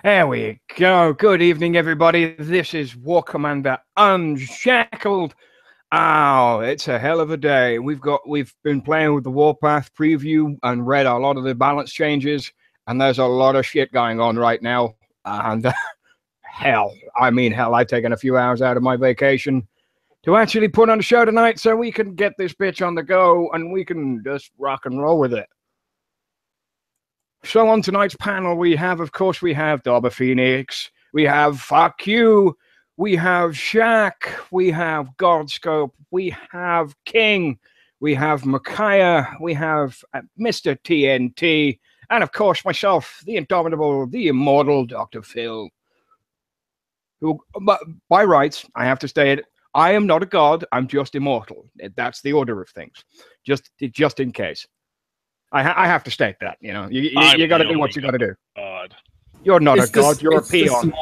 There we go. Good evening, everybody. This is War Commander Unshackled. Oh, it's a hell of a day. We've been playing with the Warpath preview and read a lot of the balance changes, and there's a lot of shit going on right now. And hell, I've taken a few hours out of my vacation to actually put on a show tonight so we can get this bitch on the go and we can just rock and roll with it. So on tonight's panel, we have Dobber Phoenix, we have Fuck You, we have Shaq, we have Godscope, we have King, we have Micaiah, we have Mr. TNT, and of course myself, the indomitable, the immortal Dr. Phil. Who, by rights, I have to state it, I am not a god, I'm just immortal. That's the order of things, just in case. I have to state that, you know. You got to do what you got to do. God. You're not a god, you're a peon.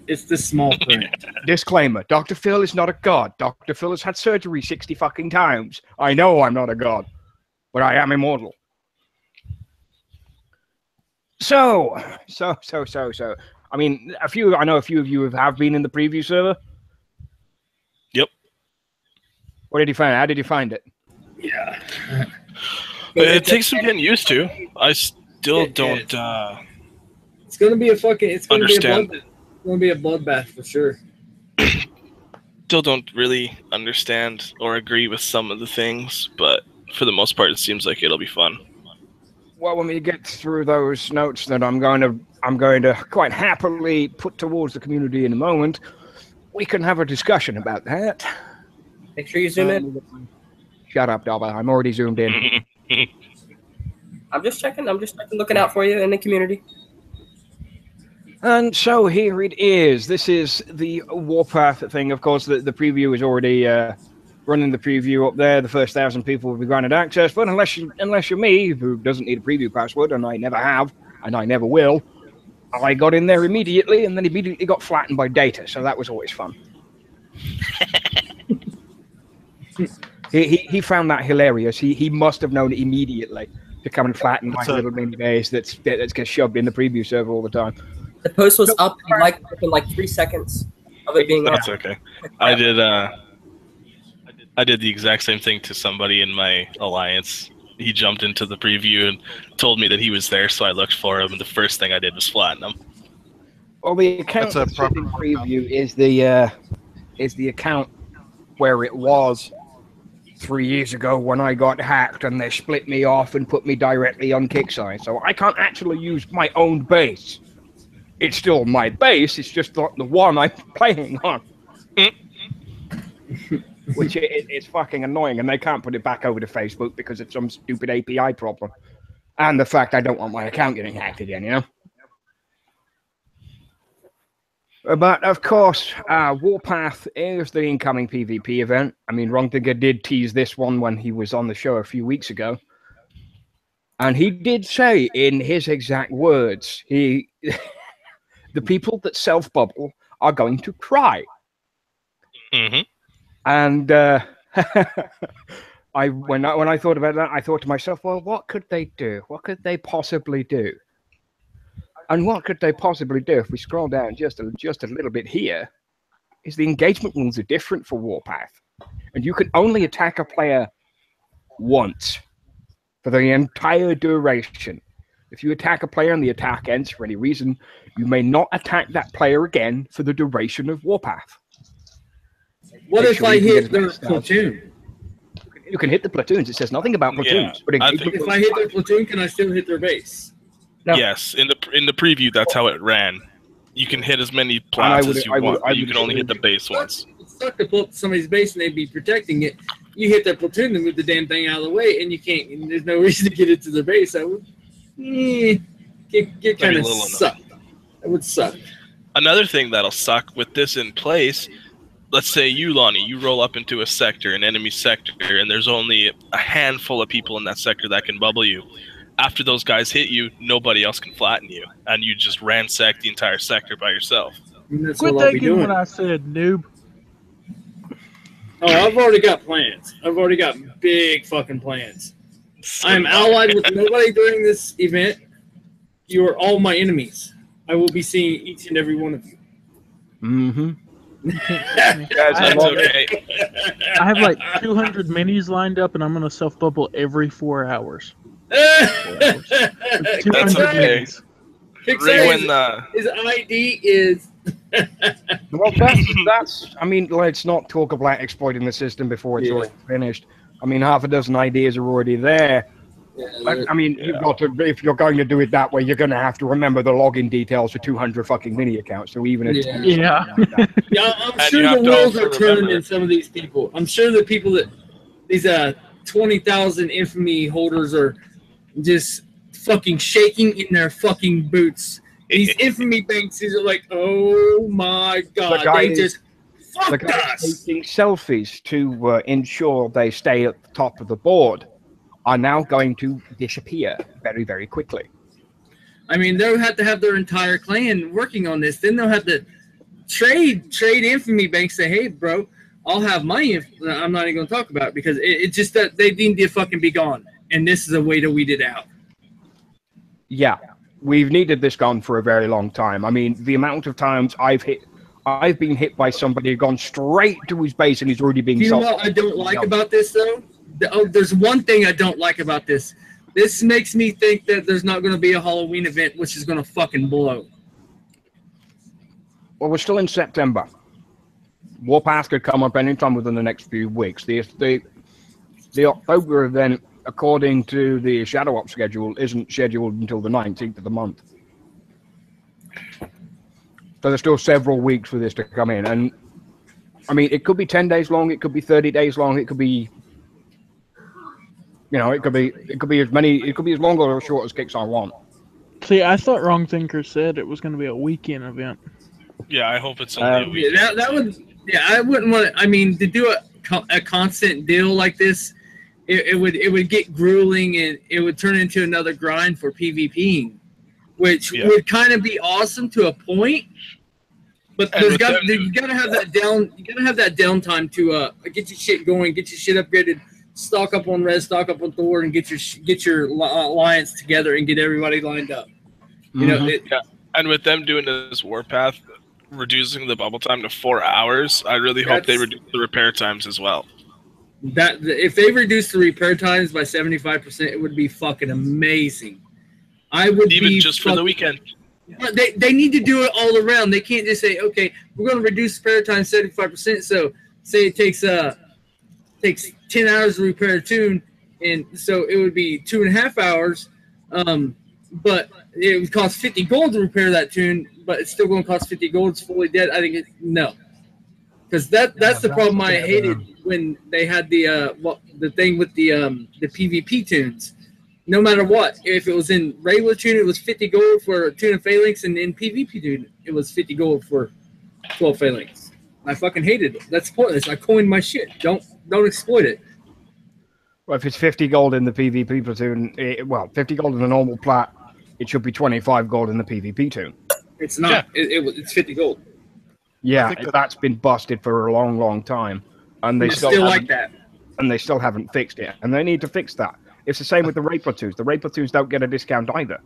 It's the small print. Disclaimer, Dr. Phil is not a god. Dr. Phil has had surgery 60 fucking times. I know I'm not a god, but I am immortal. So. I mean, I know a few of you have been in the preview server. Yep. What did you find? How did you find it? Yeah. It takes some getting used to. I still don't. It's gonna be a fucking. It's gonna understand. Be a bloodbath. It's gonna be a bloodbath for sure. Still don't really understand or agree with some of the things, but for the most part, it seems like it'll be fun. Well, when we get through those notes that I'm going to quite happily put towards the community in a moment, we can have a discussion about that. Make sure you zoom in. Shut up, Dobber. I'm already zoomed in. I'm just checking, looking out for you in the community. And so here it is. This is the Warpath thing. Of course, the preview is already running the preview up there. The first 1,000 people will be granted access. But unless you're me, who doesn't need a preview password, and I never have, and I never will, I got in there immediately and then immediately got flattened by data. So that was always fun. He found that hilarious. He must have known it immediately to come and flatten my little mini base that's gets shoved in the preview server all the time. The post was up in like 3 seconds of it being That's okay. I did the exact same thing to somebody in my alliance. He jumped into the preview and told me that he was there, so I looked for him, and the first thing I did was flatten him. Well, the account that's in preview is the account where it was 3 years ago when I got hacked and they split me off and put me directly on Kickside. So I can't actually use my own base. It's still my base, it's just not the one I'm playing on. Which is fucking annoying, and they can't put it back over to Facebook because it's some stupid API problem. And the fact I don't want my account getting hacked again, you know? But, of course, Warpath is the incoming PvP event. I mean, Wrongdigger did tease this one when he was on the show a few weeks ago. And he did say, in his exact words, the people that self-bubble are going to cry. Mm-hmm. And when I thought about that, I thought to myself, well, what could they do? What could they possibly do? And what could they possibly do if we scroll down just a little bit here, is the engagement rules are different for Warpath. And you can only attack a player once for the entire duration. If you attack a player and the attack ends for any reason, you may not attack that player again for the duration of Warpath. What if I hit their platoon? You can hit the platoons. It says nothing about platoons. Yeah, but if I hit their platoon, can I still hit their base? No. Yes, in the preview, that's how it ran. You can hit as many plots as you want. You can only hit the base once. It's stuck to pull up somebody's base and they'd be protecting it. You hit their platoon and move the damn thing out of the way, and you can't. And there's no reason to get it to the base. That would get kind of suck. That would suck. Another thing that'll suck with this in place. Let's say you, Lonnie, you roll up into a sector, an enemy sector, and there's only a handful of people in that sector that can bubble you. After those guys hit you, nobody else can flatten you, and you just ransack the entire sector by yourself. Quit thinking when I said noob. Oh, I've already got plans. I've already got big fucking plans. I am allied with nobody during this event. You are all my enemies. I will be seeing each and every one of you. Mm-hmm. That's okay. I have like 200 minis lined up, and I'm gonna self bubble every 4 hours. 4 hours. 200 That's okay. minis. His ID is. Well, that's. I mean, let's not talk about exploiting the system before it's already finished. I mean, half a dozen ideas are already there. I mean, you've got to. If you're going to do it that way, you're going to have to remember the login details for 200 fucking mini accounts. So even if yeah, I'm sure the wheels are turning in some of these people. I'm sure the people that these 20,000 infamy holders are just fucking shaking in their fucking boots. These infamy banks are like, oh my god, they just fucked us. Taking selfies to ensure they stay at the top of the board are now going to disappear very, very quickly. I mean, they'll have to have their entire clan working on this. Then they'll have to trade infamy banks. Say, hey, bro, I'll have my. I'm not even going to talk about it because it's just that they need to fucking be gone. And this is a way to weed it out. Yeah, we've needed this gone for a very long time. I mean, the amount of times I've been hit by somebody who's gone straight to his base and he's already being. You know what I don't like about this though? There's one thing I don't like about this. This makes me think that there's not going to be a Halloween event, which is going to fucking blow. Well, we're still in September. Warpath could come up anytime within the next few weeks. The October event, according to the Shadow Op schedule, isn't scheduled until the 19th of the month. So there's still several weeks for this to come in. And, I mean, it could be 10 days long, it could be 30 days long, it could be... You know, it could be as long or as short as Kickstarter want. See, I thought Wrong Thinker said it was going to be a weekend event. Yeah, I hope it's only a weekend. Yeah, that would. Yeah, I wouldn't want to. I mean, to do a constant deal like this, it would get grueling and it would turn into another grind for PvPing, which would kind of be awesome to a point. But you gotta have that down. You gotta have that downtime to get your shit going, get your shit upgraded. Stock up on Red, stock up on Thor, and get your alliance together and get everybody lined up. You know, and with them doing this Warpath, reducing the bubble time to 4 hours, I really hope they reduce the repair times as well. That if they reduce the repair times by 75%, it would be fucking amazing. I would even just for the weekend. They need to do it all around. They can't just say, okay, we're going to reduce repair time 75%. So say it takes 10 hours to repair a tune, and so it would be 2.5 hours, but it would cost 50 gold to repair that tune, but it's still going to cost 50 gold. It's fully dead. I think no, because that's the problem I hated when they had the thing with the PvP tunes. No matter what, if it was in regular tune, it was 50 gold for a tune of phalanx, and in PvP tune, it was 50 gold for 12 phalanx. I fucking hated it. That's pointless. I coined my shit. Don't exploit it. Well, if it's 50 gold in the PvP platoon, 50 gold in the normal plat, it should be 25 gold in the PvP tune. It's not. Yeah. It's 50 gold. Yeah, that's been busted for a long, long time, and they still like that. And they still haven't fixed it, and they need to fix that. It's the same with the raid platoons. The raid platoons don't get a discount either.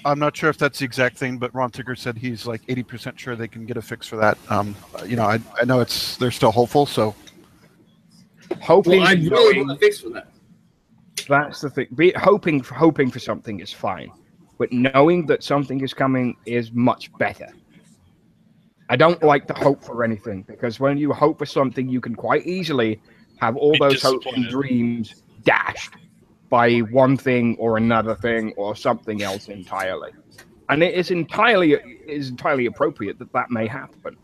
I'm not sure if that's the exact thing, but Ron Tigger said he's like 80% sure they can get a fix for that. You know, I know they're still hopeful, so. Hoping. Well, I really want a fix for that. That's the thing. Hoping for something is fine, but knowing that something is coming is much better. I don't like to hope for anything, because when you hope for something, you can quite easily have all those hopes and dreams dashed by one thing or another thing or something else entirely. And it is entirely appropriate that may happen.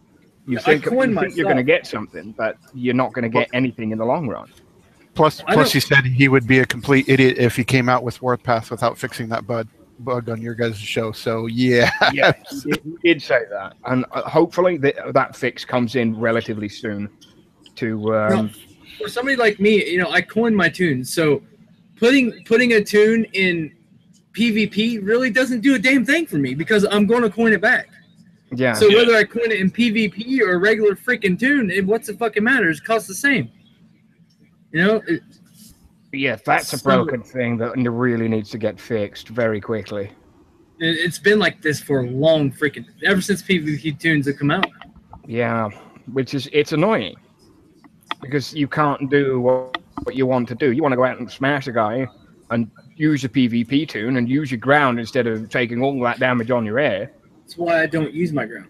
You think you're going to get something, but you're not going to get anything in the long run. Plus he said he would be a complete idiot if he came out with Warpath without fixing that bug on your guys' show. So yeah, he did say that, and hopefully that fix comes in relatively soon. For somebody like me, you know, I coined my tunes, so putting a tune in PvP really doesn't do a damn thing for me because I'm going to coin it back. Yeah. So whether I coin it in PvP or a regular freaking tune, what's the fucking matter? It costs the same. You know. That's a broken thing that really needs to get fixed very quickly. It's been like this for a long freaking ever since PvP tunes have come out. Yeah, it's annoying because you can't do what you want to do. You want to go out and smash a guy and use a PvP tune and use your ground instead of taking all that damage on your air. That's why I don't use my ground.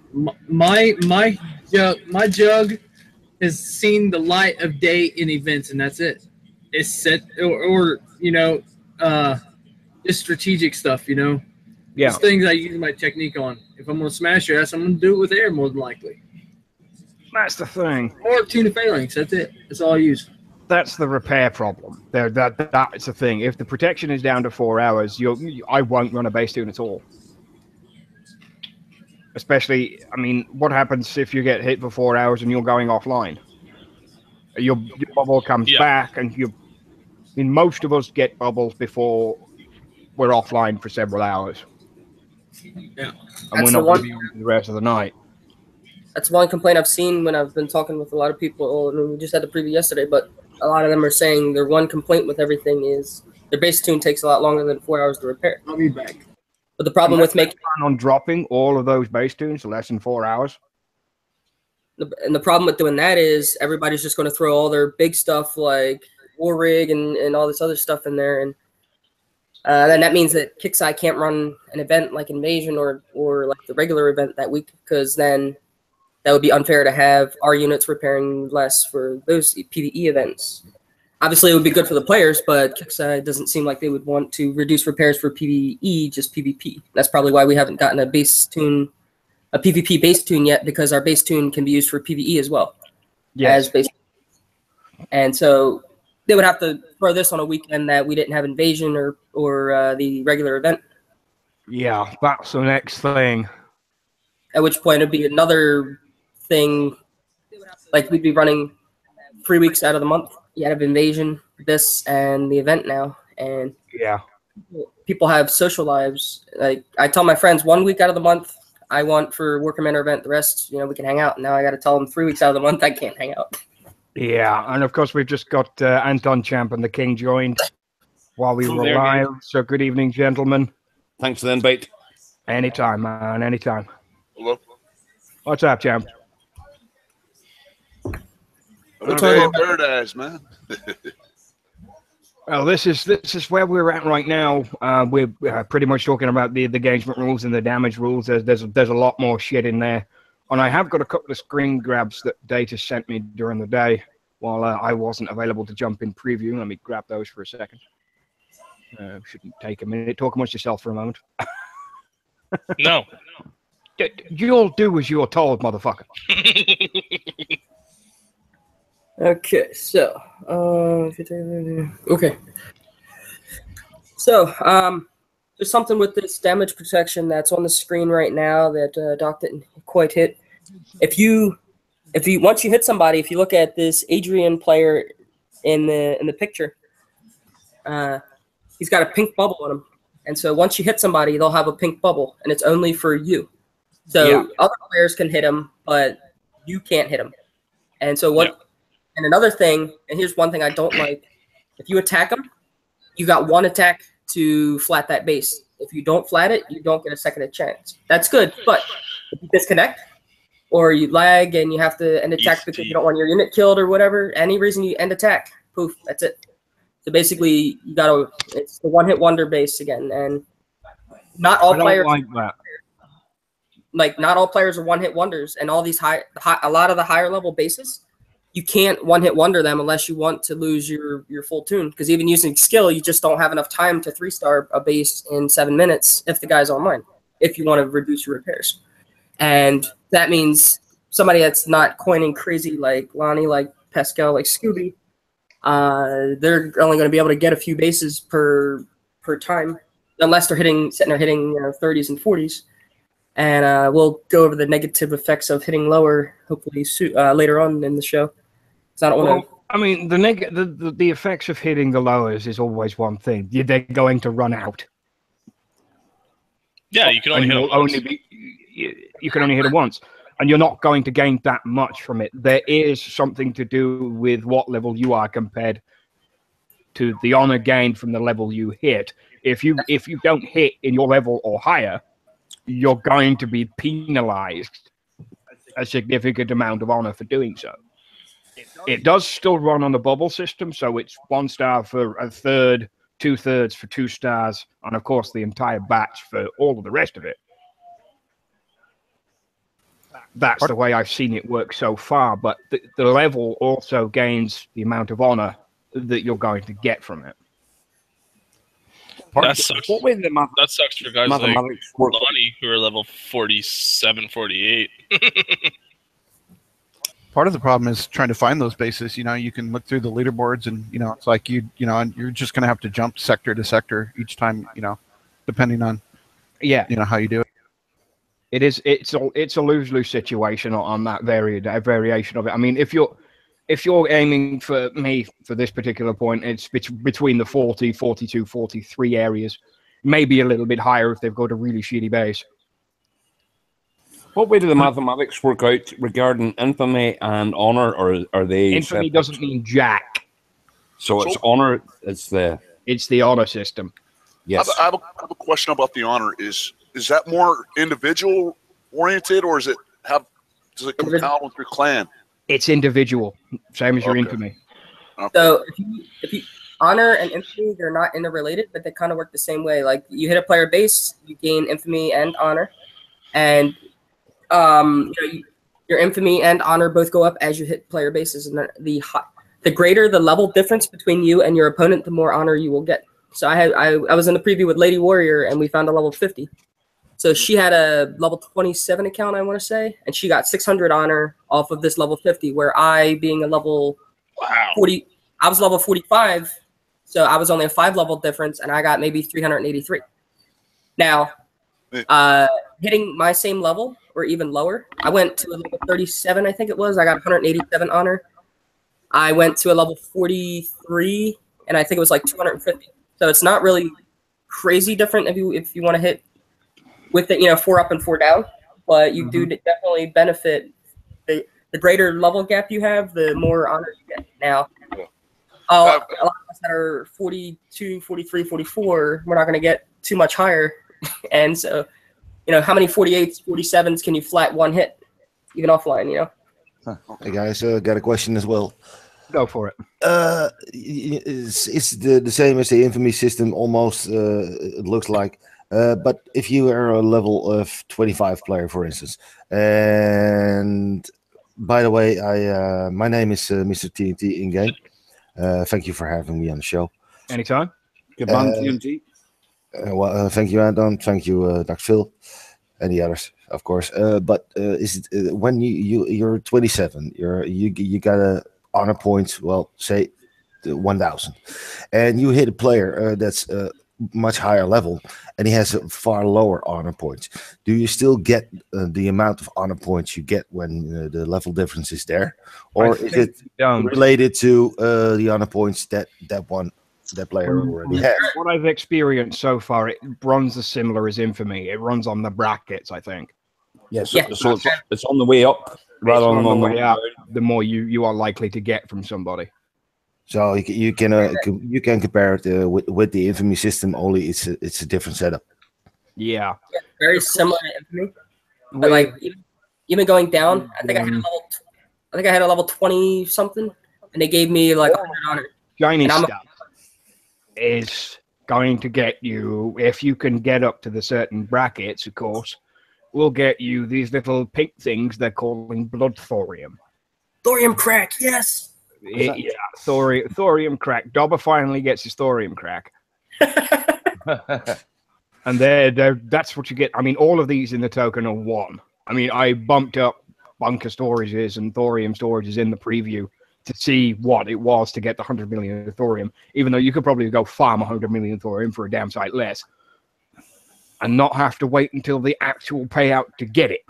My jug has seen the light of day in events, and that's it. It's set or just strategic stuff. Yeah, Just things I use my technique on. If I'm gonna smash your ass, I'm gonna do it with air more than likely. that's the thing. Or tuna phalanx. That's it. That's all I use. That's the repair problem. That's the thing. If the protection is down to 4 hours, I won't run a base tune at all. Especially, I mean, what happens if you get hit for 4 hours and you're going offline? Your bubble comes back, and most of us get bubbles before we're offline for several hours. Yeah, and we're not going to be on the rest of the night. That's one complaint I've seen when I've been talking with a lot of people. I mean, we just had the preview yesterday, but a lot of them are saying their one complaint with everything is their base tune takes a lot longer than 4 hours to repair. I'll be back. But the problem with making on dropping all of those base tunes to less than 4 hours. And the problem with doing that is everybody's just going to throw all their big stuff like War Rig and all this other stuff in there, and then that means that Kixeye can't run an event like Invasion or like the regular event that week, because then that would be unfair to have our units repairing less for those PvE events. Obviously, it would be good for the players, but Kixeye doesn't seem like they would want to reduce repairs for PvE, just PvP. That's probably why we haven't gotten a PvP base tune yet, because our base tune can be used for PvE as well. Yes. As base. And so they would have to throw this on a weekend that we didn't have Invasion or the regular event. Yeah, that's the next thing. At which point it'd be another thing, like we'd be running 3 weeks out of the month. You have Invasion, this, and the event now, and yeah, people have social lives. Like I tell my friends, 1 week out of the month I want for War Commander event. The rest, we can hang out. Now I got to tell them 3 weeks out of the month I can't hang out. Yeah, and of course we've just got Anton Champ and the King joined while we were live. So good evening, gentlemen. Thanks for the invite. Anytime, man. Anytime. Hello. What's up, Champ? Bird eyes, man. Well, this is where we're at right now. We're pretty much talking about the engagement rules and the damage rules. There's a lot more shit in there, and I have got a couple of screen grabs that Data sent me during the day while I wasn't available to jump in preview. Let me grab those for a second. Shouldn't take a minute. Talk amongst yourself for a moment. No. You'll do as you're told, motherfucker. Okay, so okay, so there's something with this damage protection that's on the screen right now that Doc didn't quite hit. If you once you hit somebody, if you look at this Adrian player in the picture, he's got a pink bubble on him, and so once you hit somebody, they'll have a pink bubble, and it's only for you. So other players can hit him, but you can't hit him. And so what? Yeah. And another thing, and here's one thing I don't like: if you attack him, you got one attack to flat that base. If you don't flat it, you don't get a second chance. That's good, but if you disconnect or you lag and you have to end attack because you don't want your unit killed or whatever, any reason you end attack, poof, that's it. So basically, it's the one-hit wonder base again, and not all players like that. Like not all players are one-hit wonders, and all these a lot of the higher level bases, you can't one-hit wonder them unless you want to lose your full tune. Because even using skill, you just don't have enough time to 3-star a base in 7 minutes if the guy's online. If you want to reduce your repairs, and that means somebody that's not coining crazy like Lonnie, like Pascal, like Scooby, they're only going to be able to get a few bases per time, unless they're sitting there hitting 30s and 40s. And we'll go over the negative effects of hitting lower, hopefully later on in the show. I don't want to. I mean, the effects of hitting the lowers is always one thing. They're going to run out. Yeah, you can only hit them once. You can only hit it once, and you're not going to gain that much from it. There is something to do with what level you are compared to the honor gained from the level you hit. If you don't hit in your level or higher, you're going to be penalized a significant amount of honor for doing so. It does still run on the bubble system, so it's 1 star for a third, 2/3 for 2 stars, and of course the entire batch for all of the rest of it. That's the way I've seen it work so far, but the level also gains the amount of honor that you're going to get from it. That sucks. That sucks for guys like mathematics work. Lonnie who are level 47, 48. Part of the problem is trying to find those bases. You know, you can look through the leaderboards, and you know, it's like and you're just going to have to jump sector to sector each time. You know, depending on how you do it. It's a lose-lose situation on that variation of it. I mean, if you're aiming for this particular point, it's between the 40, 42, 43 areas, maybe a little bit higher if they've got a really shitty base. What way do the mathematics work out regarding infamy and honor, or are they? Infamy doesn't mean jack. So it's honor. It's the honor system. Yes. I have a question about the honor. Is that more individual oriented, or does it come down with your clan? It's individual, same as your infamy. Okay. So if you honor and infamy, they're not interrelated, but they kind of work the same way. Like you hit a player base, you gain infamy and honor, and your infamy and honor both go up as you hit player bases. And the greater the level difference between you and your opponent, the more honor you will get. So I was in the preview with Lady Warrior, and we found a level 50. So she had a level 27 account, I want to say, and she got 600 honor off of this level 50, where I, being a level 40, I was level 45, so I was only a 5 level difference, and I got maybe 383. Now, hitting my same level or even lower, I went to a level 37, I think it was. I got 187 honor. I went to a level 43, and I think it was like 250. So it's not really crazy different if you want to hit with it, 4 up and 4 down, but you do definitely benefit. The greater level gap you have, the more honor you get. Now, a lot of us that are 42, 43, 44, we're not going to get too much higher. And so, how many 48s, 47s can you flat one hit, even offline, Hey guys, got a question as well. Go for it. It's the same as the infamy system, almost, it looks like. But if you are a level of 25 player, for instance, and by the way, my name is Mr. TNT in game. Thank you for having me on the show. Anytime. Good man, TNT. Well, thank you, Anton. Thank you, Dr. Phil, and the others, of course. But is it when you're 27, you got a honor points? Well, say 1,000, and you hit a player that's much higher level, and he has a far lower honor points. Do you still get the amount of honor points you get when the level difference is there, or is it related to the honor points that player already has? What I've experienced so far, it runs as similar as infamy. It runs on the brackets, I think. Yes, so it's on the way up rather than on the way up. The more you are likely to get from somebody. So you can compare it with the infamy system. Only it's a different setup. Yeah, very similar to infamy. But like even going down, I think I had a level 20 something, and they gave me like 100 honor. Shiny stuff is going to get you, if you can get up to the certain brackets, of course, will get you these little pink things they're calling blood thorium. Thorium crack, yes. Thorium crack. Dobber finally gets his thorium crack. And that's what you get. I mean, all of these in the token are 1. I mean, I bumped up bunker storages and thorium storages in the preview to see what it was to get the 100 million thorium, even though you could probably go farm 100 million thorium for a damn sight less and not have to wait until the actual payout to get it.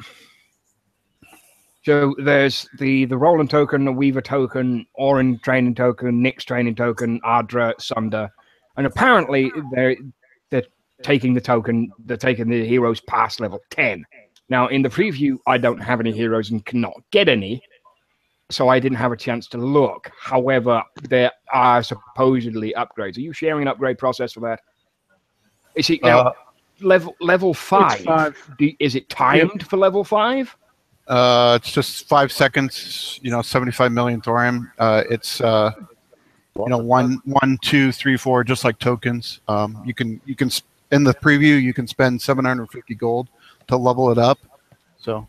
So there's the Roland token, the Weaver token, Orin training token, Nyx training token, Ardra, Sunder, and apparently they're taking the heroes past level 10. Now in the preview, I don't have any heroes and cannot get any, so I didn't have a chance to look. However, there are supposedly upgrades. Are you sharing an upgrade process for that? Is it now level 5? 5. Is it timed for level 5? It's just 5 seconds. 75 million thorium. It's 1, 2, 3, 4, just like tokens. You can in the preview you can spend 750 gold to level it up. So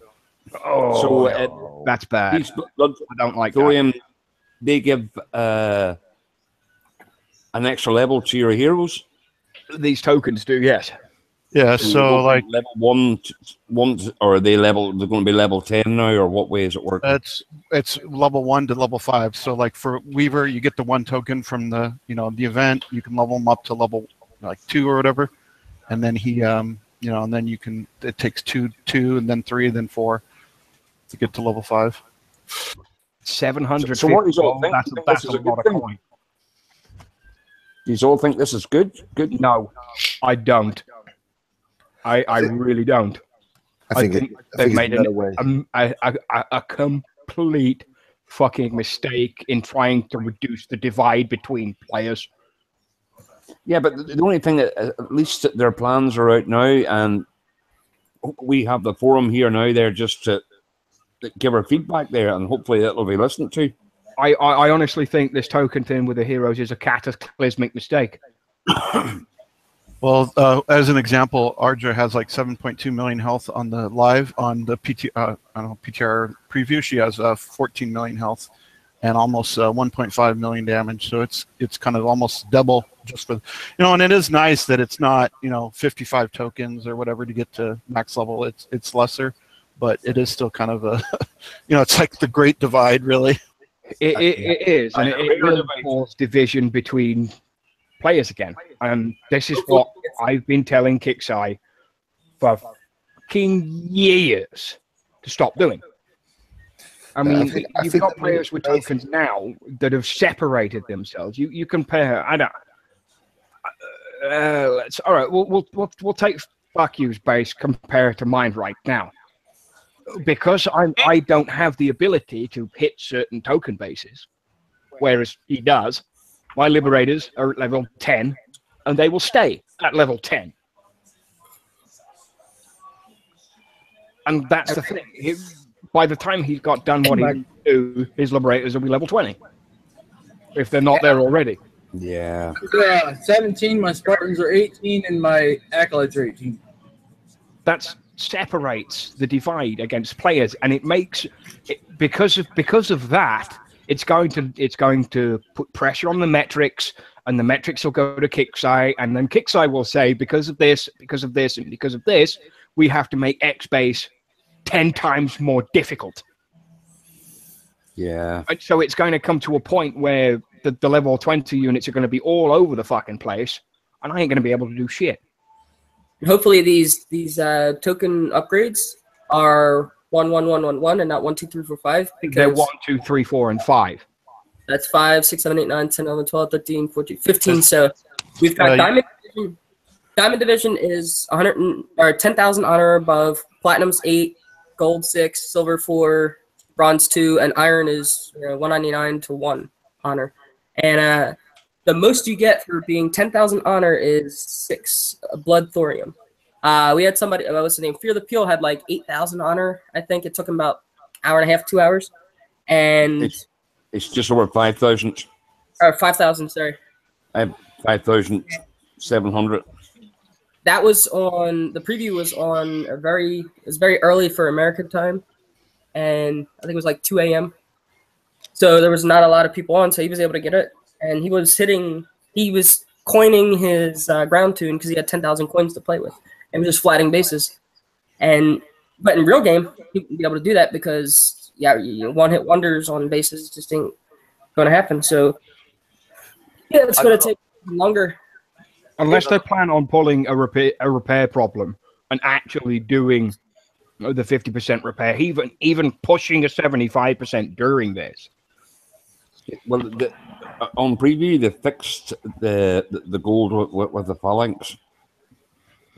that's bad. I don't like thorium. They give an extra level to your heroes. These tokens do, yes. Yeah, so like level 1, or they're going to be level 10 now, or what way is it working? It's level 1 to level 5. So like for Weaver, you get the 1 token from the the event. You can level him up to level 2 or whatever, and then he and then you can. It takes 2, and then 3, and then 4 to get to level 5. 700. So what do you all think? That's a lot of coin. Do you all think this is good? Good? No, I don't. I really don't. I think they've made a complete fucking mistake in trying to reduce the divide between players. Yeah, but the only thing that at least their plans are out now, and we have the forum here now there just to give our feedback there, and hopefully that'll be listened to. I honestly think this token thing with the heroes is a cataclysmic mistake. Well, as an example, Ardra has like 7.2 million health on the live on the PTR preview. She has 14 million health and almost 1.5 million damage. So it's kind of almost double just for and it is nice that it's not 55 tokens or whatever to get to max level. It's lesser, but it is still kind of a it's like the great divide, really. It is, and it will cause division between players again. And this is what I've been telling Kixeye for fucking years to stop doing. I mean, you've got players with tokens now that have separated themselves. You compare. I don't. All right. We'll take fuck you's base compared to mine right now, because I don't have the ability to hit certain token bases, whereas he does. My liberators are at level 10, and they will stay at level 10. And that's the thing. By the time he's got done what he needs to do, his liberators will be level 20, if they're not there already. Yeah. 17, my Spartans are 18, and my Acolytes are 18. That separates the divide against players, and it makes because of that. It's going to put pressure on the metrics, and the metrics will go to Kixeye, and then Kixeye will say, because of this, and because of this, we have to make X base 10 times more difficult. Yeah. So it's going to come to a point where the level 20 units are going to be all over the fucking place, and I ain't going to be able to do shit. Hopefully these token upgrades are 1, 1, 1, 1, 1, and not 1, 2, 3, 4, 5. They're 1, 2, 3, 4, and 5. That's 5, 6, 7, 8, 9, 10, 11, 12, 13, 14, 15. So we've got Diamond Division. Diamond Division is 10,000 honor above. Platinum's 8, Gold 6, Silver 4, Bronze 2, and Iron is 199 to 1 honor. And the most you get for being 10,000 honor is 6 blood thorium. We had somebody, what was the name? Fear the Peel had like 8,000 honor. I think it took him about an hour and a half, 2 hours. And it's just over 5,000. Or 5,000, sorry. I have 5,700. That was on, the preview was on it was very early for American time. And I think it was like 2 a.m. So there was not a lot of people on, so he was able to get it. And he was coining his ground tune because he had 10,000 coins to play with. And just flatting bases. But in real game, he wouldn't be able to do that because, one-hit wonders on bases just ain't going to happen. So, yeah, it's going to take longer. Unless they plan on pulling a repair problem and actually doing the 50% repair, even pushing a 75% during this. Well, on preview, they fixed the gold with the phalanx.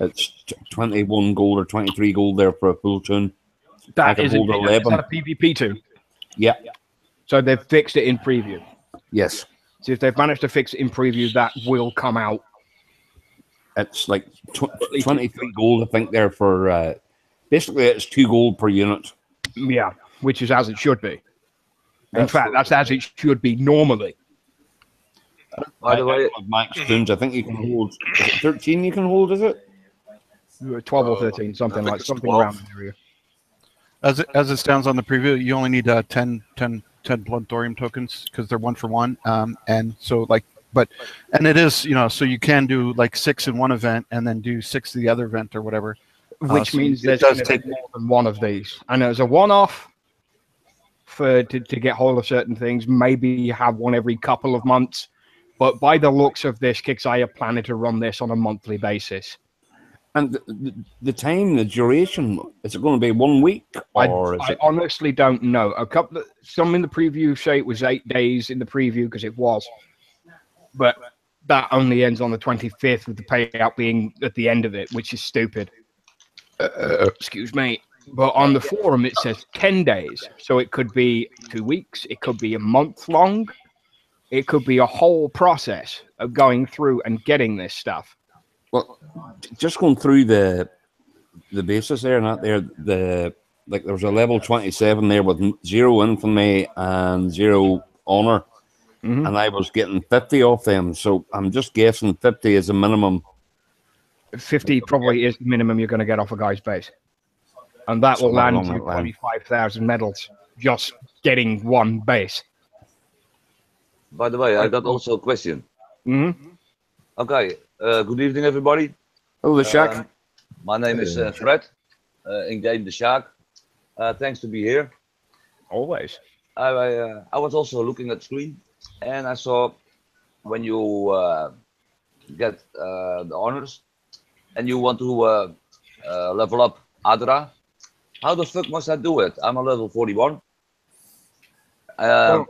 It's 21 gold or 23 gold there for a full tune. That is a PvP tune. Yeah. So they've fixed it in preview. Yes. So if they've managed to fix it in preview, that will come out It's like 23 gold, I think, there for basically it's 2 gold per unit. Yeah, which is as it should be. In fact, that's as it should be normally. By the way, Max Toons, I think you can hold. Is it 13 you can hold? Is it 12 or 13, something around the area. As it stands on the preview, you only need 10 blood thorium tokens because they're 1 for 1. And so and it is, so you can do like 6 in one event and then do 6 in the other event or whatever. Which so means it there's does going to take be more than one of these. And as a one-off to get hold of certain things, maybe you have one every couple of months. But by the looks of this, Kixeye are planning to run this on a monthly basis. And the time, the duration, is it going to be 1 week? Or I honestly don't know. Some in the preview say it was 8 days in the preview because it was. But that only ends on the 25th with the payout being at the end of it, which is stupid. Excuse me. But on the forum, it says 10 days. So it could be 2 weeks. It could be a month long. It could be a whole process of going through and getting this stuff. Well, just going through the basis there, not there. There was a level 27 there with 0 infamy and 0 honor, and I was getting 50 off them. So I'm just guessing 50 is a minimum. 50 probably is the minimum you're going to get off a guy's base, and that will land you 25,000 medals just getting one base. By the way, I got also a question. Mm-hmm. Okay. Good evening, everybody. Hello, the Shack. My name is Fred. In game the Shack. Thanks to be here. Always. I was also looking at the screen, and I saw when you get the honors, and you want to level up Adra. How the fuck must I do it? I'm a level 41. And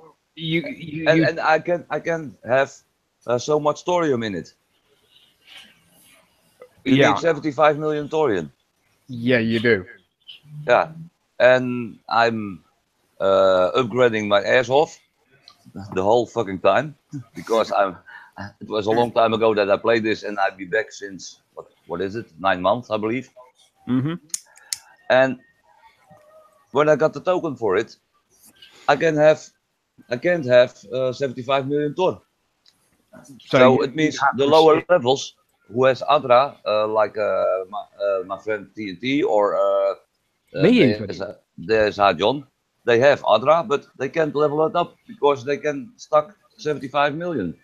I can have so much thorium in it. You need 75 million thorium. Yeah, you do. Yeah, and I'm upgrading my ass off the whole fucking time because it was a long time ago that I played this, and I've been back since what is it? 9 months, I believe. Mm-hmm. And when I got the token for it, I can't have 75 million thor. So it means the lower levels who has Adra, like my friend TNT or there's John, they have Adra, but they can't level it up because they can stack 75 million.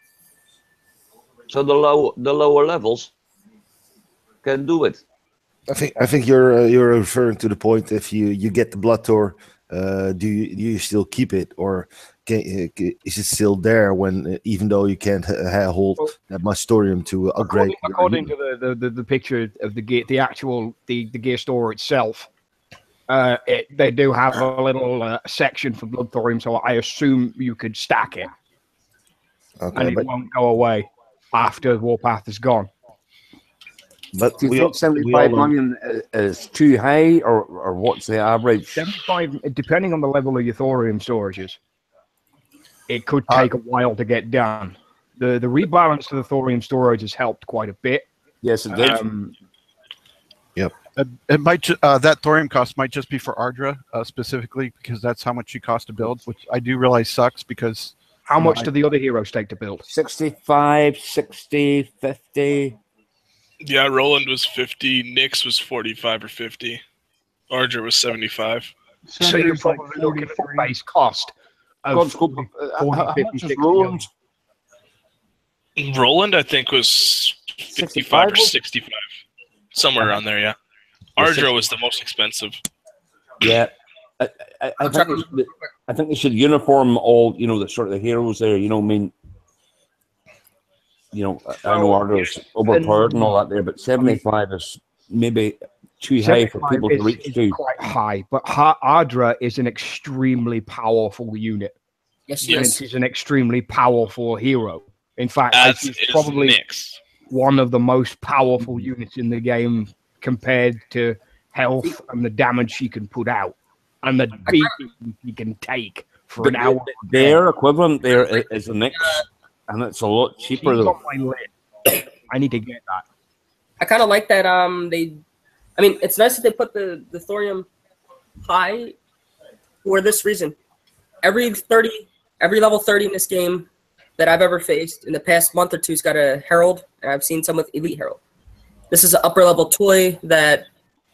So the lower levels can do it. I think you're referring to the point if you get the blood tour, do you still keep it, or is it still there when even though you can't hold that much thorium to upgrade? According to the picture of the gear, the gear store itself, they do have a little section for blood thorium, so I assume you could stack it, and it won't go away after Warpath is gone. But do you think 75 million is too high, or what's the average? 75, depending on the level of your thorium storages, it could take a while to get done. The rebalance to the thorium storage has helped quite a bit. Yes, it did. Yep. It might that thorium cost might just be for Ardra specifically because that's how much she costs to build, which I do realize sucks because. How much do the other heroes take to build? 65, 60, 50. Yeah, Roland was 50, Nyx was 45 or 50, Ardra was 75. So you're probably looking at a base cost of 40, 50, 60. Roland? Roland, I think, was 55 or 65. Somewhere around there, yeah. Ardra was the most expensive. Yeah. I think they should uniform all, the sort of the heroes there, I mean, I know Ardra's overpowered and all that there, but 75 is maybe too high for people to reach to. Quite high, but Ardra is an extremely powerful unit. Yes, she's an extremely powerful hero. In fact, she's probably Nyx. One of the most powerful units in the game compared to health and the damage she can put out and the beating she can take for an hour. Their equivalent there is a Nyx, and it's a lot cheaper though. I need to get that. I kind of like that. It's nice that they put the thorium high for this reason. Every level 30 in this game that I've ever faced in the past month or two's got a Herald, and I've seen some with Elite Herald. This is an upper level toy that,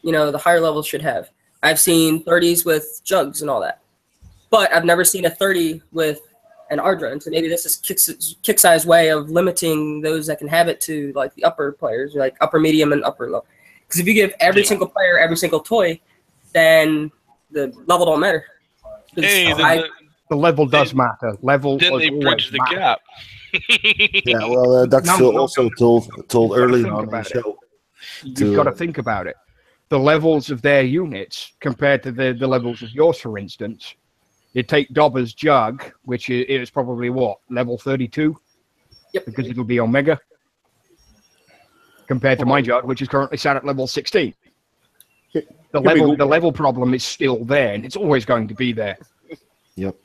the higher levels should have. I've seen 30s with jugs and all that. But I've never seen a 30 with an Ardra, and so maybe this is Kixeye's way of limiting those that can have it to like the upper players, like upper medium and upper low. Because if you give every single player every single toy, then the level don't matter. Hey, the level does matter. Level then they bridge the gap. Yeah, well, Dr. Phil also told early on in the show. You've got to think about it. The levels of their units compared to the levels of yours, for instance. You take Dobber's Jug, which is probably what, level 32? Yep. Because it'll be Omega. Compared to my Jug, which is currently sat at level 16. The level problem is still there, and it's always going to be there. Yep.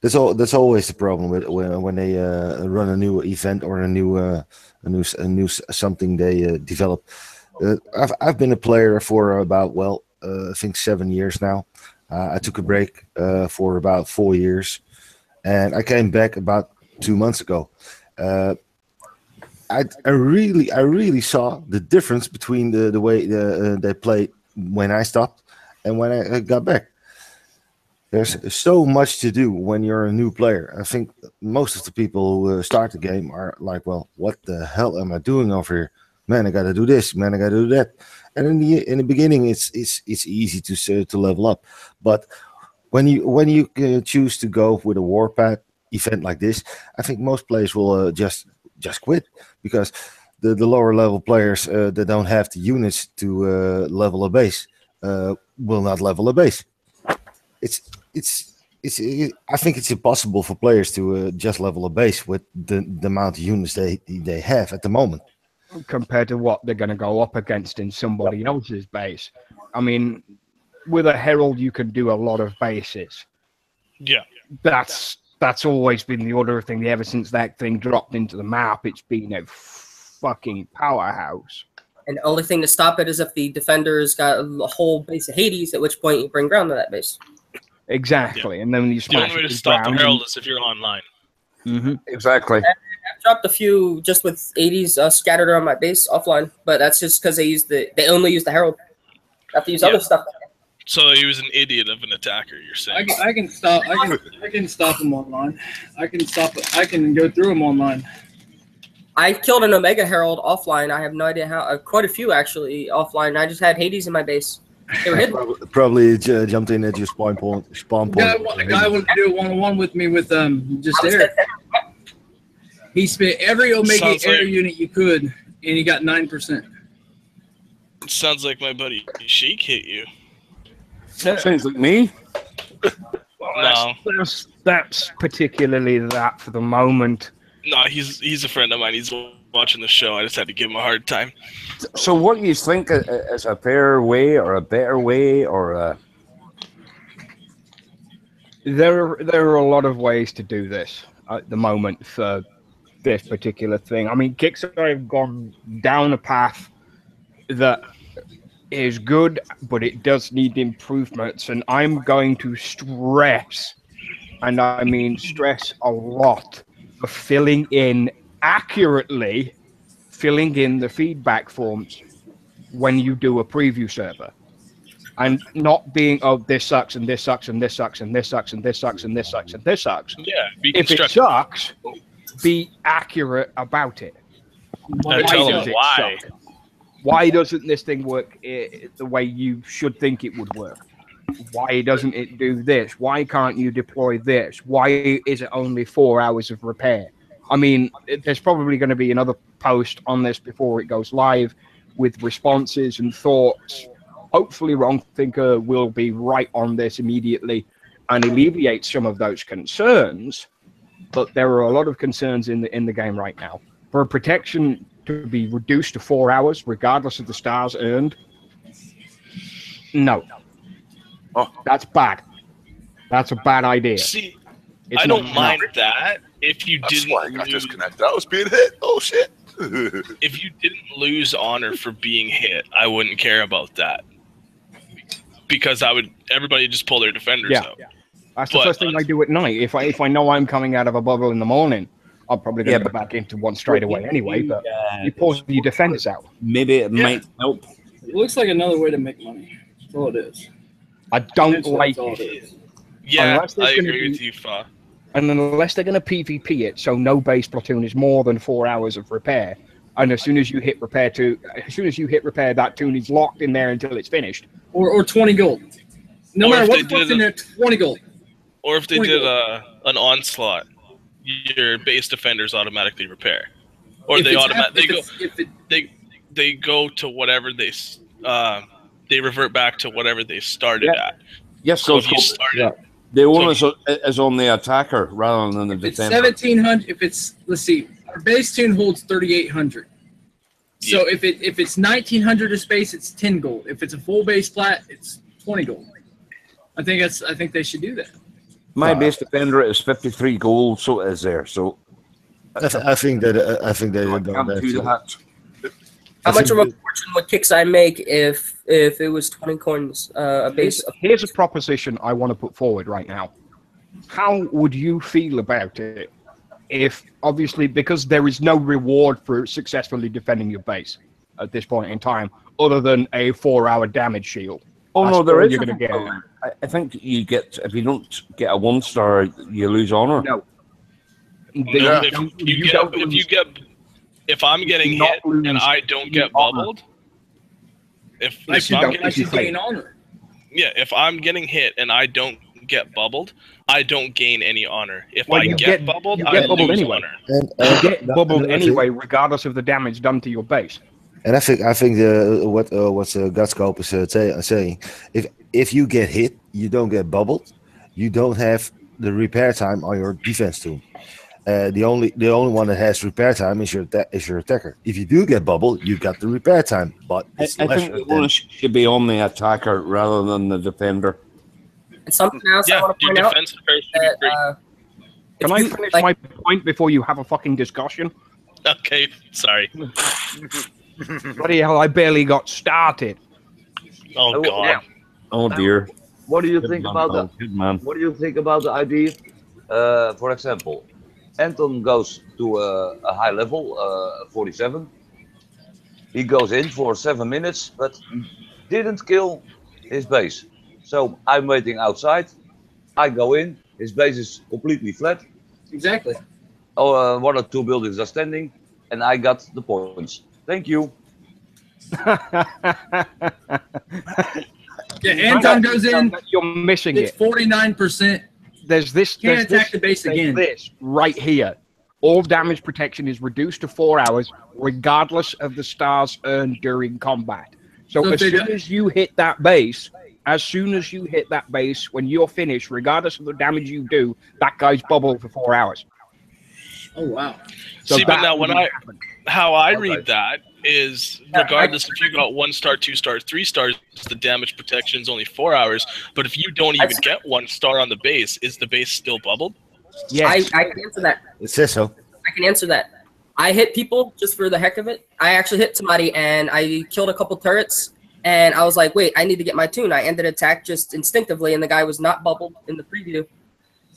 That's always the problem with when they run a new event or a new something they develop. I've been a player for about I think 7 years now. I took a break for about 4 years, and I came back about 2 months ago. I really saw the difference between the way they played when I stopped and when I got back. There's so much to do when you're a new player. I think most of the people who start the game are like, well, what the hell am I doing over here? Man, I got to do this. Man, I got to do that. And in the beginning, it's easy to level up. But when you choose to go with a Warpath event like this, I think most players will just quit, because the lower level players that don't have the units to level a base will not level a base. I think it's impossible for players to just level a base with the amount of units they have at the moment. Compared to what they're going to go up against in somebody else's base. I mean, with a Herald, you can do a lot of bases. Yeah. That's always been the order of thing. Ever since that thing dropped into the map, it's been a fucking powerhouse. And the only thing to stop it is if the defender's got a whole base of Hades, at which point you bring ground to that base. Exactly, and then you smash. The only way to stop the Herald is if you're online. Mm-hmm. Exactly. I've dropped a few just with 80s scattered around my base offline, but that's just because they only use the Herald. I have to use other stuff. So he was an idiot of an attacker. You're saying? I can stop. I can stop him online. I can go through him online. I killed an Omega Herald offline. I have no idea how. Quite a few actually offline. I just had Hades in my base. They were hidden. Probably jumped in at your spawn point. A guy wanted to do a one-on-one with me with just there. He spent every Omega air unit you could, and he got 9%. Sounds like my buddy Sheik hit you. Sounds like me. No, that's particularly that for the moment. No, he's a friend of mine. He's watching the show. I just had to give him a hard time. So what do you think is a fair way or a better way or a... There are a lot of ways to do this at the moment for this particular thing. I mean, Kickstarter have gone down a path that is good, but it does need improvements, and I'm going to stress, and I mean stress a lot, for filling in accurately, filling in the feedback forms when you do a preview server, and not being, oh, this sucks and this sucks and this sucks and this sucks and this sucks and this sucks and this sucks. Yeah, if it sucks, be accurate about it. Why does it suck? Why doesn't this thing work the way you should think it would work? Why doesn't it do this? Why can't you deploy this? Why is it only 4 hours of repair? I mean, there's probably going to be another post on this before it goes live with responses and thoughts. Hopefully Wrong Thinker will be right on this immediately and alleviate some of those concerns. But there are a lot of concerns in the game right now. For protection to be reduced to 4 hours, regardless of the stars earned, no. Oh, that's bad. That's a bad idea. I don't mind that if you didn't. That's why I got disconnected. I was being hit. Oh shit! if you didn't lose honor for being hit, I wouldn't care about that. Because everybody just pull their defenders out. That's the first thing I do at night. If I know I'm coming out of a bubble in the morning, I'm probably going to go back into one straight away anyway. But you pull your defenders out. Maybe it might help. It looks like another way to make money. That's all it is. I don't like it. Yeah, I agree with you, Fa. And unless they're going to PvP it, so no base platoon is more than 4 hours of repair. And as soon as you hit repair, that tune is locked in there until it's finished. Or 20 gold. No matter what the fuck's in there, 20 gold. Or if they did an onslaught, your base defenders automatically repair, or they go to whatever they revert back to whatever they started at. Yes, so if you started, the onus is on the attacker rather than the defender. 1700. If it's our base tune holds 3800. So if it's 1900 of space, it's 10 gold. If it's a full base plat, it's 20 gold. I think they should do that. My base defender is 53 gold, so it is there. So I think they have done that. How much of a fortune would Kixeye make if it was 20 coins a base? Here's a proposition I want to put forward right now. How would you feel about it if, obviously, because there is no reward for successfully defending your base at this point in time, other than a 4-hour damage shield? Oh no, there is. You're going to get. I think you get, if you don't get a 1-star, you lose honor. No. If I'm getting hit and I don't get bubbled, if I'm getting honor. Yeah, if I'm getting hit and I don't get bubbled, I don't gain any honor. If I get bubbled, I lose anyway. honor. You get bubbled anyway, regardless of the damage done to your base. And I think what Godscope is saying, if you get hit, you don't get bubbled, you don't have the repair time on your defense tool. The only one that has repair time is your attacker. If you do get bubbled, you got the repair time, but I think the onus should be on the attacker rather than the defender. And something else I want to point out. Can I finish my point before you have a fucking discussion? Okay, sorry. Bloody hell, I barely got started. Oh god. Oh dear. What do you think about that? Good man. What do you think about the idea? For example, Anton goes to a high level, 47. He goes in for 7 minutes, but didn't kill his base. So I'm waiting outside. I go in. His base is completely flat. Exactly. Oh, 1 or 2 buildings are standing, and I got the points. Thank you. Yeah, Anton goes in. You're missing it's it. 49%. There's this. Can't attack the base again. This right here. All damage protection is reduced to 4 hours, regardless of the stars earned during combat. So as soon as you hit that base, when you're finished, regardless of the damage you do, that guy's bubbled for 4 hours. Oh wow! So but now how I read that is, regardless if you got 1 star, 2 stars, 3 stars, the damage protection is only 4 hours. But if you don't even get 1 star on the base, is the base still bubbled? Yes. I can answer that. It says so. I can answer that. I hit people just for the heck of it. I actually hit somebody and I killed a couple turrets. And I was like, wait, I need to get my tune. I ended attack just instinctively, and the guy was not bubbled in the preview.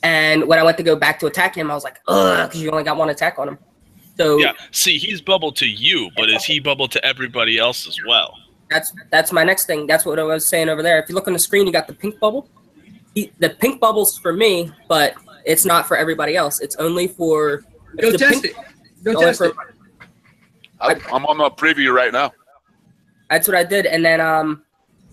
And when I went to go back to attack him, I was like, ugh, because you only got 1 attack on him. So yeah, see, he's bubbled to you, but is he bubbled to everybody else as well? That's my next thing. That's what I was saying over there. If you look on the screen, you got the pink bubble. The pink bubble's for me, but it's not for everybody else. It's only for Go test it. Go test it. I'm on the preview right now. That's what I did. And then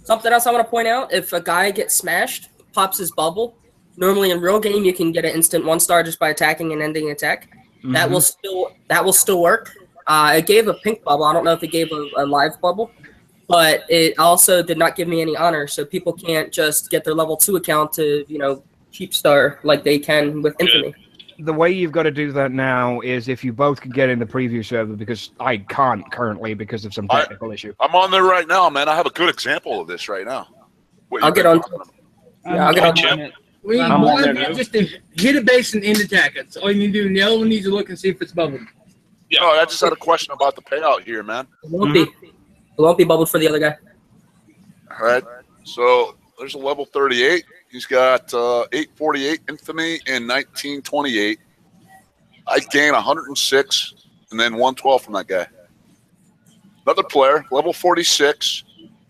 something else I want to point out, if a guy gets smashed, pops his bubble, normally in real game you can get an instant 1 star just by attacking and ending attack. Mm-hmm. That will still work. It gave a pink bubble. I don't know if it gave a live bubble, but it also did not give me any honor. So people can't just get their level 2 account to, cheap star like they can with Infamy. The way you've got to do that now is if you both can get in the preview server, because I can't currently because of some technical issue. I'm on there right now, man. I have a good example of this right now. I'll get on. Yeah, I'll get on it. We need one just to hit a base and end attack. That's all you need to do. And the other one needs to look and see if it's bubbled. Yeah. Oh, I just had a question about the payout here, man. It won't be. It won't be bubbled for the other guy. All right. So there's a level 38. He's got 848 infamy and 1928. I gain 106 and then 112 from that guy. Another player, level 46,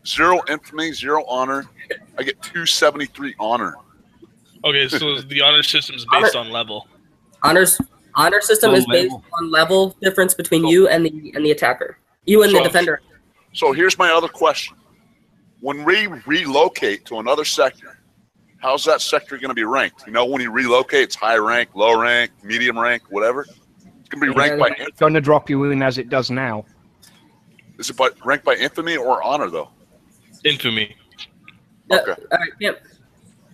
0 infamy, 0 honor. I get 273 honor. Okay, so the honor system is based on level. Honor system is based on level difference between you and the attacker. You and the defender. So here's my other question. When we relocate to another sector, how's that sector going to be ranked? You know, when you relocate, it's high rank, low rank, medium rank, whatever. It's going to be ranked by infamy. It's going to drop you in as it does now. Is it ranked by infamy or honor, though? Infamy. Okay. All right, yeah.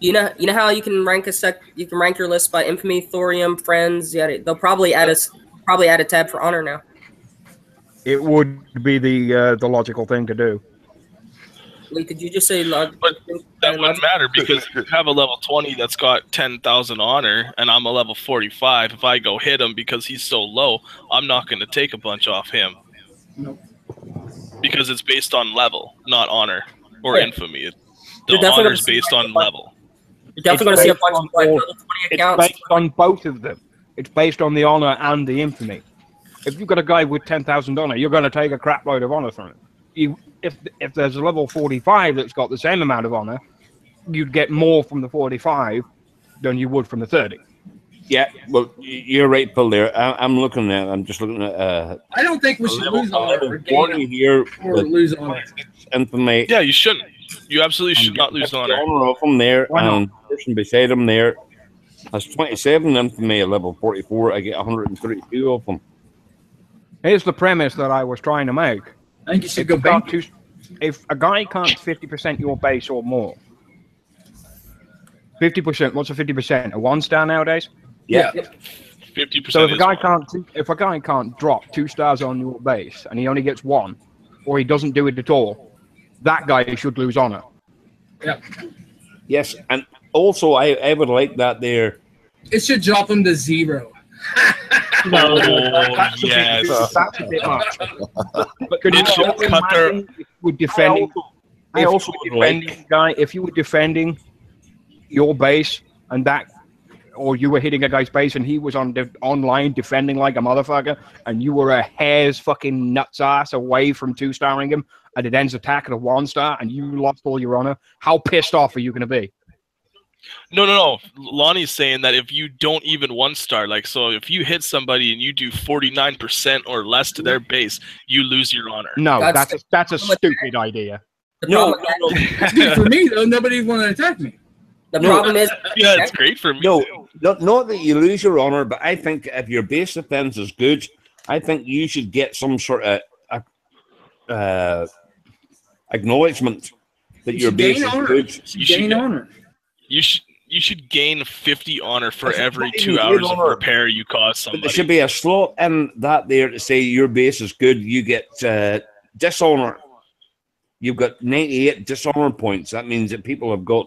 You know how you can rank you can rank your list by infamy, thorium, friends. Yeah, they'll probably add a tab for honor now. It would be the logical thing to do. Wait, did you just say But that wouldn't matter because you have a level 20 that's got 10,000 honor, and I'm a level 45. If I go hit him because he's so low, I'm not going to take a bunch off him. Nope. Because it's based on level, not honor or infamy. The You're honor is based on level. You're definitely going to see a bunch of level 20 accounts. It's based on both of them. It's based on the honor and the infamy. If you've got a guy with 10,000 honor, you're going to take a crap load of honor from him. If there's a level 45 that's got the same amount of honor, you'd get more from the 45 than you would from the 30. Yeah, well, you're right, Phil. There, I'm just looking at. I don't think we should lose honor or gain here or lose honor. Infamy. Yeah, you shouldn't. You absolutely should not lose honor. Honor of him there, and the person beside him there has 27 infamy at level 44. I get 132 of them. Here's the premise that I was trying to make. I think you should go back. If a guy can't 50% your base or more, 50%. What's a 50%? A 1-star nowadays? Yeah. 50%. So if a guy can't drop 2 stars on your base and he only gets 1, or he doesn't do it at all, that guy should lose honor. Yeah. Yes, and also I would like that there. It should drop him to 0. No, yes. That's a bit much. But could you cut their? If you were defending your base and or you were hitting a guy's base and he was online defending like a motherfucker, and you were a hair's fucking nuts ass away from 2-starring him, and it ends attack at a 1-star, and you lost all your honor, how pissed off are you going to be? No. Lonnie's saying that if you don't even 1-star, like, so if you hit somebody and you do 49% or less to their base, you lose your honor. No, that's a stupid idea. No. It's good for me though. Nobody want to attack me. The problem is, yeah, it's great for me. No, not that you lose your honor, but I think if your base defense is good, I think you should get some sort of acknowledgement that your base is good. You should gain honor. You should gain 50 honor for every 2 hours of repair you cause somebody. But there should be a slot in that there to say your base is good. You get dishonor. You've got 98 dishonor points. That means that people have got.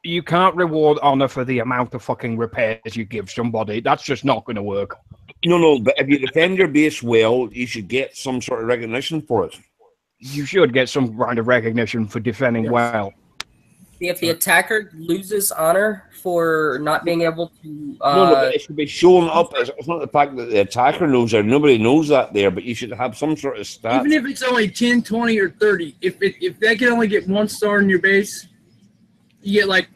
You can't reward honor for the amount of fucking repairs you give somebody. That's just not going to work. No, but if you defend your base well, you should get some sort of recognition for it. You should get some kind of recognition for defending well. If the attacker loses honor for not being able to... no, but it should be shown up. It's not the fact that the attacker knows there. Nobody knows that there, but you should have some sort of stat. Even if it's only 10, 20, or 30, if they can only get 1 star in your base, you get like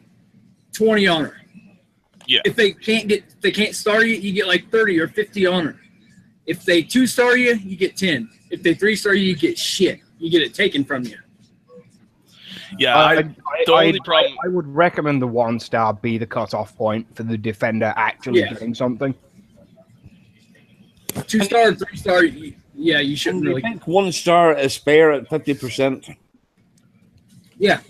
20 honor. Yeah. If they can't star you, you get like 30 or 50 honor. If they 2-star you, you get 10. If they 3-star you, you get shit. You get it taken from you. Yeah, the only problem... I would recommend the 1-star be the cutoff point for the defender actually doing something. 2-star, 3-star, yeah, you shouldn't really. I think 1-star is fair at 50%. Yeah.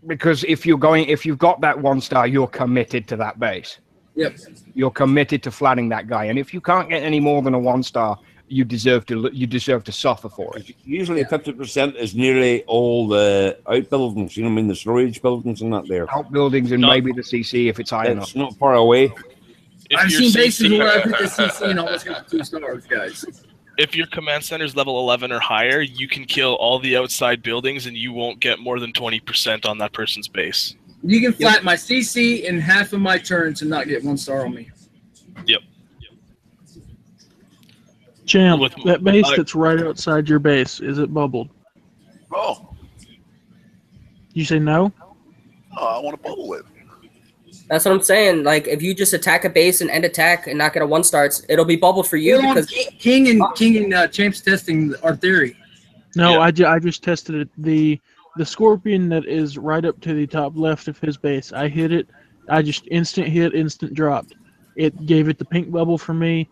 Because if you've got that 1-star, you're committed to that base. Yep. You're committed to flatting that guy, and if you can't get any more than a 1-star, you deserve to suffer for it. Usually 50% is nearly all the outbuildings, you know what I mean, the storage buildings and that there. Outbuildings and maybe the CC if it's high enough. It's not far away. I've seen bases where I've hit the CC and almost got 2 stars, guys. If your command center is level 11 or higher, you can kill all the outside buildings and you won't get more than 20% on that person's base. You can flat my CC in half of my turns and not get 1 star on me. Yep. Champ, that base that's right outside your base, is it bubbled? Oh. You say no? Oh, I want to bubble it. That's what I'm saying. Like, if you just attack a base and end attack and not get a 1-star, it'll be bubbled for you because King and Champ's testing our theory. No, I just tested it. The scorpion that is right up to the top left of his base, I hit it. I just instant hit, instant dropped. It gave it the pink bubble for me.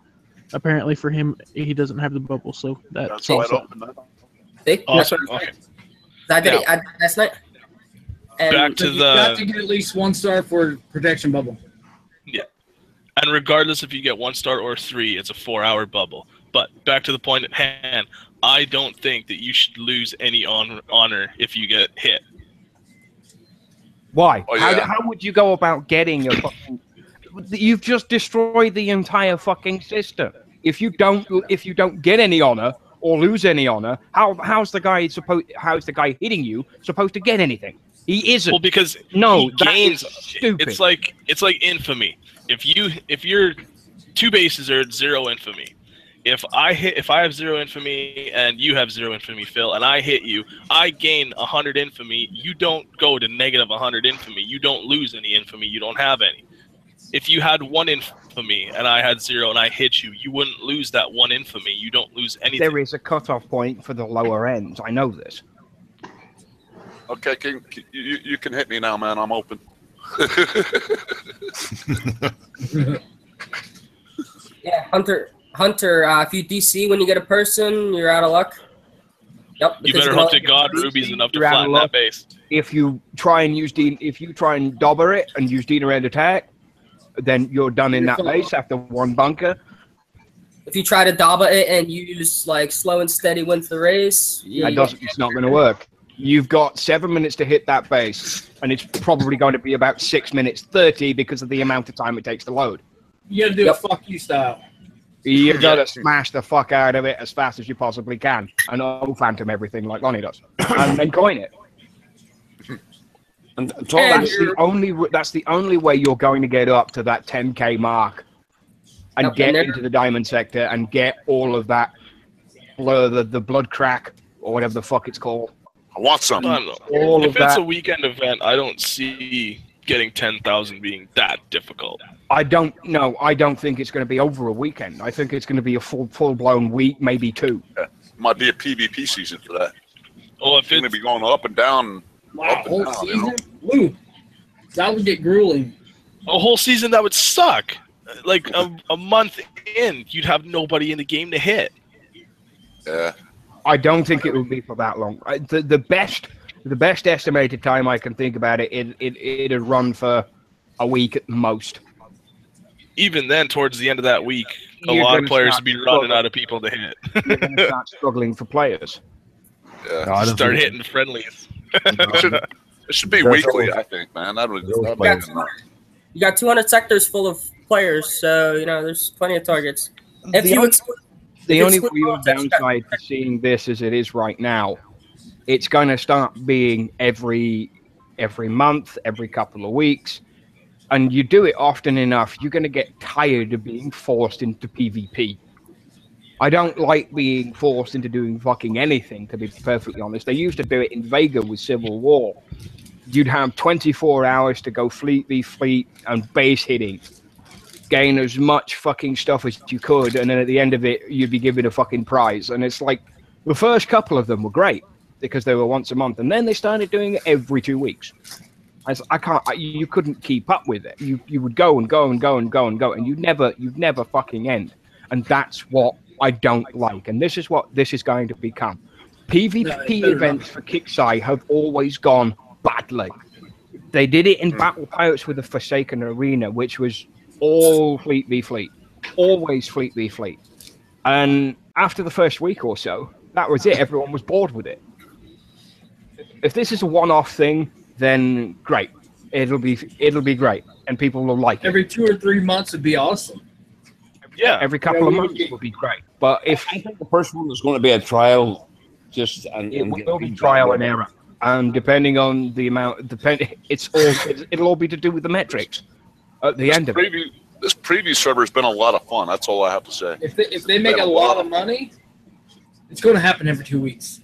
Apparently for him, he doesn't have the bubble, so that's also. See? Awesome. Okay. I did it last night. And Back to you got to get at least 1 star for protection bubble. Yeah. And regardless if you get 1 star or 3, it's a 4-hour bubble. But back to the point at hand, I don't think that you should lose any honor if you get hit. Why? Oh, yeah. How would you go about getting a fucking... You've just destroyed the entire fucking system. If you don't get any honor or lose any honor, how's the guy hitting you supposed to get anything? He isn't. Well, because he gains. Stupid. It's like infamy. If your 2 bases are at 0 infamy, if I have 0 infamy and you have 0 infamy, Phil, and I hit you, I gain 100 infamy. You don't go to negative 100 infamy. You don't lose any infamy. You don't have any. If you had 1 infamy and I had 0 and I hit you, you wouldn't lose that 1 infamy. You don't lose anything. There is a cutoff point for the lower ends. I know this. Okay, King, you can hit me now, man. I'm open. Yeah, Hunter. If you DC when you get a person, you're out of luck. Yep. You better hope to God Ruby's enough to flatten that base. If you try and dobber it and use Dina end attack, then you're done in that base after 1 bunker. If you try to dobber it and use like slow and steady wins the race, it's not going to work. You've got 7 minutes to hit that base, and it's probably going to be about 6 minutes 30 because of the amount of time it takes to load. You got to do a fuck you style. You got to smash the fuck out of it as fast as you possibly can, and phantom everything like Lonnie does, and then coin it. And that's the only way you're going to get up to that 10k mark, and get into the diamond sector and get all of that, the blood crack or whatever the fuck it's called. I want some. If it's a weekend event, I don't see getting 10,000 being that difficult. I don't think it's going to be over a weekend. I think it's going to be a full-blown week, maybe 2. Yeah. Might be a PvP season for that. Oh, if it's going to be going up and down. Wow, whole season? Ooh, that would get grueling. A whole season, that would suck. Like a month in, you'd have nobody in the game to hit. Yeah. I don't think it will be for that long. The best estimated time I can think about it'd run for a week at most. Even then, towards the end of that week, a lot of players would be running out of people to hit. You're going to start struggling for players. Yeah. No, start hitting friendlies. It should be weekly, I think, man. You got 200 sectors full of players, so there's plenty of targets. The only real downside to seeing this as it is right now, it's going to start being every month, every couple of weeks, and you do it often enough, you're going to get tired of being forced into PvP. I don't like being forced into doing fucking anything, to be perfectly honest. They used to do it in Vega with Civil War. You'd have 24 hours to go fleet v fleet and base hitting. Gain as much fucking stuff as you could, and then at the end of it, you'd be given a fucking prize. And it's like, the first couple of them were great, because they were once a month, and then they started doing it every 2 weeks. You couldn't keep up with it. You would go and go and go and go and go, and you'd never fucking end. And that's what I don't like, and this is what this is going to become. PvP events for Kixeye have always gone badly. They did it in Battle Pirates with the Forsaken Arena, which was all fleet v fleet, always fleet v fleet. And after the first week or so, that was it. Everyone was bored with it. If this is a one-off thing, then great. it'll be great, and people will like it. Every 2 or 3 months would be awesome. Yeah. Every couple of months would be great. But if I think the first one is going to be a trial, it will be trial and error, and depending on the amount, it'll all be to do with the metrics at the end of it. This preview server has been a lot of fun. That's all I have to say. If they make a lot of money, it's going to happen every 2 weeks.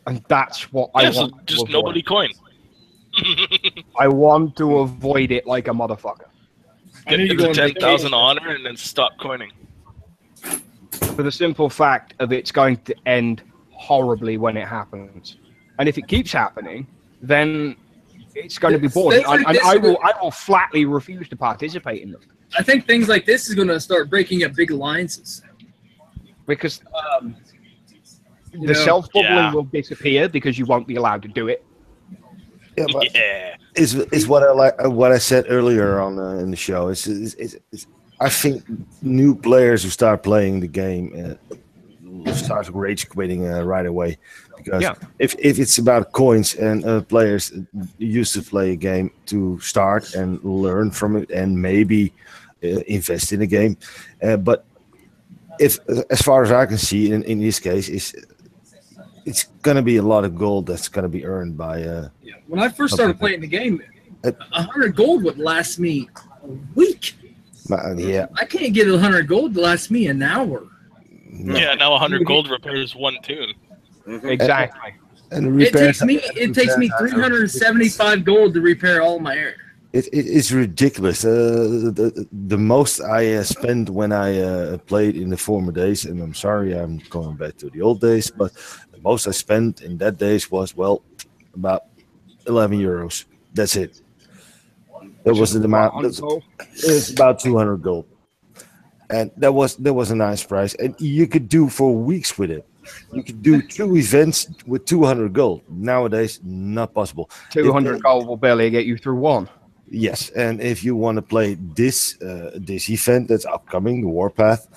And that's what I want. So just nobody coin. I want to avoid it like a motherfucker. Get to the 10,000 honor and then stop coining. For the simple fact of it's going to end horribly when it happens. And if it keeps happening, then it's going to be boring. And I will flatly refuse to participate in them. I think things like this is going to start breaking up big alliances. Because the self-bubbling will disappear because you won't be allowed to do it. Yeah, but is what I like. What I said earlier on in the show is I think new players who start playing the game start rage quitting right away, because if it's about coins and players used to play a game to start and learn from it and maybe invest in a game, but if as far as I can see in this case it's going to be a lot of gold that's going to be earned by. When I first started playing the game, 100 gold would last me a week. Yeah, I can't get 100 gold to last me an hour. No. Yeah, now 100 gold repairs one tune. Exactly. And it takes me 375 gold to repair all my area. It's ridiculous. The most I spent when I played in the former days, and I'm sorry I'm going back to the old days, but the most I spent in that days was, well, about 11 euros. That's it. That was the amount. It's about 200 gold. And that was a nice price. And you could do for weeks with it. You could do 2 events with 200 gold. Nowadays, not possible. 200 gold will barely get you through one. Yes, and if you want to play this event that's upcoming, the Warpath,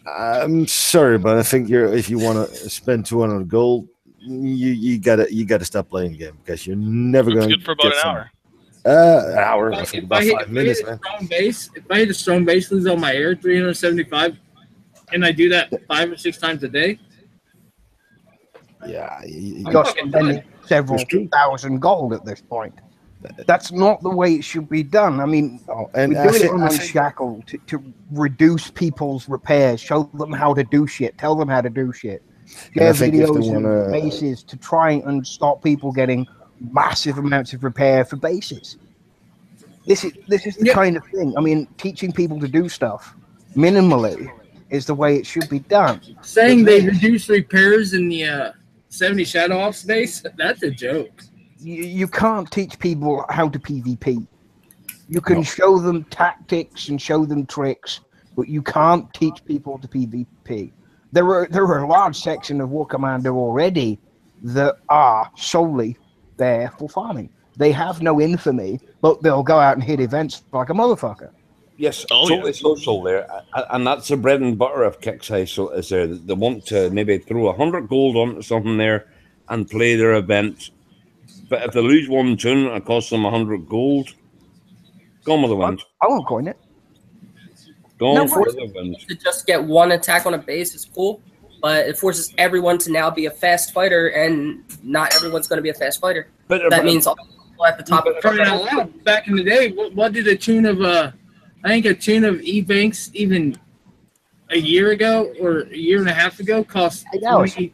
I'm sorry, but I think if you want to spend 200 gold, you gotta stop playing the game, because you're never going to get for about an hour. An hour, I think about 5 minutes. If I hit a strong base, lose all my air, 375, and I do that 5 or 6 times a day. Yeah, you're spending several thousand gold at this point. That's not the way it should be done. I mean, we're doing it on Unshackled to reduce people's repairs, show them how to do shit, tell them how to do shit. Get videos and bases to try and stop people getting massive amounts of repair for bases. This is the kind of thing. I mean, teaching people to do stuff minimally is the way it should be done. Saying they reduce repairs in the 70 Shadow Ops base, that's a joke. You can't teach people how to PvP. You can show them tactics and show them tricks, but you can't teach people to PvP. There are a large section of War Commander already that are solely there for farming. They have no infamy, but they'll go out and hit events like a motherfucker. Yes, it's also there, and that's the bread and butter of Kixeye. So is there? They want to maybe throw 100 gold onto something there and play their event. But if they lose one tune and it costs them 100 gold, gone with the wind. I won't coin it. Gone for the wind. To just get one attack on a base is cool, but it forces everyone to now be a fast fighter, and not everyone's going to be a fast fighter. That means all the people at the top of the back in the day, what did a tune of I think a tune of E-Banks even a year ago or a year and a half ago cost 20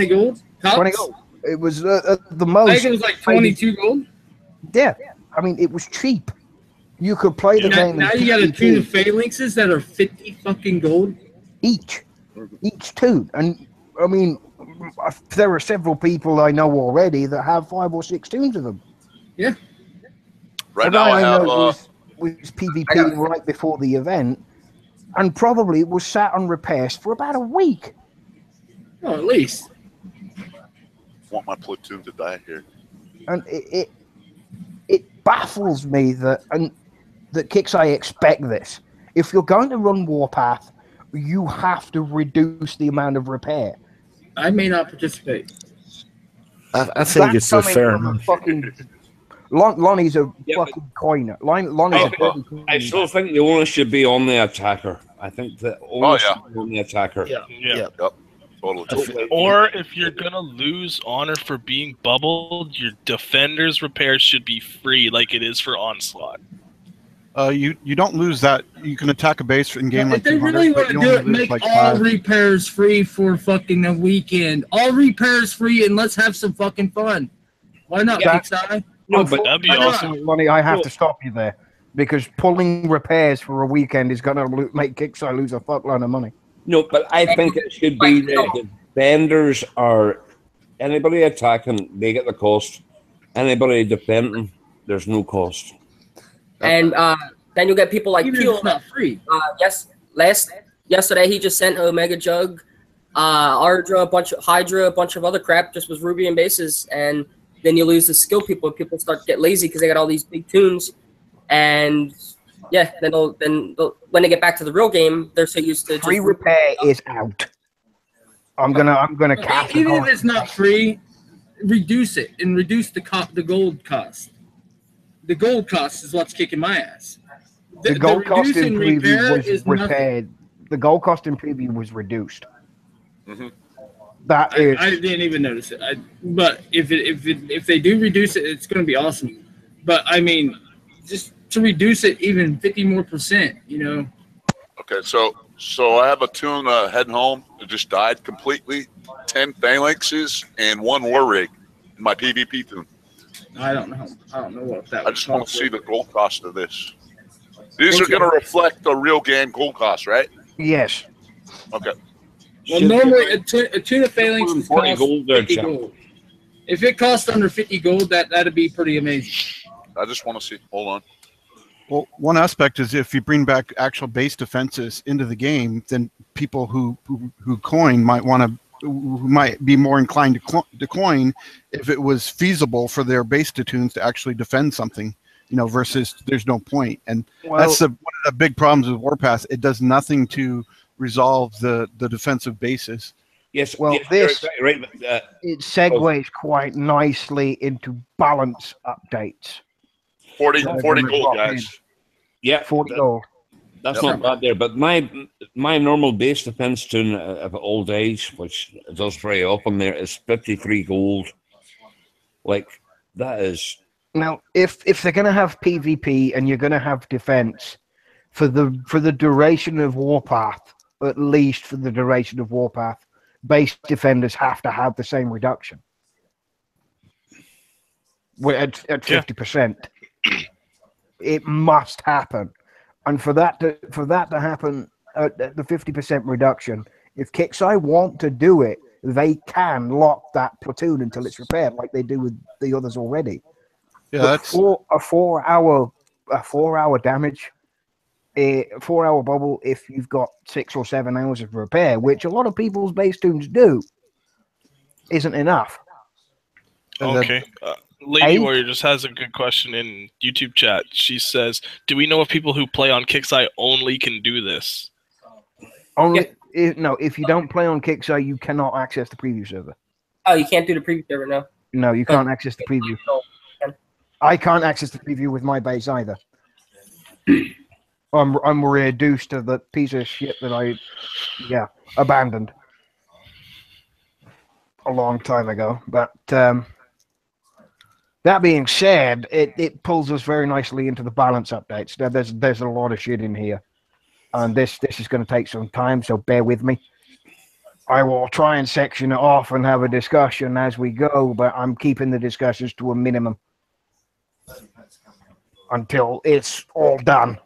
gold? Tops? 20 gold. It was the most. I think it was like 22 gold. Yeah, I mean it was cheap. You could play the game. Now you got a tune of phalanxes that are 50 fucking gold each tune, and I mean there are several people I know already that have 5 or 6 tunes of them. Yeah. Right now I have was PvP right before the event, and probably was sat on repairs for about a week. Oh, at least. I want my platoon to die here. And it baffles me that Kixeye expect this. If you're going to run Warpath, you have to reduce the amount of repair. I may not participate. I think it's fair enough. Lonnie's a fucking coiner. Lonnie's a dirty coiner. I still think the onus should be on the attacker. I think the onus should be on the attacker. Yeah. Totally. Or if you're gonna lose honor for being bubbled, your defender's repairs should be free, like it is for Onslaught. You don't lose that. You can attack a base in game like if they 200, really but want to you do only it, lose make like all 5. repairs free for fucking a weekend. All repairs free, and let's have some fucking fun. Why not, Pixar? No, but that'd be awesome. Lonnie, I have to stop you there because pulling repairs for a weekend is going to make Kickstarter lose a fuckload of money. No, but I think it should be that the defenders are anybody attacking, they get the cost. Anybody defending, there's no cost. And then you'll get people like Even if Peel. it's not free. Yesterday he just sent Omega Jug, Ardra, Hydra, a bunch of other crap, just was Ruby and bases, and then you lose the skill people. People start to get lazy because they got all these big tunes, and yeah, then when they get back to the real game, they're so used to free repair is out. I'm gonna cast Even if it's not free, reduce it and reduce the gold cost. The gold cost is what's kicking my ass. The gold cost in preview was repaired. Nothing. The gold cost in preview was reduced. Mm-hmm. I didn't even notice it. But if they do reduce it, it's going to be awesome. But I mean, just to reduce it even 50% more, you know. Okay, so I have a tune heading home that just died completely. 10 phalanxes and 1 war rig in my PvP tune. I don't know what that. I just want to see the gold cost of this. These are going to reflect the real game gold cost, right? Yes. Okay. Well, normally a tune of phalanx costs 50 gold. If it costs under 50 gold, that'd be pretty amazing. I just want to see. Hold on. Well, one aspect is if you bring back actual base defenses into the game, then people who coin might be more inclined to coin if it was feasible for their base tunes to actually defend something, versus there's no point. And that's one of the big problems with Warpath. It does nothing to resolve the defensive bases. Yes, well, this it segues quite nicely into balance updates. 40 gold, guys. Yeah, 40 gold. That's not bad there. But my normal base defense tune of old age, which does very often there, is 53 gold. Like, that is... Now, if they're going to have PvP and you're going to have defense, for the duration of Warpath, at least for the duration of Warpath, base defenders have to have the same reduction. At 50%. It must happen. And for that to happen at the 50% reduction, if Kixeye want to do it, they can lock that platoon until it's repaired, like they do with the others already. Yeah, that's for a 4 hour damage, a 4 hour bubble. If you've got 6 or 7 hours of repair, which a lot of people's base tunes do, isn't enough. Okay. Lady Warrior just has a good question in YouTube chat. She says, do we know if people who play on Kixeye only can do this? Only no, if you don't play on Kixeye, you cannot access the preview server. Oh, you can't do the preview server, no? No, you can't access the preview. I can't access the preview with my base either. I'm reduced to the piece of shit that I abandoned a long time ago. But that being said, it pulls us very nicely into the balance updates. There's a lot of shit in here, and this is going to take some time, so bear with me. I will try and section it off and have a discussion as we go, but I'm keeping the discussions to a minimum until it's all done,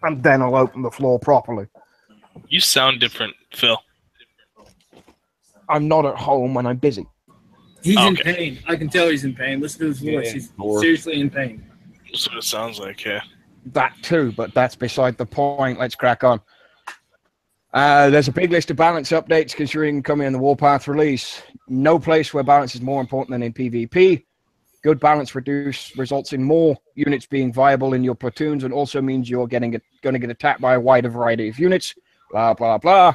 and then I'll open the floor properly. You sound different, Phil. I'm not at home and I'm busy. He's in pain. I can tell he's in pain. Listen to his voice. He's seriously in pain. That's what it sounds like, yeah. That too, but that's beside the point. Let's crack on. There's a big list of balance updates considering coming in the Warpath release. No place where balance is more important than in PvP. Good balance results in more units being viable in your platoons and also means you're going to get attacked by a wider variety of units. Blah, blah, blah.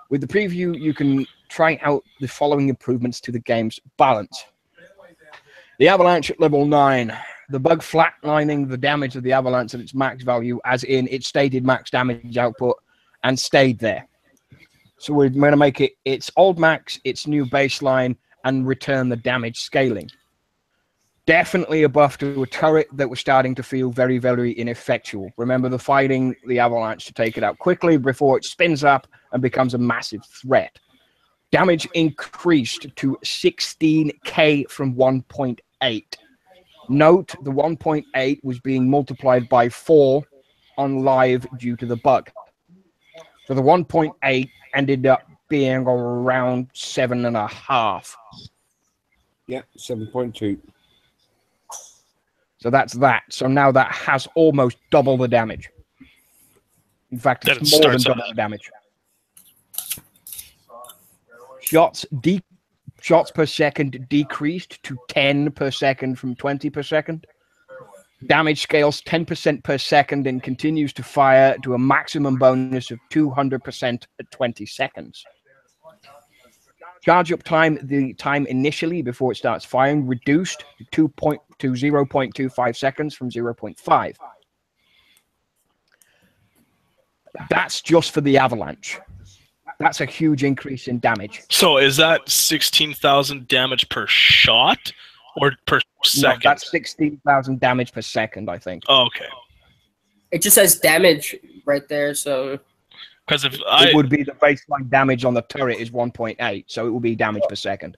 With the preview, you can try out the following improvements to the game's balance. The Avalanche at level 9. The bug flatlining the damage of the Avalanche at its max value, as in its stated max damage output, and stayed there. So we're going to make it its old max, its new baseline, and return the damage scaling. Definitely a buff to a turret that was starting to feel very, very ineffectual. Remember the fighting the Avalanche to take it out quickly before it spins up and becomes a massive threat. Damage increased to 16k from 1.8. Note the 1.8 was being multiplied by 4 on live due to the bug. So the 1.8 ended up being around 7.5. Yeah, 7.2. So that's that. So now that has almost double the damage. In fact, it's more than double the damage. Shots per second decreased to 10 per second from 20 per second. Damage scales 10% per second and continues to fire to a maximum bonus of 200% at 20 seconds. Charge up time, the time initially before it starts firing, reduced to 0.25 seconds from 0.5. That's just for the Avalanche. That's a huge increase in damage. So is that 16,000 damage per shot or per second? No, that's 16,000 damage per second, I think. Oh, okay. It just says damage right there, so... Because if it would be the baseline damage on the turret is 1.8, so it will be damage per second.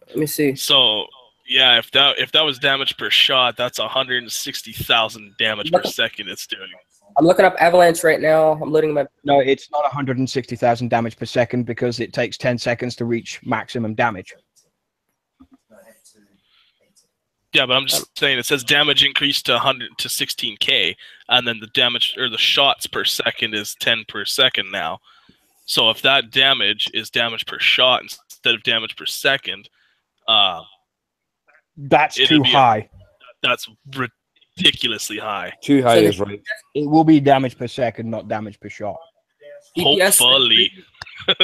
Let me see. So yeah, if that was damage per shot, that's 160,000 damage per second it's doing. I'm looking up Avalanche right now. I'm loading my... No, it's not 160,000 damage per second because it takes 10 seconds to reach maximum damage. Yeah, but I'm just saying it says damage increased to 100 to 16k, and then the damage or the shots per second is 10 per second now. So if that damage is damage per shot instead of damage per second, that's too high. That's ridiculously high. Too high is right. It will be damage per second, not damage per shot. Hopefully. The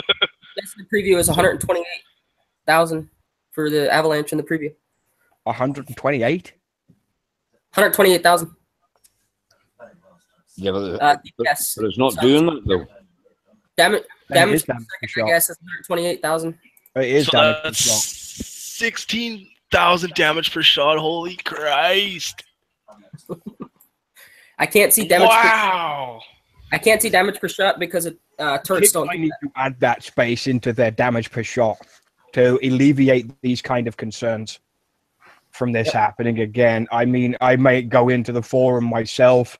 preview is 128,000 for the Avalanche in the preview. 128? 128,000. Yeah, but it's not doing that though. Damage per second, per I guess, is 128,000. It is so damage that's per shot. 16,000 damage per shot. Holy Christ! I can't see damage. Wow! I can't see damage per shot because of turrets don't. I need to add that space into their damage per shot to alleviate these kind of concerns from this happening again. I mean, I may go into the forum myself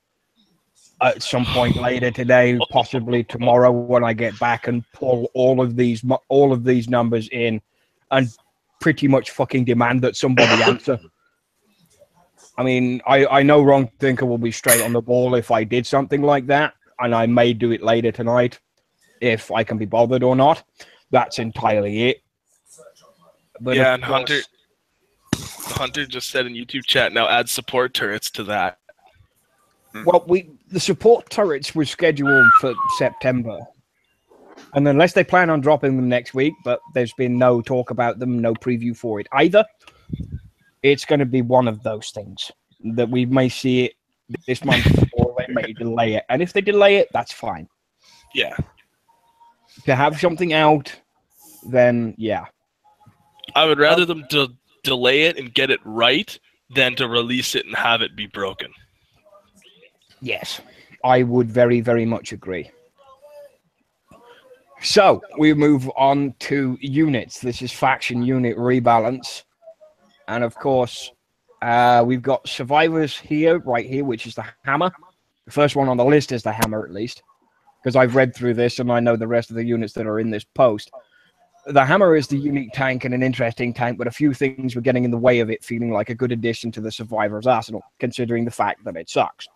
at some point later today, possibly tomorrow when I get back, and pull all of these numbers in and pretty much fucking demand that somebody answer. I mean, I know Wrong Thinker will be straight on the ball if I did something like that, and I may do it later tonight if I can be bothered or not. That's entirely it. But yeah, and Hunter just said in YouTube chat, now add support turrets to that. Well, the support turrets were scheduled for September. And unless they plan on dropping them next week, but there's been no talk about them, no preview for it either, it's going to be one of those things that we may see it this month or they may delay it. And if they delay it, that's fine. Yeah. To have something out, then yeah. I would rather them delay it and get it right than to release it and have it be broken. Yes, I would very, very much agree. So we move on to units. This is faction unit rebalance. And of course, we've got survivors here, right here, which is the hammer. The first one on the list is the hammer, at least, because I've read through this and I know the rest of the units that are in this post. The hammer is the unique tank and an interesting tank, but a few things were getting in the way of it feeling like a good addition to the survivor's arsenal, considering the fact that it sucks.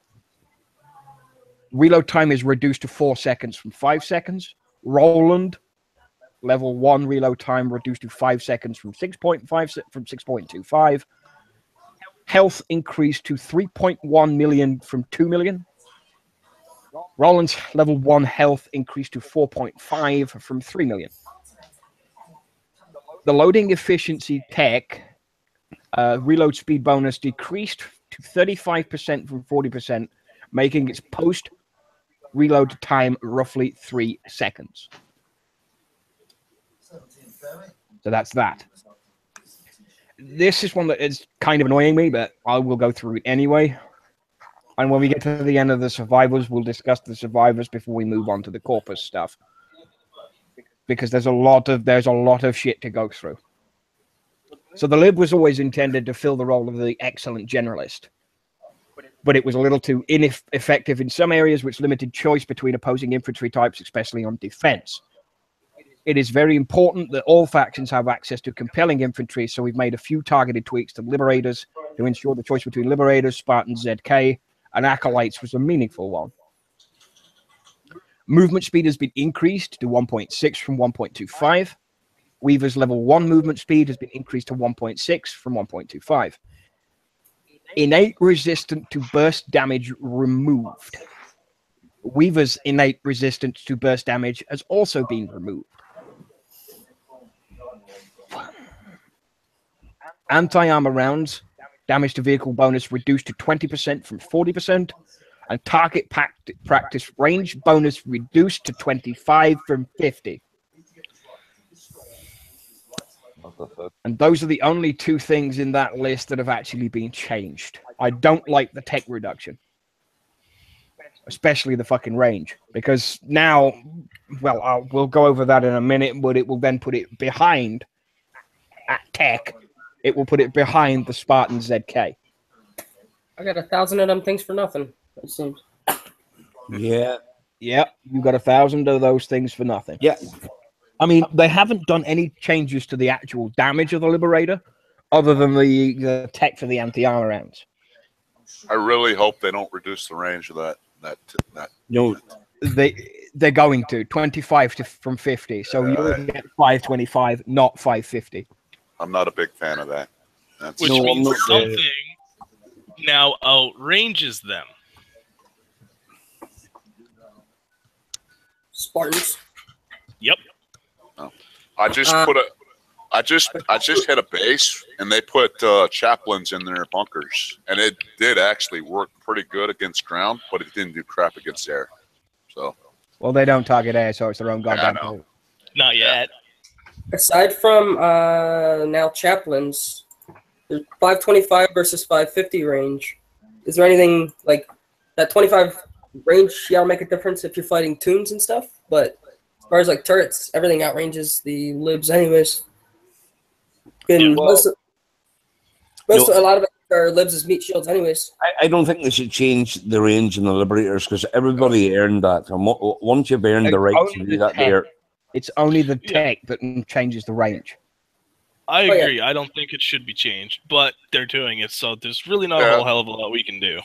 Reload time is reduced to 4 seconds from 5 seconds. Roland, level 1 reload time reduced to 5 seconds from 6.25. Health increased to 3.1 million from 2 million. Roland's level 1 health increased to 4.5 from 3 million. The loading efficiency tech Reload speed bonus decreased to 35% from 40%, making its post-reload time roughly 3 seconds. So that's that. This is one that is kind of annoying me, but I will go through it anyway. And when we get to the end of the survivors, we'll discuss the survivors before we move on to the corpus stuff. Because there's a lot of shit to go through. So the lib was always intended to fill the role of the excellent generalist. But it was a little too ineffective in some areas, which limited choice between opposing infantry types, especially on defense. It is very important that all factions have access to compelling infantry, so we've made a few targeted tweaks to Liberators to ensure the choice between Liberators, Spartans, ZK, and Acolytes was a meaningful one. Movement speed has been increased to 1.6 from 1.25. Weaver's level 1 movement speed has been increased to 1.6 from 1.25. Innate resistance to burst damage removed. Weaver's innate resistance to burst damage has also been removed. Anti-armor rounds, damage to vehicle bonus reduced to 20% from 40%, and target practice range bonus reduced to 25 from 50. And those are the only two things in that list that have actually been changed. I don't like the tech reduction, especially the fucking range, because now, well, we'll go over that in a minute, but it will then put it behind at tech. It will put it behind the Spartan ZK. I got 1,000 of them things for nothing, it seems. Yeah. Yeah, you got 1,000 of those things for nothing. Yeah. I mean, they haven't done any changes to the actual damage of the Liberator, other than the tech for the anti-armor rounds. I really hope they don't reduce the range of that. No, they're going to 25 from 50, so you'll get 525, not 550. I'm not a big fan of that. Which means something now outranges them. Spartans. Yep. Oh. I just hit a base, and they put chaplains in their bunkers, and it did actually work pretty good against ground, but it didn't do crap against air. So. Well, they don't target air, so it's their own goddamn fault. Not yet. Aside from now chaplains, there's 525 versus 550 range. Is there anything like that 25 range? Yeah, will make a difference if you're fighting toons and stuff. But as far as like turrets, everything outranges the libs, anyways. And a lot of it are libs as meat shields, anyways. I don't think they should change the range in the Liberators because everybody earned that. And once you've earned the right to do that, there. It's only the tech that changes the range. I agree. Yeah. I don't think it should be changed, but they're doing it, so there's really not a whole hell of a lot we can do.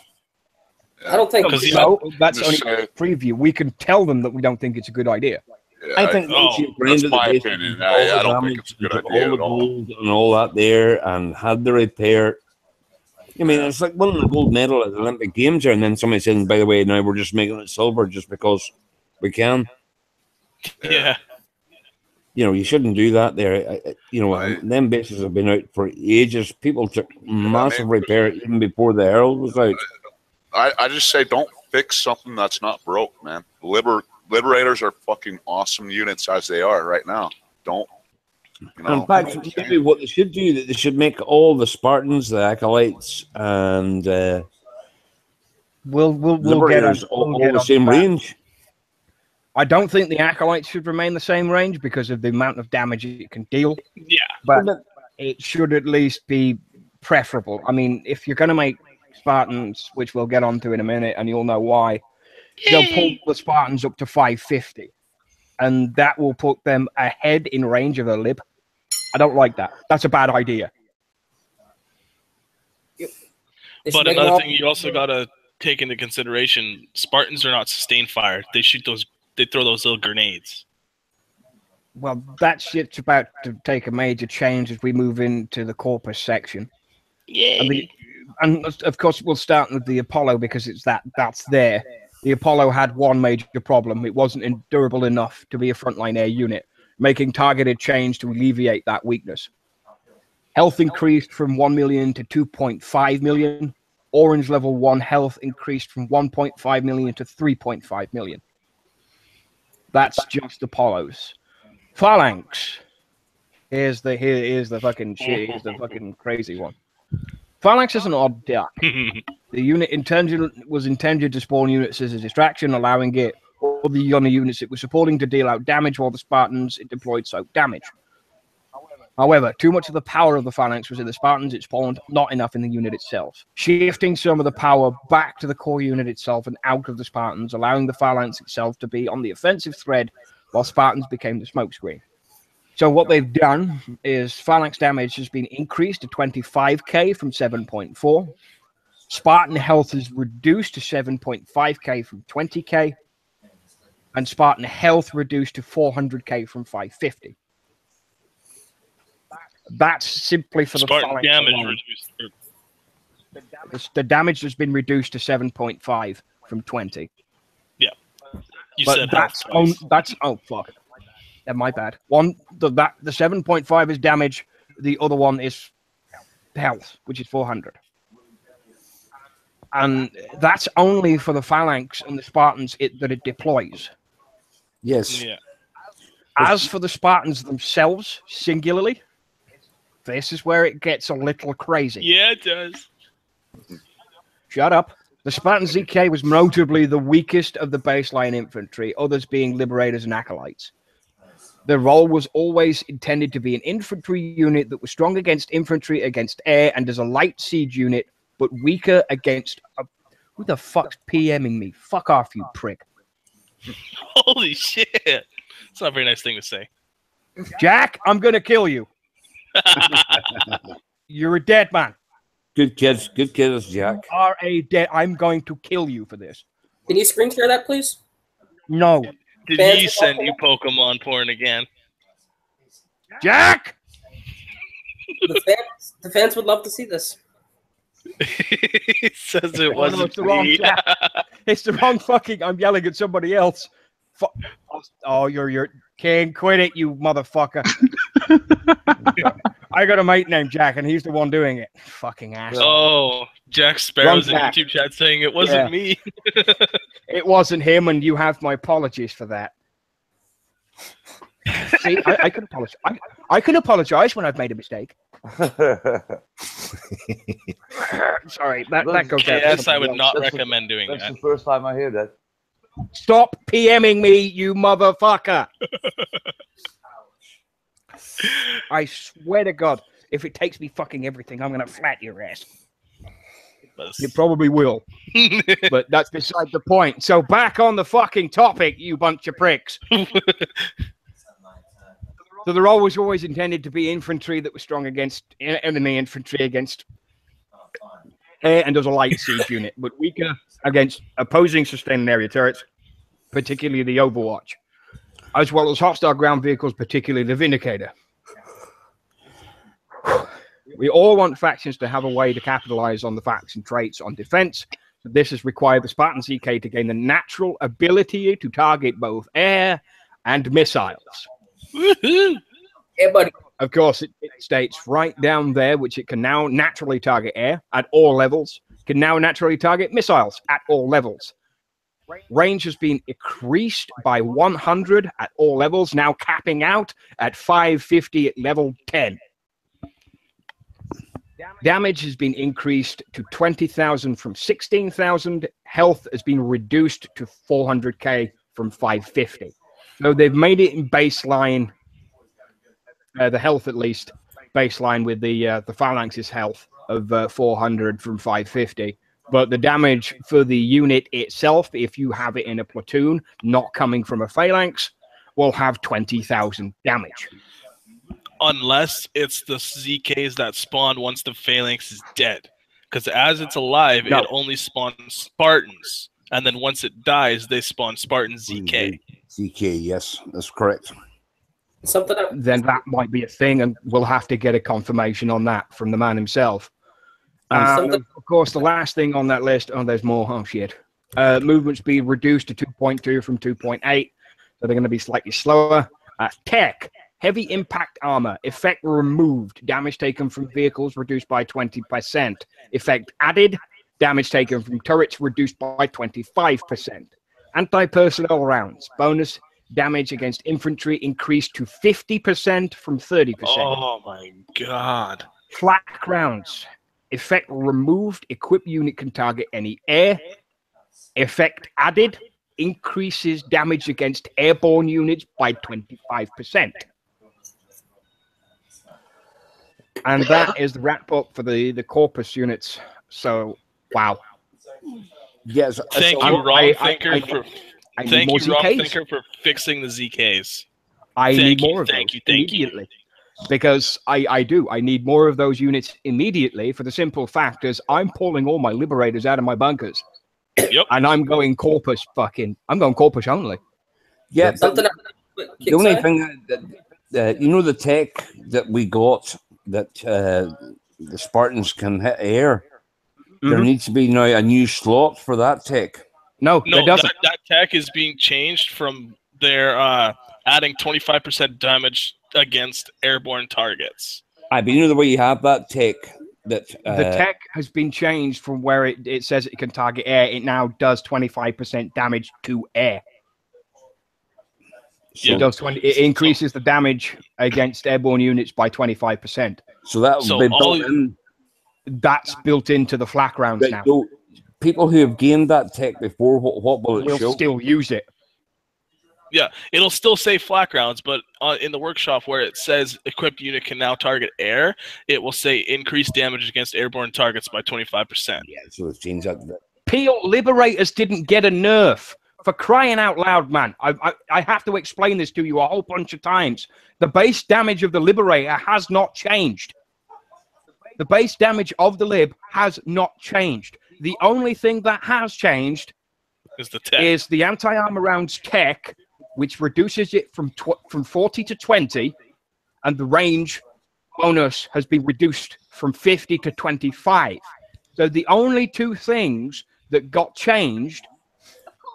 I don't think so. That's only a preview. We can tell them that we don't think it's a good idea. Yeah, I think that's my opinion. I don't think it's a good idea at all. And all that there, and had the repair. I mean, it's like winning a gold medal at the Olympic Games, and then somebody saying, "By the way, now we're just making it silver just because we can." Yeah. You know, you shouldn't do that there. You know, them bases have been out for ages. People took massive repair even before the Herald was out. I just say don't fix something that's not broke, man. Liberators are fucking awesome units as they are right now. Don't. You know, in fact, maybe what they should do, that they should make all the Spartans, the Acolytes, and we'll Liberators all the same range. I don't think the Acolytes should remain the same range because of the amount of damage it can deal. Yeah. But it should at least be preferable. I mean, if you're going to make Spartans, which we'll get onto in a minute, and you'll know why, they'll pull the Spartans up to 550. And that will put them ahead in range of a lib. I don't like that. That's a bad idea. But another thing you also got to take into consideration, Spartans are not sustained fire. They shoot those. They throw those little grenades. Well, that shit's about to take a major change as we move into the corpus section. Yay! And of course, we'll start with the Apollo because it's that's there. The Apollo had one major problem. It wasn't durable enough to be a frontline air unit, making targeted change to alleviate that weakness. Health increased from 1 million to 2.5 million. Orange level 1 health increased from 1.5 million to 3.5 million. That's just Apollos. Phalanx. Here's the fucking shit. Here's the fucking crazy one. Phalanx is an odd duck. The unit was intended to spawn units as a distraction, allowing it or the other units it was supporting to deal out damage while the Spartans it deployed soak damage. However, too much of the power of the Phalanx was in the Spartans it spawned, not enough in the unit itself. Shifting some of the power back to the core unit itself and out of the Spartans, allowing the Phalanx itself to be on the offensive thread while Spartans became the smokescreen. So what they've done is Phalanx damage has been increased to 25k from 7.4. Spartan health is reduced to 7.5k from 20k. And Spartan health reduced to 400k from 550. That's simply for the Spartan Phalanx damage alone. reduced. The damage has been reduced to 7.5 from 20. Yeah. You But said that's oh fuck. Yeah, my bad. The 7.5 is damage. The other one is health, which is 400. And that's only for the Phalanx and the Spartans that it deploys. Yes. Yeah. As for the Spartans themselves, singularly, this is where it gets a little crazy. Yeah, it does. Shut up. The Spartan ZK was notably the weakest of the baseline infantry, others being liberators and acolytes. Their role was always intended to be an infantry unit that was strong against infantry, against air, and as a light siege unit, but weaker against... Who the fuck's PMing me? Fuck off, you prick. Holy shit. It's not a very nice thing to say. Jack, I'm going to kill you. You're a dead man. Good kids, Jack. You are a dead... I'm going to kill you for this. Can you screen share that, please? No. Did Fans he of send Pokemon? you Pokemon porn again? Jack! The fans would love to see this. He says it Oh, no, wasn't it's the wrong me. Jack. It's the wrong fucking... I'm yelling at somebody else. Oh, you're... King, quit it, you motherfucker. I got a mate named Jack, and he's the one doing it. Fucking ass. Oh, Jack Sparrow's in Wrong Jack. YouTube chat saying it wasn't me. It wasn't him, and you have my apologies for that. See, I can apologize. I can apologize when I've made a mistake. Sorry, that goes out. Yes, I would not That's the- recommend doing That's that. the first time I hear that. Stop PMing me, you motherfucker. I swear to God, if it takes me fucking everything, I'm going to flat your ass. You probably will. But that's beside the point. So back on the fucking topic, you bunch of pricks. So the role was always intended to be infantry that was strong against enemy infantry against air and as a light siege unit, but weaker against opposing sustained area turrets, particularly the Overwatch, as well as hostile ground vehicles, particularly the Vindicator. We all want factions to have a way to capitalize on the faction traits on defense. So this has required the Spartan ZK to gain the natural ability to target both air and missiles. Woohoo! Hey, buddy. Of course, it states right down there, which it can now naturally target air at all levels, can now naturally target missiles at all levels. Range has been increased by 100 at all levels, now capping out at 550 at level 10. Damage has been increased to 20,000 from 16,000. Health has been reduced to 400k from 550. So they've made it in baseline, the health at least, baseline with the Phalanx's health of 400 from 550. But the damage for the unit itself, if you have it in a platoon, not coming from a Phalanx, will have 20,000 damage. Unless it's the ZKs that spawn once the Phalanx is dead. Because as it's alive, it only spawns Spartans. And then once it dies, they spawn Spartan ZK. ZK, yes, that's correct. Then that might be a thing, and we'll have to get a confirmation on that from the man himself. Of course, the last thing on that list, there's more. Oh, shit. Movement speed reduced to 2.2 from 2.8, so they're going to be slightly slower. Tech. Heavy impact armor. Effect removed. Damage taken from vehicles reduced by 20%. Effect added. Damage taken from turrets reduced by 25%. Anti-personnel rounds. Bonus damage against infantry increased to 50% from 30%. Oh my god. Flak rounds. Effect removed. Equipped unit can target any air. Effect added. Increases damage against airborne units by 25%. And that is the wrap up for the Corpus units. So, wow. Yes. Thank so you, Wrong Thinker, I need more ZKs. for fixing the ZKs. I need Thank you, more of thank those you, thank you. immediately. Because I do. I need more of those units immediately for the simple fact is I'm pulling all my liberators out of my bunkers. Yep. And I'm going Corpus I'm going Corpus only. Yeah, Something the only thing that you know, the tech that we got that the Spartans can hit air, there needs to be now a new slot for that tech. No, there doesn't. That tech is being changed from their adding 25% damage against airborne targets. But you know the way you have that tech, that the tech has been changed from where it says it can target air. It now does 25% damage to air. So it does it increases the damage against airborne units by 25%. So that will be built in. That's built into the flak rounds now. So people who have gained that tech before, what will it show? Will still use it. Yeah, it'll still say flak rounds, but in the workshop where it says equipped unit can now target air, it will say increased damage against airborne targets by 25%. Yeah, so it's changed that. Peel Liberators didn't get a nerf. For crying out loud, man. I have to explain this to you a whole bunch of times. The base damage of the Liberator has not changed. The base damage of the Lib has not changed. The only thing that has changed is the anti-armor rounds tech, which reduces it from 40 to 20, and the range bonus has been reduced from 50 to 25. So the only two things that got changed.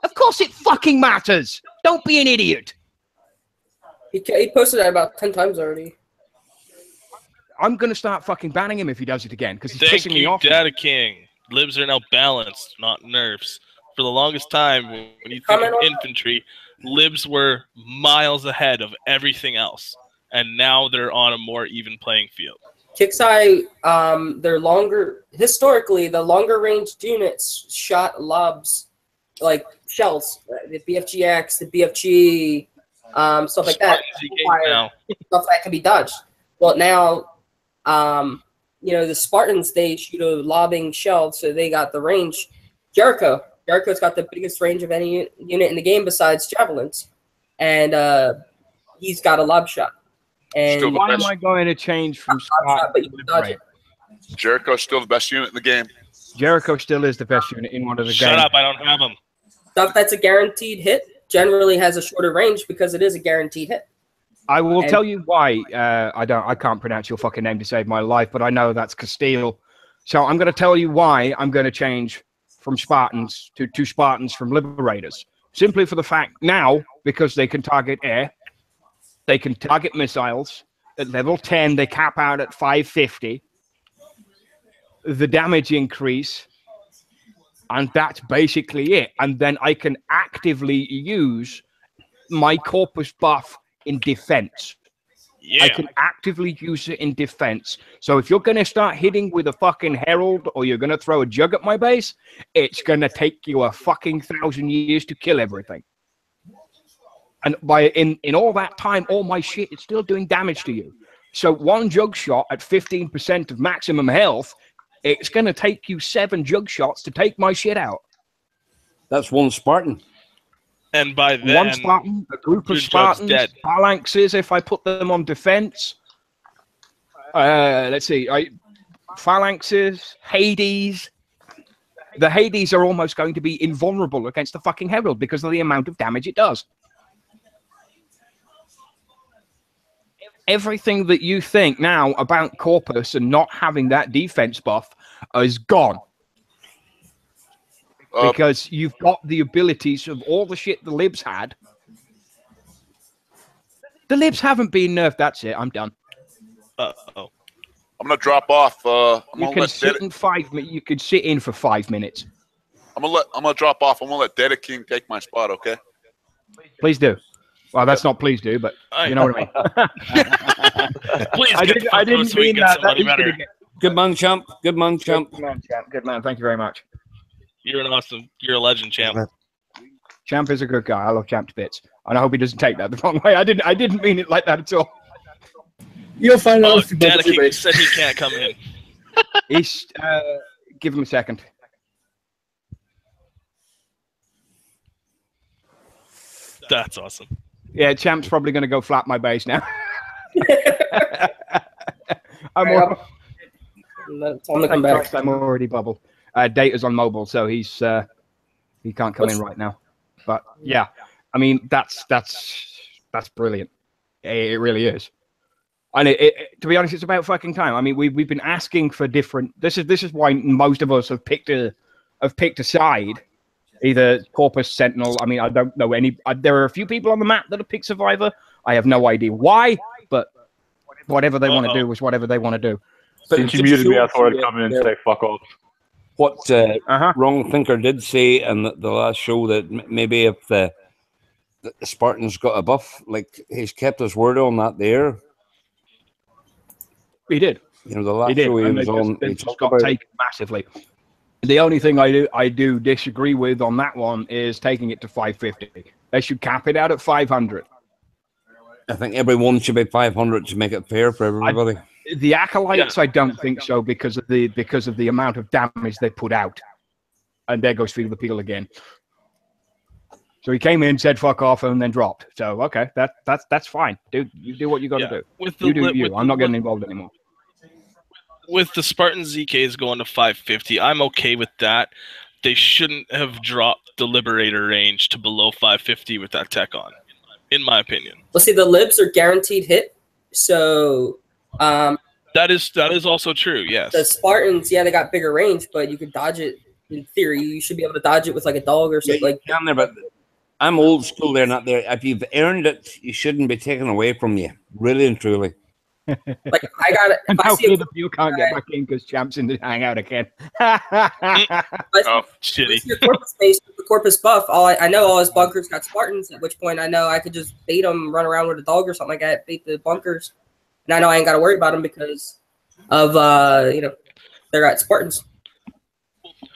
Of course it fucking matters. Don't be an idiot. He posted that about 10 times already. I'm going to start fucking banning him if he does it again, because he's pissing me off. Data King. Libs are now balanced, not nerfs. For the longest time, when you think of infantry, Libs were miles ahead of everything else. And now they're on a more even playing field. Kixeye, historically, the longer ranged units shot lobs, like shells, the BFGX, the BFG, stuff like that. Stuff that can be dodged. Well, now, the Spartans, they shoot a lobbing shell, so they got the range. Jericho's got the biggest range of any unit in the game besides javelins, and he's got a lob shot. And why am I going to change from Spartan to Liberate? Jericho's still the best unit in the game. Jericho still is the best unit in one of the games. Shut up, I don't have him. Stuff that's a guaranteed hit generally has a shorter range because it is a guaranteed hit. I will tell you why. I can't pronounce your fucking name to save my life, but I know that's Castile. So I'm going to tell you why I'm going to change from Spartans to Spartans from Liberators. Simply for the fact now, because they can target air, they can target missiles. At level 10, they cap out at 550. The damage increase, and that's basically it. And then I can actively use my Corpus buff in defense. Yeah. I can actively use it in defense. So if you're going to start hitting with a fucking Herald or you're going to throw a jug at my base, it's going to take you a fucking 1,000 years to kill everything. And in all that time, all my shit is still doing damage to you. So one jug shot at 15% of maximum health, it's going to take you 7 jug shots to take my shit out. That's one Spartan. And by then, one Spartan, a group of Spartans, phalanxes, if I put them on defense. Let's see. Phalanxes, Hades. The Hades are almost going to be invulnerable against the fucking Herald because of the amount of damage it does. Everything that you think now about Corpus and not having that defense buff is gone. Because you've got the abilities of all the shit the Libs had. The libs haven't been nerfed. That's it. I'm done. Uh-oh. I'm gonna drop off. I'm You gonna can let sit in 5 minutes. You could sit in for 5 minutes. I'm gonna drop off. I'm gonna let Dead King take my spot. Okay. Please do. Well, that's not please do, but you know what I mean. Please I get the fuck didn't out so we mean can get that. somebody better. Good man, champ. Good man, champ. Good man, champ. Good man. Thank you very much. You're an awesome. You're a legend, champ. Champ is a good guy. I love Champ to bits, and I hope he doesn't take that the wrong way. I didn't mean it like that at all. You'll find out. Dad King said he can't come in. He's give him a second. That's awesome. Yeah, Champ's probably going to go flap my base now. I'm already bubbled. Data's on mobile, so he can't come in right now. But yeah, I mean that's brilliant. It really is. And to be honest, it's about fucking time. I mean, we've been asking for different. This is why most of us have picked a side, either Corpus, Sentinel. I mean, I don't know any. There are a few people on the map that have picked Survivor. I have no idea why, but whatever they want to do is whatever they want to do. Since you muted me, I thought I'd come in and say fuck off. What Wrong Thinker did say in the last show that maybe if the Spartans got a buff, like he's kept his word on that there. He did. You know, the last show he was on, he just got taken massively. The only thing I do disagree with on that one is taking it to 550. They should cap it out at 500. I think everyone should be 500 to make it fair for everybody. The Acolytes, I don't think so because of the amount of damage they put out. And there goes Feel the Peel again. So he came in, said fuck off, and then dropped. So okay, that's fine. Dude, you do what you got to do. I'm not getting involved anymore. With the Spartan ZKs going to 550, I'm okay with that. They shouldn't have dropped the Liberator range to below 550 with that tech on, in my opinion. Well, see, the libs are guaranteed hit, so that is also true. Yes. The Spartans, yeah, they got bigger range, but you could dodge it. In theory, you should be able to dodge it with like a dog or something. Yeah, down there, but I'm old school. They're not there. If you've earned it, you shouldn't be taken away from you. Really and truly. Like I got it. You can't get back in because Champ's in the hangout again. Oh, shitty. Your Corpus base, the Corpus buff. I know all his bunkers got Spartans. At which point I know I could just bait them, run around with a dog or something like that, bait the bunkers, and I know I ain't got to worry about them because of they got Spartans.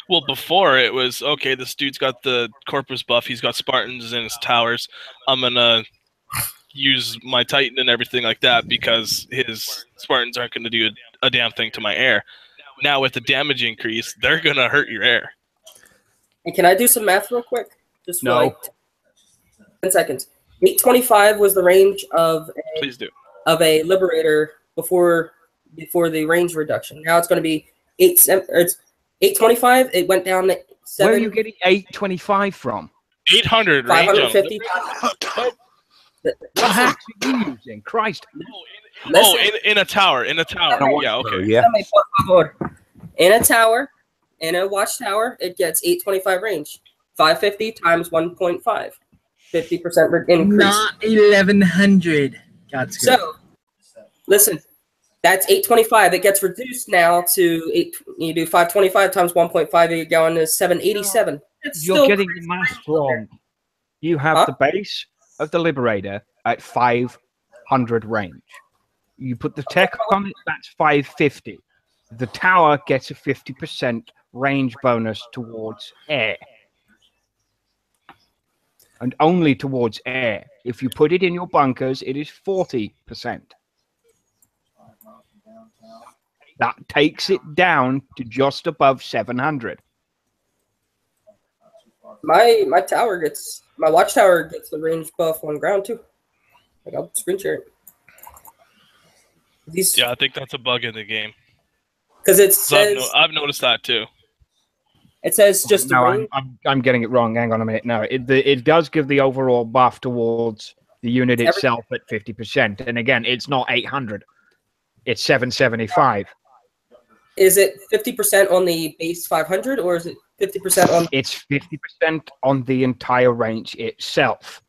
Well, before it was okay. This dude's got the Corpus buff. He's got Spartans in his towers. I'm gonna use my Titan and everything like that because his Spartans aren't going to do a damn thing to my air. Now with the damage increase, they're going to hurt your air. And can I do some math real quick? Just for no. Like 10 seconds. 825 was the range of Please do. Of a Liberator before the range reduction. Now it's going to be 825. It went down to 7. Where are you getting 825 from? 800. 550. What hacks are you using? Christ. In a tower. In a tower. Yeah, okay. Yeah. In a tower, in a watchtower, it gets 825 range. 550 times 1.5. 50% increase. Not 1100. So, listen, that's 825. It gets reduced now to 8. You do 525 times 1.5, you're going to 787. You're getting the math wrong. You have the base of the Liberator at 500 range. You put the tech on it, that's 550. The tower gets a 50% range bonus towards air. And only towards air. If you put it in your bunkers, it is 40%. That takes it down to just above 700. My tower gets my watchtower gets the range buff on ground too. Like I'll screen share it. Yeah, I think that's a bug in the game. Because it says I've noticed that too. It says just the range. I'm getting it wrong. Hang on a minute. No, it does give the overall buff towards the unit itself at 50%. And again, it's not 800. It's 775. Is it 50% on the base 500 or is it 50% on? It's 50% on the entire range itself.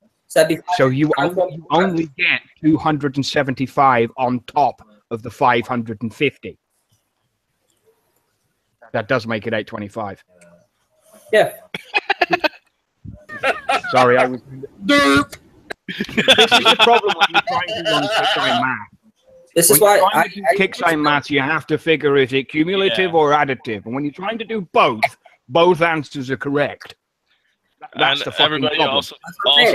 So you only get 275 on top of the 550. That does make it 825. Yeah. Sorry, I was. Derp. This is the problem when you're trying to run kick-sign math. This is why I kick-sign math, you have to figure is it cumulative or additive, and when you're trying to do both answers are correct. That's the fucking everybody problem. also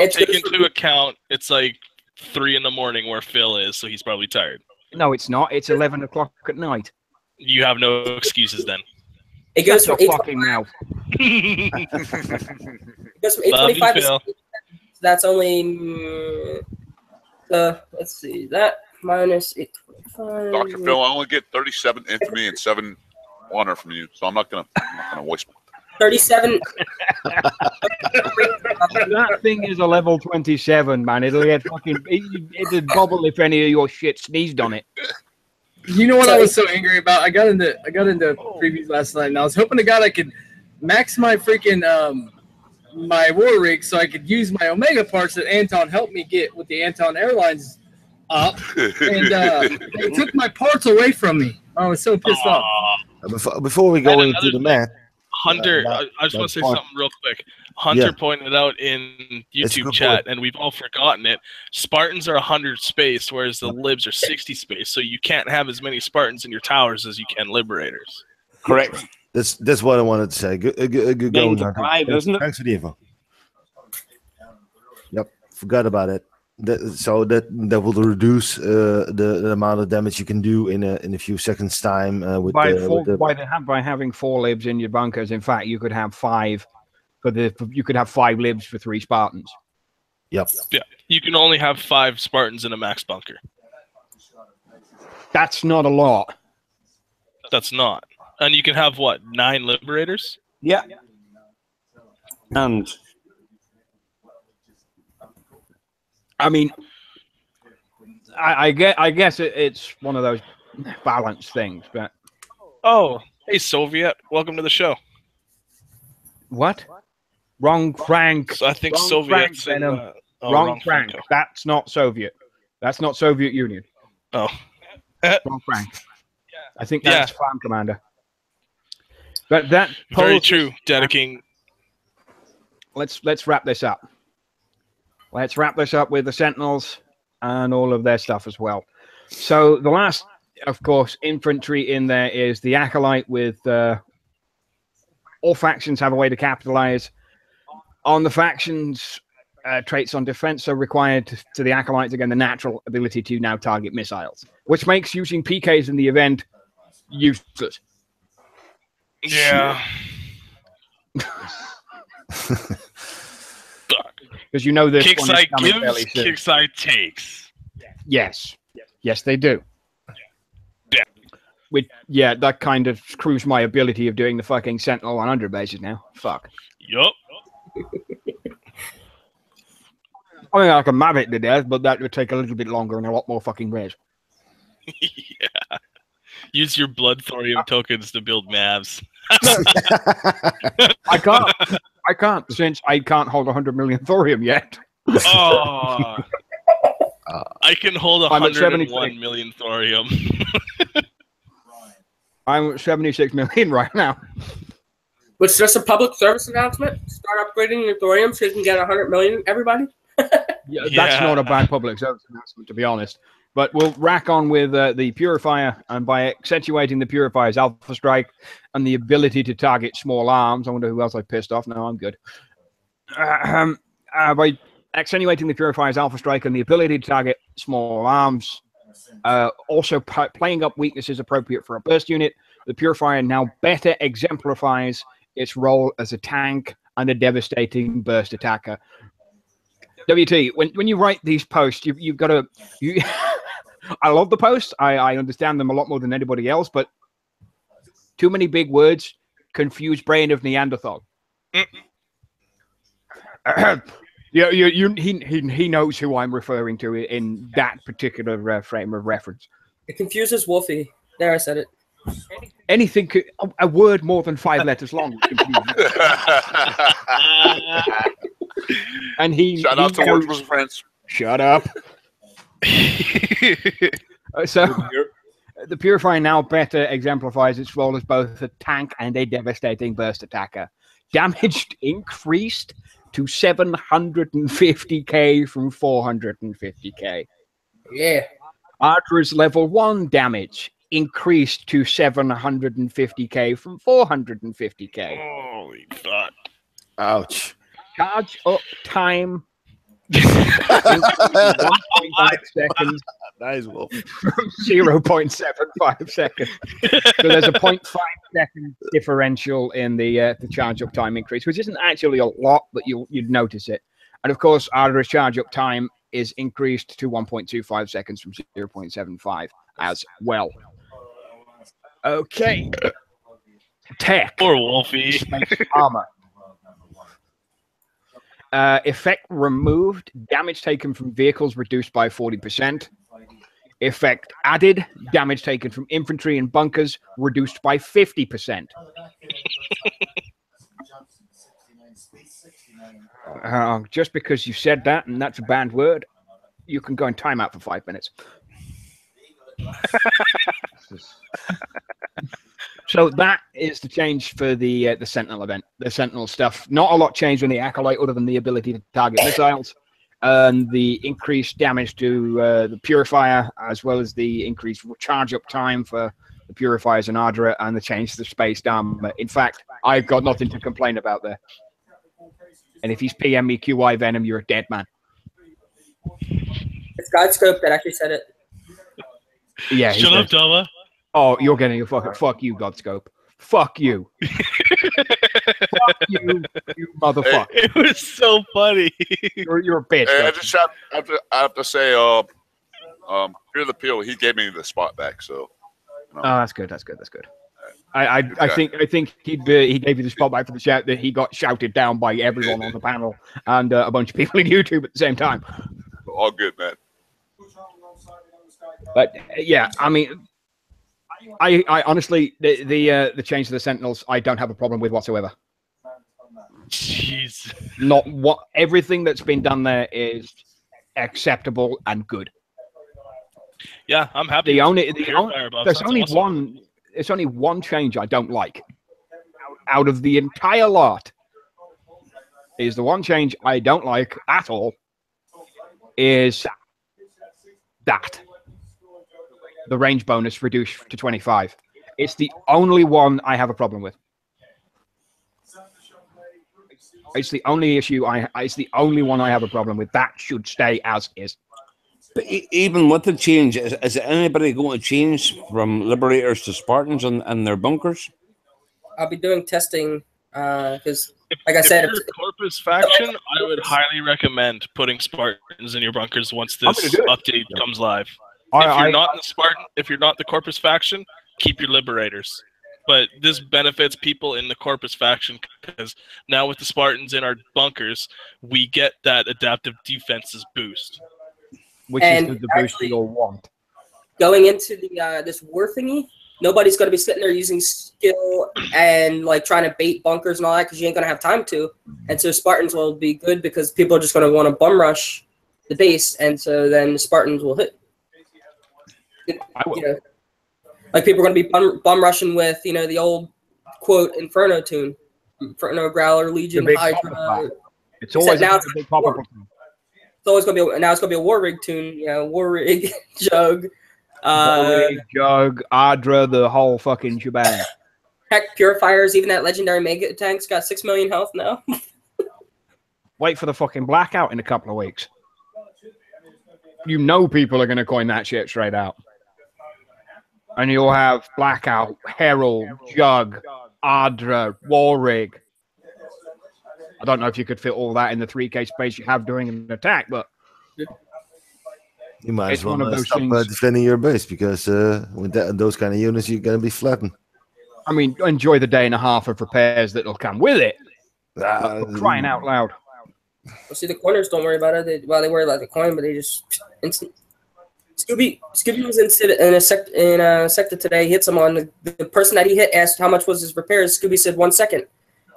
take into account it's like 3 in the morning where Phil is, so he's probably tired. No, it's not. It's 11 o'clock at night. You have no excuses then. It goes from fucking mouth. It goes from 825 to 6. That's only let's see, that minus 825. Dr. Phil, I only get 37 infamy and 7 honor from you, so I'm not gonna waste my 37. That thing is a level 27, man. It'll get fucking. It'll bubble if any of your shit sneezed on it. You know what I was so angry about? I got into previews last night, and I was hoping to God I could max my freaking my war rig so I could use my Omega parts that Anton helped me get with the Anton Airlines up, and they took my parts away from me. I was so pissed off. Before we go into the math, Hunter, I just want to say something real quick. Hunter pointed out in YouTube chat, and we've all forgotten it. Spartans are 100 space, whereas the libs are 60 space. So you can't have as many Spartans in your towers as you can liberators. Correct. That's what I wanted to say. Good going, Hunter. Isn't it? Thanks for the info. Yep, forgot about it. So that will reduce the amount of damage you can do in a few seconds time by having 4 libs in your bunkers. In fact, you could have 5 you could have 5 libs for 3 Spartans. Yep. Yeah, you can only have 5 Spartans in a max bunker. That's not a lot. That's not. And you can have what, 9 liberators? Yeah. And I mean, I guess it's one of those balance things, but oh, hey Soviet, welcome to the show. What? Wrong Frank. So I think wrong Soviets. Frank, wrong Frank. That's not Soviet. That's not Soviet Union. Oh, wrong Frank. I think that's Farm Commander. But that very true, Dediking. Let's wrap this up. Let's wrap this up with the Sentinels and all of their stuff as well. So the last, of course, infantry in there is the Acolyte with all factions have a way to capitalize on the factions traits on defense, so required to the Acolytes, again, the natural ability to now target missiles, which makes using PKs in the event useless. Yeah. Because you know this Kickside gives, Kickside takes. Yes. Yes, they do. Yeah. That kind of screws my ability of doing the fucking Sentinel 100 bases now. Fuck. Yup. I mean, I can map it to death, but that would take a little bit longer and a lot more fucking res. Yeah. Use your blood thorium tokens to build mavs. I can't, since I can't hold 100 million thorium yet. Oh. I can hold 101 million thorium. I'm at 76 million right now. It's just a public service announcement. Start upgrading your thorium so you can get 100 million, everybody. Yeah, that's not a bad public service announcement, to be honest. But we'll rack on with the Purifier, and by accentuating the Purifier's Alpha Strike and the ability to target small arms. I wonder who else I pissed off. No, I'm good. By accentuating the Purifier's Alpha Strike and the ability to target small arms, also playing up weaknesses appropriate for a burst unit, the Purifier now better exemplifies its role as a tank and a devastating burst attacker. WT, when you write these posts, you've got to... I love the posts. I understand them a lot more than anybody else, but too many big words confuse brain of Neanderthal. He knows who I'm referring to in that particular frame of reference. It confuses Wolfie. There, I said it. Anything, a word more than 5 letters long. And shout out to Words with Friends. Shut up. So the Purifier now better exemplifies its role as both a tank and a devastating burst attacker. Damage increased to 750k from 450k. Yeah. Ardra's level 1 damage increased to 750k from 450k. Holy fuck. Ouch. Charge up time 1.5 seconds Nice, Wolf. from 0.75 seconds. So there's a 0.5 second differential in the charge up time increase, which isn't actually a lot, but you'd notice it. And of course, Ardra's charge up time is increased to 1.25 seconds from 0.75 as well. Okay. Tech. Poor Wolfie. Armor. Effect removed. Damage taken from vehicles reduced by 40%. Effect added. Damage taken from infantry and bunkers reduced by 50%. Just because you said that, and that's a banned word, you can go in timeout for 5 minutes. So that is the change for the Sentinel event, the Sentinel stuff. Not a lot changed on the Acolyte other than the ability to target missiles, and the increased damage to the Purifier, as well as the increased charge up time for the Purifiers and Ardra, and the change to the Space Armor. In fact, I've got nothing to complain about there. And if he's PM me QI Venom, you're a dead man. It's Godscope that actually said it. Yeah. Shut up, Dama. Oh, you're getting a fuck you, Godscope. Fuck you. Fuck you, you motherfucker. It was so funny. You're a bitch. Hey, I have to say, Fear the Peel, he gave me the spot back, so. Oh, that's good. That's good. That's good. I think he gave you the spot back for the shout that he got shouted down by everyone on the panel and a bunch of people in YouTube at the same time. All good, man. But yeah, I mean, I honestly the change to the Sentinels I don't have a problem with whatsoever. Jeez. Not what everything that's been done there is acceptable and good. Yeah, I'm happy. There's only one. It's only one change I don't like. Out of the entire lot, is the one change I don't like at all. Is that the range bonus reduced to 25? It's the only one I have a problem with. It's the only issue it's the only one I have a problem with. That should stay as is. But even with the change, is anybody going to change from Liberators to Spartans and their bunkers? I'll be doing testing because, like I said, if you're a Corpus faction, I would highly recommend putting Spartans in your bunkers once this update comes live. If you're not the Corpus faction, keep your Liberators. But this benefits people in the Corpus faction because now with the Spartans in our bunkers, we get that adaptive defenses boost. Which is the boost you'll want. Going into the this war thingy, nobody's going to be sitting there using skill and like trying to bait bunkers and all that because you ain't going to have time to. And so Spartans will be good because people are just going to want to bum rush the base, and so then the Spartans will hit. Like people are going to be bum rushing with the old quote Inferno tune, Inferno Growler Legion Hydra. It's always a big pop-up. It's always gonna be now. It's gonna be a War Rig tune, War Rig, Jug, War Rig, Jug, Ardra, the whole fucking shebang. Heck, Purifiers, even that legendary Mega Tank's got 6 million health now. Wait for the fucking blackout in a couple of weeks. You know people are gonna coin that shit straight out, and you'll have Blackout, Herald, Jug, Ardra, War Rig. I don't know if you could fit all that in the 3K space you have during an attack, but you might as well stop defending your base because with those kind of units, you're going to be flattened. I mean, enjoy the day and a half of repairs that'll come with it. Crying out loud. Well, see, the corners don't worry about it. They worry about the coin, but they just instant. Scooby was in a sector today. Hit someone. The person that he hit asked how much was his repairs. Scooby said 1 second.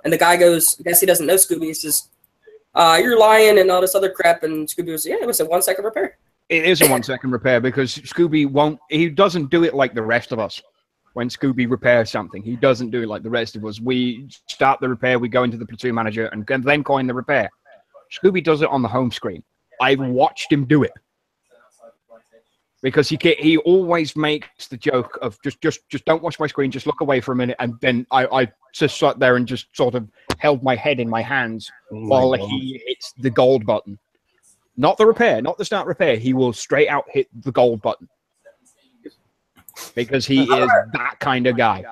And the guy goes, I guess he doesn't know Scooby. He says, You're lying and all this other crap. And Scooby was, yeah, it was a 1 second repair. It is a 1 second repair because Scooby won't. He doesn't do it like the rest of us. When Scooby repairs something, he doesn't do it like the rest of us. We start the repair, we go into the platoon manager, and then coin the repair. Scooby does it on the home screen. I've watched him do it because he always makes the joke of just don't watch my screen, just look away for a minute, and then I just sat there and just sort of held my head in my hands while he hits the gold button. Not the repair, not the start repair. He will straight out hit the gold button. Because he is that kind of guy.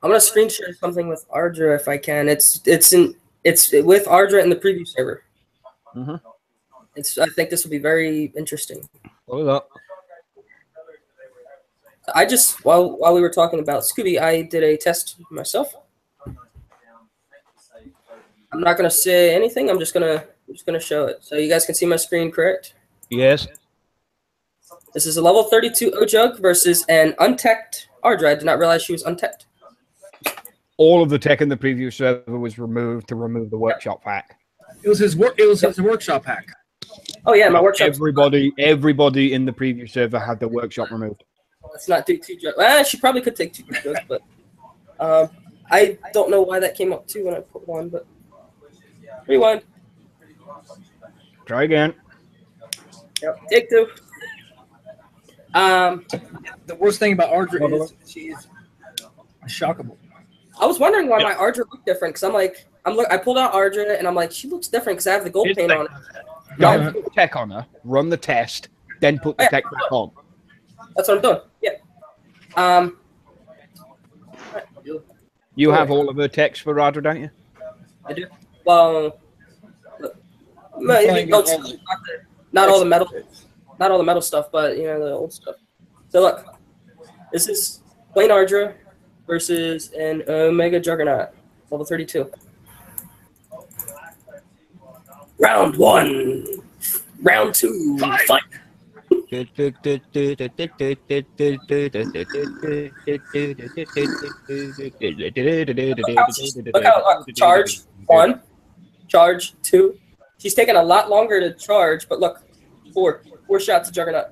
I'm gonna screen share something with Ardra if I can. It's with Ardra in the preview server. Mm-hmm. I think this will be very interesting. Hold up. I just while we were talking about Scooby, I did a test myself. I'm not gonna say anything. I'm just gonna show it so you guys can see my screen. Correct? Yes. This is a level 32 O-Jug versus an unteched Ardra. I did not realize she was unteched. All of the tech in the preview server was removed to remove the workshop pack. It was his workshop hack. Oh yeah, my workshop. Everybody in the preview server had the workshop removed. Let's not do 2 jugs. Well, she probably could take 2 jugs, but I don't know why that came up too when I put 1. But rewind. Try again. Yep, take 2. The worst thing about Ardra is she is shockable. I was wondering why my Ardra looked different because I pulled out Ardra and I'm like, she looks different because I have the gold paint on it. Don't put the tech on her. Run the test, then put the tech back on. That's what I'm doing. Yeah. You have all of her techs for Ardra, don't you? I do. Well, not all the metal. Not all the metal stuff, but you know the old stuff. So look, this is plain Ardra versus an Omega Juggernaut, level 32. Round 1, round 2, fight. Look how charge 1, charge 2. She's taking a lot longer to charge, but look, 4 shots of Juggernaut.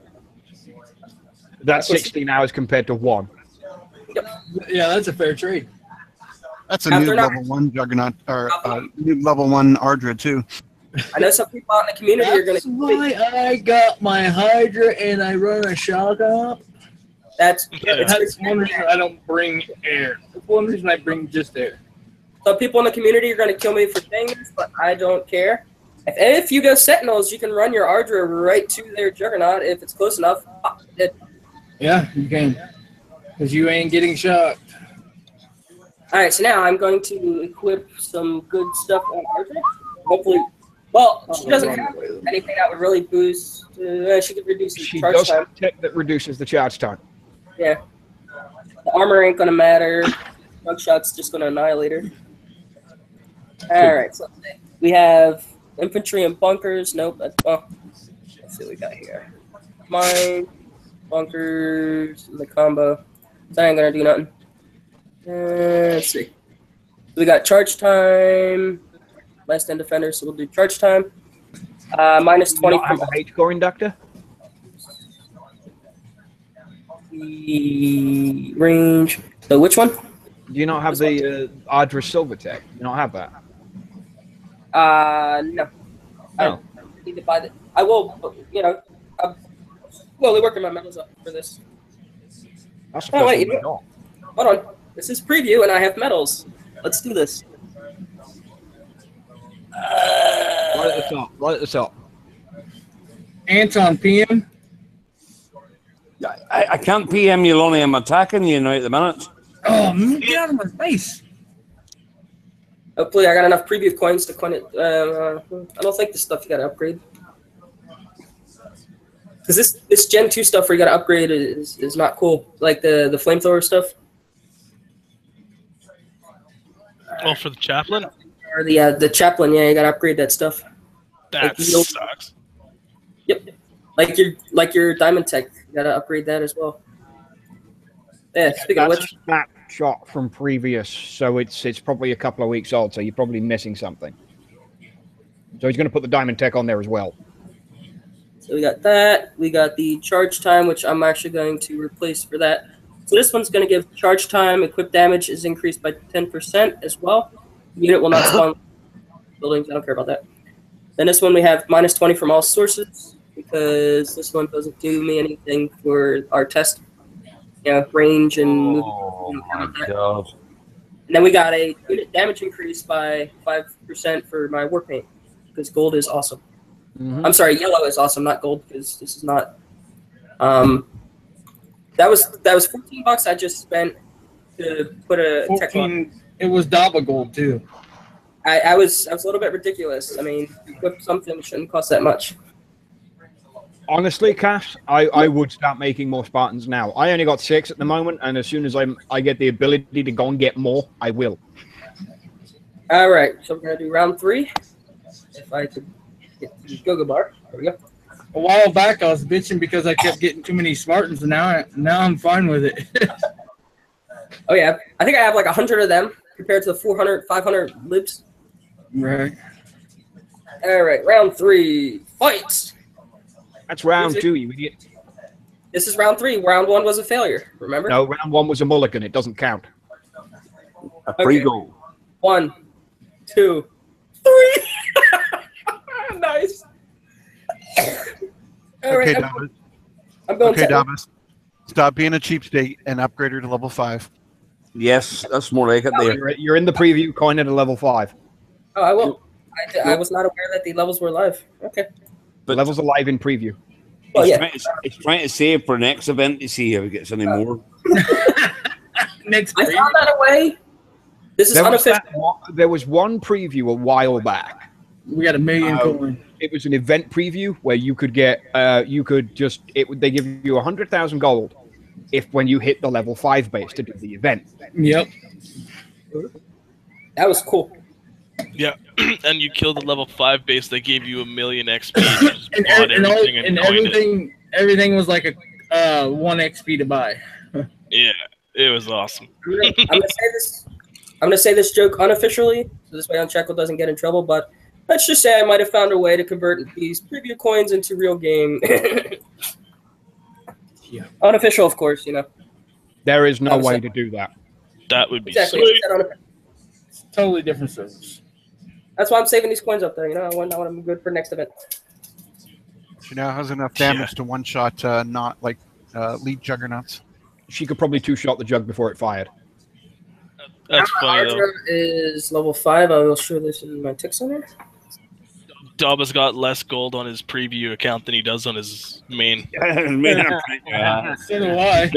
That's 16 hours compared to 1. Yep. Yeah, that's a fair trade. That's a new level 1 Juggernaut, or new level 1 Ardra too. I know some people out in the community are going to. That's why I got my Hydra and I run a shock up. That's one reason I don't bring air. That's one reason I bring just air. Some people in the community are going to kill me for saying this, but I don't care. If you go Sentinels, you can run your Ardra right to their Juggernaut if it's close enough. Yeah, you can. Because you ain't getting shocked. Alright, so now I'm going to equip some good stuff on Ardra. Hopefully. Well, she doesn't have anything that would really boost. She could reduce the charge time. She does have tech that reduces the charge time. Yeah. The armor ain't going to matter. Bug shot's just going to annihilate her. Alright, so we have infantry and bunkers. Nope. Let's see what we got here. Mine, bunkers, the combo. That ain't going to do nothing. Let's see. We got charge time. Last end defender, so we'll do charge time. Minus 20 from the H-core inductor. The range. So which one? Do you not have the Ardra Silver Tech? You don't have that? No. I need to buy that. I will, but, you know, I'm slowly working my medals up for this. That's wait, hold on. This is preview, and I have medals. Let's do this. Right at the top. Right at the top. Anton, PM. I can't PM you, Lonnie. I'm attacking you now at the minute. Oh, get out of my face. Hopefully, I got enough preview coins to coin it. I don't think this stuff you got to upgrade. Because this Gen 2 stuff where you got to upgrade is not cool. Like the flamethrower stuff. Oh, for the chaplain? Or the chaplain, yeah, you got to upgrade that stuff. That sucks. Yep. Like your diamond tech, you got to upgrade that as well. Yeah, speaking of which. That's a snapshot from previous, so it's probably a couple of weeks old, so you're probably missing something. So he's going to put the diamond tech on there as well. So we got that. We got the charge time, which I'm actually going to replace for that. So this one's going to give charge time. Equip damage is increased by 10% as well. The unit will not spawn buildings. I don't care about that. Then this one we have minus 20 from all sources because this one doesn't do me anything for our test. Range and movement. Oh my god. And then we got a unit damage increase by 5% for my war paint because gold is awesome. I'm sorry, yellow is awesome, not gold, because this is not. That was $14 I just spent to put a tech on. It was Daba gold too. I was a little bit ridiculous. I mean, equip something shouldn't cost that much. Honestly, Cass, I would start making more Spartans now. I only got 6 at the moment, and as soon as I get the ability to go and get more, I will. All right, so we're gonna do round 3. If I could get the Goga bar, there we go. A while back, I was bitching because I kept getting too many Spartans, and now I'm fine with it. Oh yeah, I think I have like 100 of them compared to the 400, 500 libs. Right. All right, round 3, fight. That's round 2, you idiot. This is round 3. Round 1 was a failure. Remember? No, round 1 was a mulligan. It doesn't count. A free goal. 1, 2, 3. Nice. All right, Davis. I'm going. Okay, Davis. Stop being a cheapskate and upgrade her to level 5. Yes, that's more like it there. You're in the preview coin at a level 5. Oh, I will. I was not aware that the levels were live. Okay. The levels are live in preview. Oh, yeah. It's trying to save for next event to see if it gets any more. Next I found that away. This is unofficial. There was one preview a while back. We got 1 million coin. It was an event preview where you could get, they give you 100,000 gold when you hit the level 5 base to do the event. Yep. That was cool. Yeah, and you killed the level 5 base. They gave you 1 million XP. Everything was like a 1 XP to buy. Yeah, it was awesome. I'm gonna say this joke unofficially, so this way Unshackled doesn't get in trouble. But let's just say I might have found a way to convert these preview coins into real game. Yeah. Unofficial, of course. There is no way to do that. That would be exactly. sweet. Totally different service. That's why I'm saving these coins up there. I want them good for next event. She now has enough damage to one-shot not like lead juggernauts. She could probably 2-shot the jug before it fired. That's funny, Ardra is level 5. I will show this in my tech center. Daba's got less gold on his preview account than he does on his main. So do I.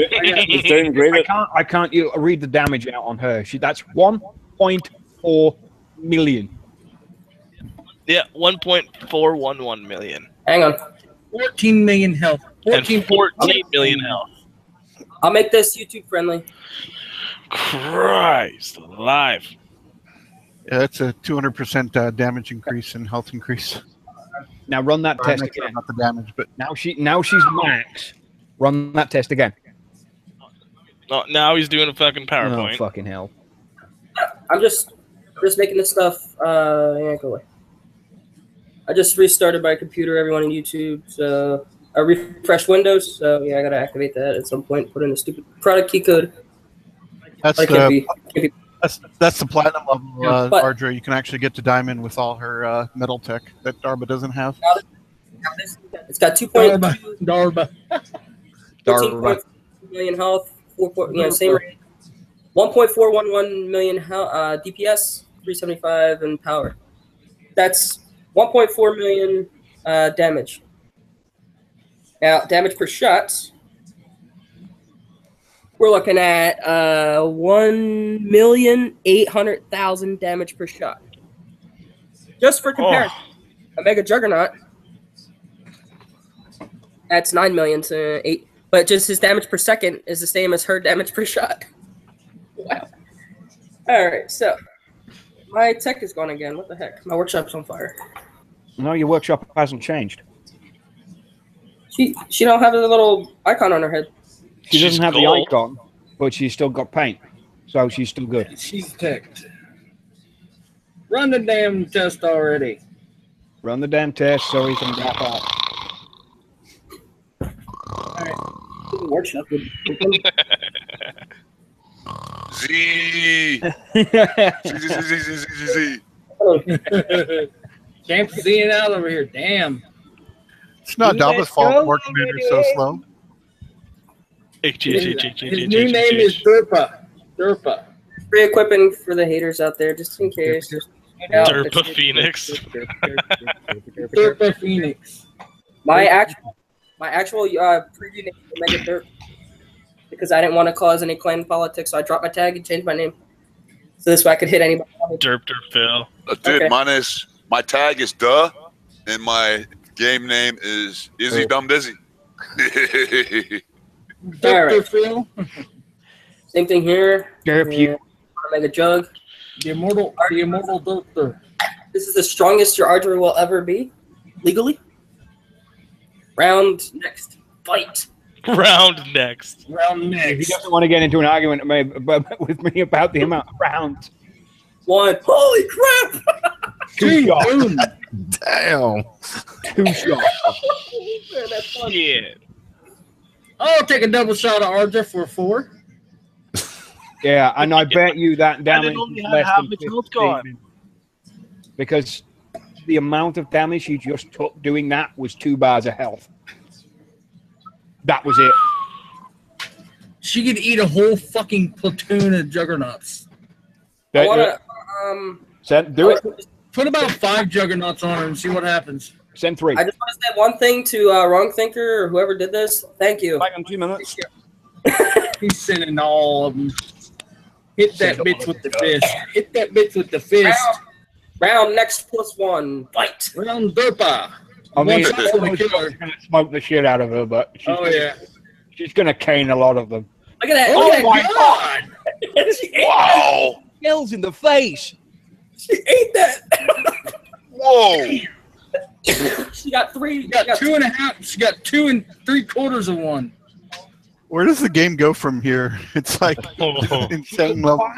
I can't read the damage out on her. That's 1.4 million. Yeah, 1.411 million. Hang on. 14 million health. 14 million health. I'll make this YouTube friendly. Christ alive. Yeah, that's a 200% damage increase and health increase. Now run that test again. Not the damage, but now she's max. Run that test again. Oh, now he's doing a fucking PowerPoint. Oh, fucking hell. I'm just making this stuff. Go away. I just restarted my computer, everyone on YouTube. So I refreshed Windows. So yeah, I gotta activate that at some point. Put in a stupid product key code. That's that's the platinum level, but, Ardra. You can actually get to diamond with all her metal tech that Darba doesn't have. It's got 2.2 Darba. 14.2 million health, same rate. 1.411 million DPS, 375 in power. That's 1.4 million damage. Now, damage per shot, we're looking at 1,800,000 damage per shot. Just for comparison, a Mega Juggernaut, that's 9 million to 8. But just his damage per second is the same as her damage per shot. Wow. All right, so my tech is gone again. What the heck? My workshop's on fire. No, your workshop hasn't changed. She don't have a little icon on her head. She doesn't have the icon, but she's still got paint, so she's still good. She's teched. Run the damn test already. Run the damn test so he can wrap up. Workshop. Z. Z. Can't see it out over here. Damn. It's not Daba's fault War Commander's so slow. His new name is Derpa. Derpa. Re-equipping for the haters out there, just in case. Derpa Phoenix. Derpa Phoenix. My actual preview name is Omega Derp because I didn't want to cause any clan politics, so I dropped my tag and changed my name. So this way I could hit anybody. Derp Phil. Dude, Okay. my tag is Duh, and my game name is Izzy Dumb Dizzy. Dr. Phil. Same thing here. Derp you. Omega Jug. The immortal Doctor. This is the strongest your Ardra will ever be, legally. Round next. Fight. Round next. Round If he next. doesn't want to get into an argument with me about the amount of rounds. One. Holy crap! Two shots. Boom. Damn. 2 shots. Man, that's fun. Yeah. I'll take a double shot of Ardra for 4. Yeah, and I bet you that damage only is have less half than its health 15. gone. Because the amount of damage he just took doing that was 2 bars of health. That was it. She could eat a whole fucking platoon of juggernauts. I wanna Do it. Put about 5 juggernauts on her and see what happens. Send 3. I just want to say one thing to Wrong Thinker or whoever did this. Thank you. Back in 2 minutes. He's sending all of them. Hit that bitch with the fist. Hit that bitch with the fist. Round next +1. Fight. Round Derpa. I mean, One shot's gonna kill her. going to smoke the shit out of her, but she's going to cane a lot of them. Look at that. Oh Look at my that. god! She ate Wow. Shells in the face. She ate that. Whoa. She got 3. She got 2.5. She got 2 3/4 of one. Where does the game go from here? It's like insane level.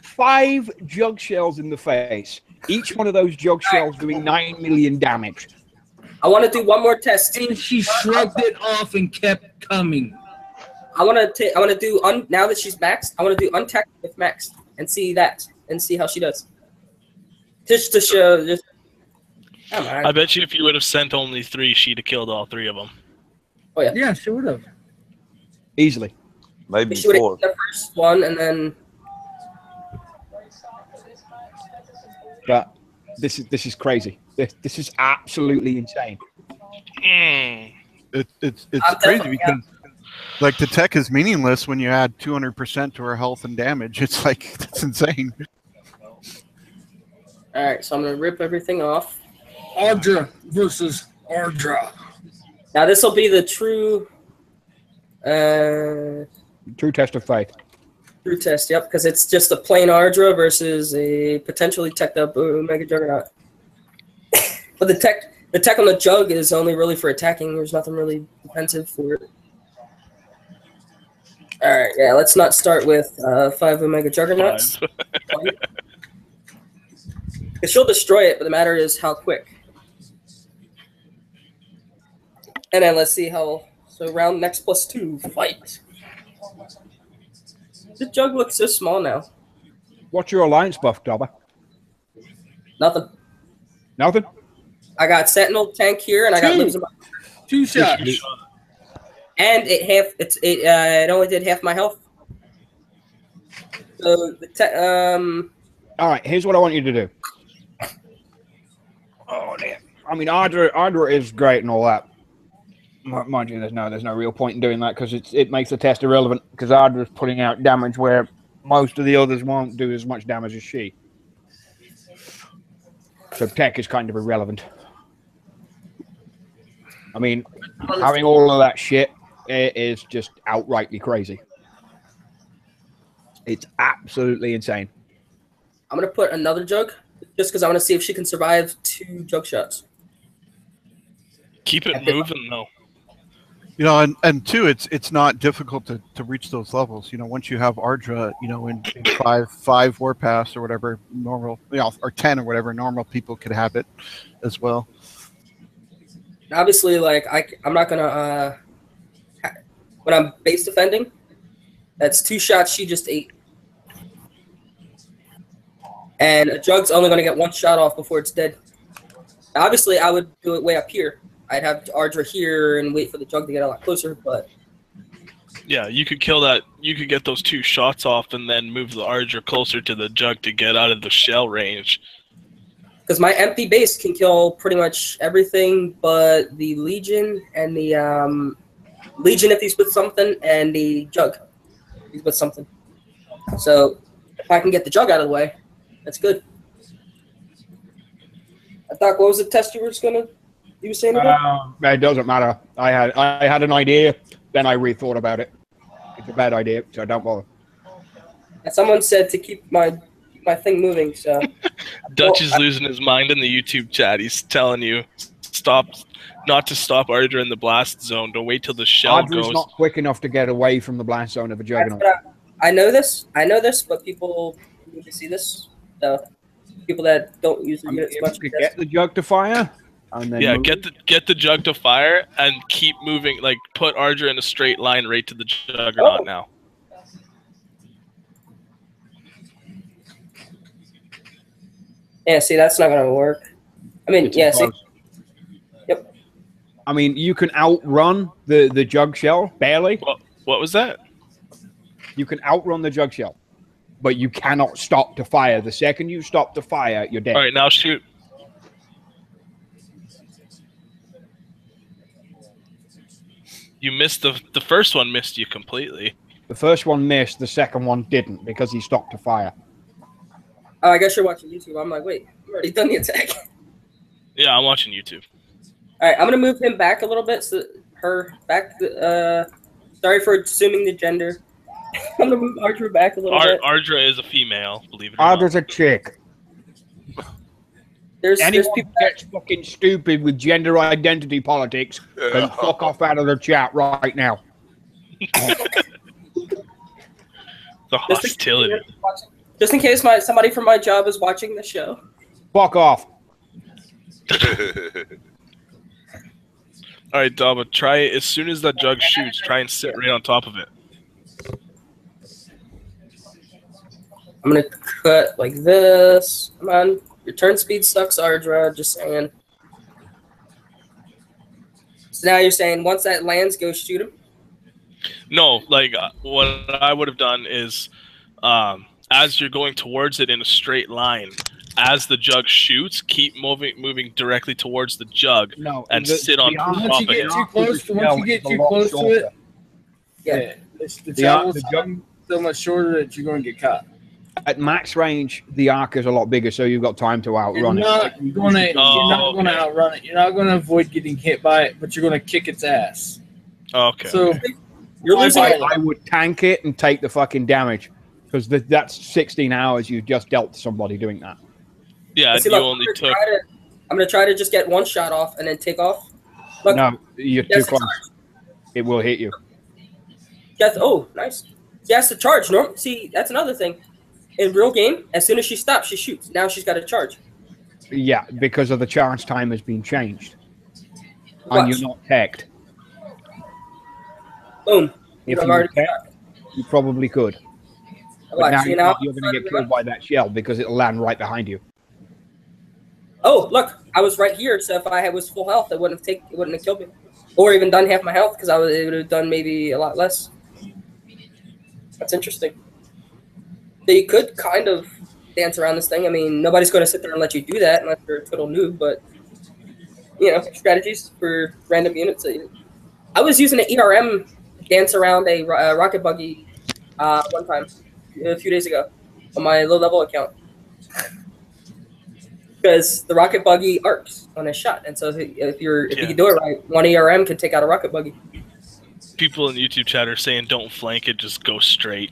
5 jug shells in the face. Each one of those jug shells doing 9 million damage. I want to do one more test. And she shrugged it off and kept coming. I want to do now that she's maxed. I want to do untech with maxed and see how she does. Just to show. Just. I bet you if you would have sent only 3, she'd have killed all 3 of them. Oh yeah. Yeah, she would have. Easily. Maybe She would have 4. the first one and then. But this is crazy. This is absolutely insane. It's crazy because like the tech is meaningless when you add 200% to her health and damage. It's like that's insane. All right, so I'm gonna rip everything off. Ardra versus Ardra. Now this will be the true. True test of faith. True test, yep, because it's just a plain Ardra versus a potentially teched up Mega Juggernaut. But the tech on the jug is only really for attacking. There's nothing really defensive for it. All right, yeah, let's not start with 5 Omega Juggernauts. Because she'll destroy it, but the matter is how quick. And then let's see how. So round next +2, fight. The jug looks so small now. What's your alliance buff, Dobber? Nothing. Nothing? I got Sentinel tank here, and I got lives. 2 shots. And it only did half my health. So all right, here's what I want you to do. Oh damn! I mean, Ardra is great and all that. Mind you, there's no real point in doing that because it makes the test irrelevant because Ardra's putting out damage where most of the others won't do as much damage as she. So tech is kind of irrelevant. I mean, having all of that shit is just outrightly crazy. It's absolutely insane. I'm gonna put another jug just because I want to see if she can survive 2 jug shots. Keep it moving though. You know, and two, it's not difficult to reach those levels. You know, once you have Ardra, you know, in five Warpaths or whatever normal, you know, or 10 or whatever normal people could have it as well. Obviously, like I'm not gonna when I'm base defending, that's 2 shots she just ate, and a jug's only gonna get 1 shot off before it's dead. Obviously, I would do it way up here. I'd have Ardra here and wait for the jug to get a lot closer, but yeah, you could kill that. You could get those 2 shots off and then move the Ardra closer to the jug to get out of the shell range. because my empty base can kill pretty much everything but the Legion and the Legion if he's with something, and the jug if he's with something. So if I can get the jug out of the way, that's good. Doc, what was the test you were saying about? It doesn't matter. I had an idea, then I rethought about it. It's a bad idea, so don't bother. Someone said to keep my thing moving, so Dutch is losing his mind in the YouTube chat. He's telling you not to stop Ardra in the blast zone. Don't wait till the shell Ardra's goes. not quick enough to get away from the blast zone of a Juggernaut. I know this, but people need to see this. So people that don't use the units much. Get the jug to fire. And then Yeah, get the jug to fire and keep moving. Like put Ardra in a straight line right to the Juggernaut now. Yeah, see, that's not gonna work. I mean, yeah, see. Yep. I mean, you can outrun the jug shell barely. What was that? You can outrun the jug shell, but you cannot stop to fire. The second you stop to fire, you're dead. All right, now shoot. You missed the first one. Missed you completely. The first one missed. The second one didn't because he stopped to fire. Oh, I guess you're watching YouTube. I'm like, wait, I've already done the attack. Yeah, I'm watching YouTube. All right, I'm gonna move him back a little bit. So her back. Sorry for assuming the gender. I'm gonna move Ardra back a little bit. Ardra is a female, believe it or not. Ardra's a chick. There's Anyone people who gets fucking stupid with gender identity politics can fuck off out of the chat right now. The hostility. Just in case somebody from my job is watching the show. Fuck off. All right, Daba, try as soon as that jug shoots, try and sit right on top of it. I'm gonna cut like this. Come on, your turn speed sucks, Ardra. Just saying. So now you're saying once that lands, go shoot him. No, like what I would have done is, as you're going towards it in a straight line, as the jug shoots, keep moving directly towards the jug and sit on top of it. Once you get too close to it, yeah, the travel's so much shorter that you're going to get caught. At max range, the arc is a lot bigger, so you've got time to outrun You're not going to outrun it. You're not going to avoid getting hit by it, but you're going to kick its ass. Okay. So you're losing. I would tank it and take the fucking damage because that's 16 hours you just dealt to somebody doing that. Yeah, See, you look, only took. I'm gonna try to just get 1 shot off and then take off. Look, no, you're too close. It will hit you. Yes. Oh, nice. Yes, the charge. See, that's another thing. In real game, as soon as she stops, she shoots. Now she's got a charge. Yeah, because of the charge time has been changed. And you're not teched. Boom. If you were teched, you probably could. But now you're going to get killed by that shell because it'll land right behind you. Oh, look, I was right here, so if I was full health, it wouldn't have killed me. Or even done half my health, because it would have done maybe a lot less. That's interesting. They could kind of dance around this thing. I mean, nobody's going to sit there and let you do that unless you're a total noob, but, you know, strategies for random units. I was using an ERM to dance around a rocket buggy one time, a few days ago, on my low-level account. Because the rocket buggy arcs on a shot, and so if you can do it right, one ERM can take out a rocket buggy. People in YouTube chat are saying don't flank it, just go straight.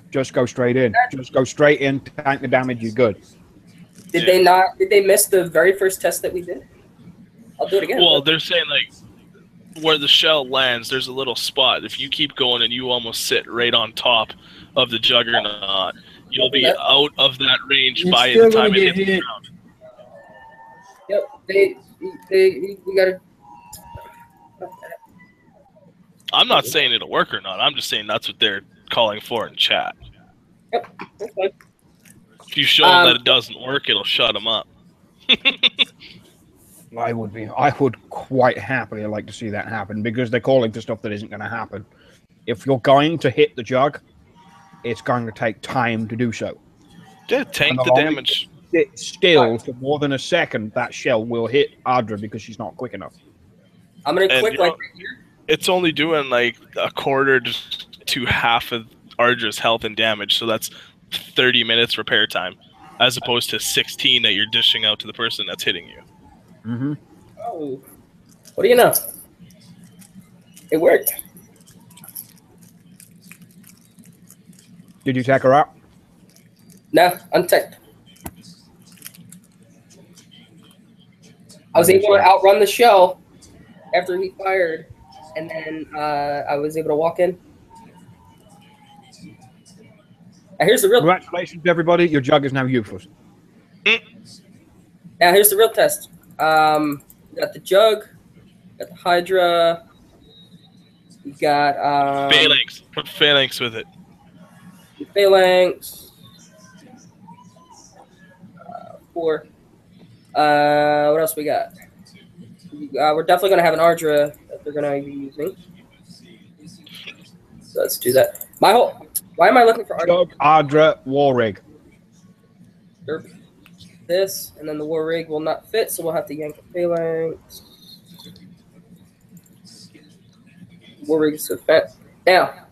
Just go straight in. Just go straight in, tank the damage, you're good. Did they not? Did they miss the very first test that we did? I'll do it again. Well, they're saying like where the shell lands, there's a little spot. If you keep going and you almost sit right on top of the juggernaut, you'll be out of that range by the time it hits the ground. Yep, we gotta. I'm not saying it'll work or not. I'm just saying that's what they're calling for in chat. Yep, that's fine. If you show them that it doesn't work, it'll shut them up. I would quite happily like to see that happen because they're calling for stuff that isn't going to happen. If you're going to hit the jug, it's going to take time to do so. Yeah, tank the damage. Sit still for more than a second, that shell will hit Ardra because she's not quick enough. I'm going to click right here. It's only doing like a quarter to half of Ardra's health and damage, so that's 30 minutes repair time, as opposed to 16 that you're dishing out to the person that's hitting you. Mm-hmm. Oh, what do you know? It worked. Did you take her out? No, untech. I was able to outrun the shell after he fired, and then I was able to walk in. Now here's the real. Congratulations, everybody! Your jug is now useless. Now here's the real test. We got the jug, got the Hydra, we got Phalanx. Put Phalanx with it. Phalanx. 4. What else we got? We're definitely gonna have an Ardra that they're gonna be using. So let's do that. Why am I looking for Ardra? Ardra War Rig. This, and then the War Rig will not fit, so we'll have to yank a Phalanx. War Rig is so fat. Now,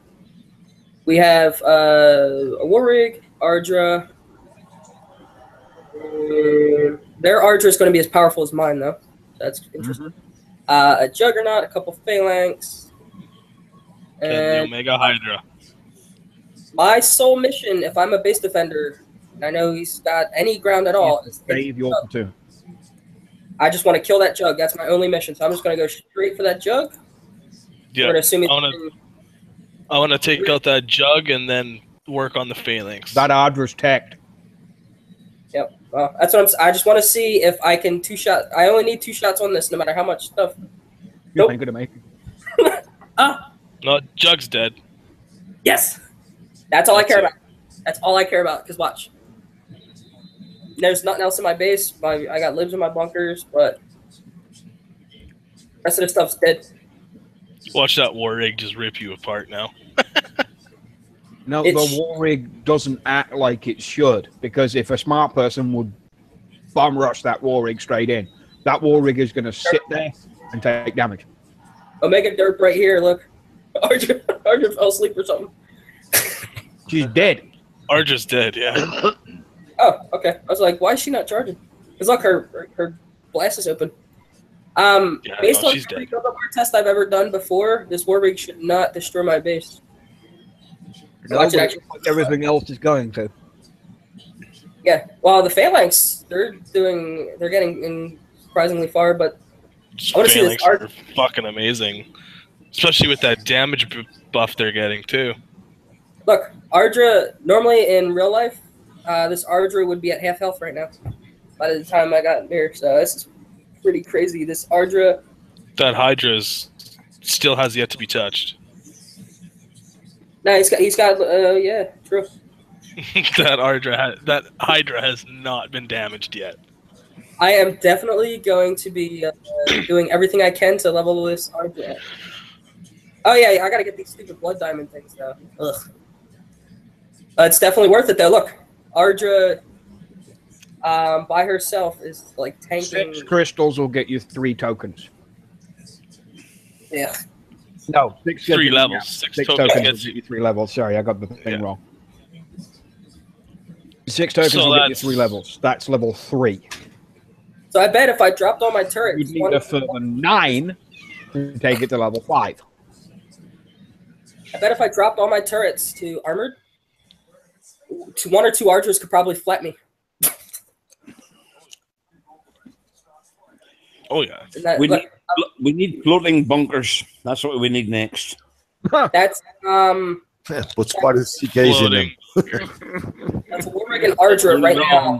we have a War Rig, Ardra. Their Ardra is going to be as powerful as mine, though. That's interesting. A Juggernaut, a couple Phalanx. And the Omega Hydra. My sole mission, if I'm a base defender, and I know he's got any ground at all, is save your platoon. I just want to kill that jug. That's my only mission. So I'm just going to go straight for that jug. Yeah, I want to take out that jug and then work on the Phalanx. That Ardra's teched. Yep. That's what I just want to see if I can 2-shot. I only need 2 shots on this, no matter how much stuff. You're good at making. No, jug's dead. Yes. That's all I care about. That's all I care about. Because watch. There's nothing else in my base. I got libs in my bunkers, but the rest of the stuff's dead. Watch that War Rig just rip you apart now. No, the War Rig doesn't act like it should, because if a smart person would bomb rush that War Rig straight in, that War Rig is going to sit there and take damage. Omega Derp right here, look. Ardra fell asleep or something. She's dead. Ardra's dead, yeah. Oh, okay. I was like, why is she not charging? Because look, her blast is open. Based on every war test I've ever done before, this War Rig should not destroy my base. No, everything else is going to. Yeah, well, the Phalanx, they're getting surprisingly far, but I want to see this are fucking amazing, especially with that damage buff they're getting too. Look, Ardra, normally in real life, this Ardra would be at half health right now by the time I got here, so this is pretty crazy. This Ardra... That Hydra still has yet to be touched. No, he's got yeah, true. that Hydra has not been damaged yet. I am definitely going to be doing everything I can to level this Ardra. Oh yeah, I gotta get these stupid blood diamond things though. Ugh. It's definitely worth it though. Look, Ardra by herself is like tanking. 6 crystals will get you 3 tokens. Yeah. No, 6 3 levels. Yeah. 6 tokens will get you 3 levels. Sorry, I got the thing wrong. 6 tokens will get you 3 levels. That's level 3. So I bet if I dropped all my turrets, you'd need a further 9 to take it to level 5. I bet if I dropped all my turrets to armored, 1 or 2 Ardras could probably flat me. Oh yeah. Look, we need floating bunkers. That's what we need next. That's Put Spartan CKs in them. that's Warwick and Ardra right now.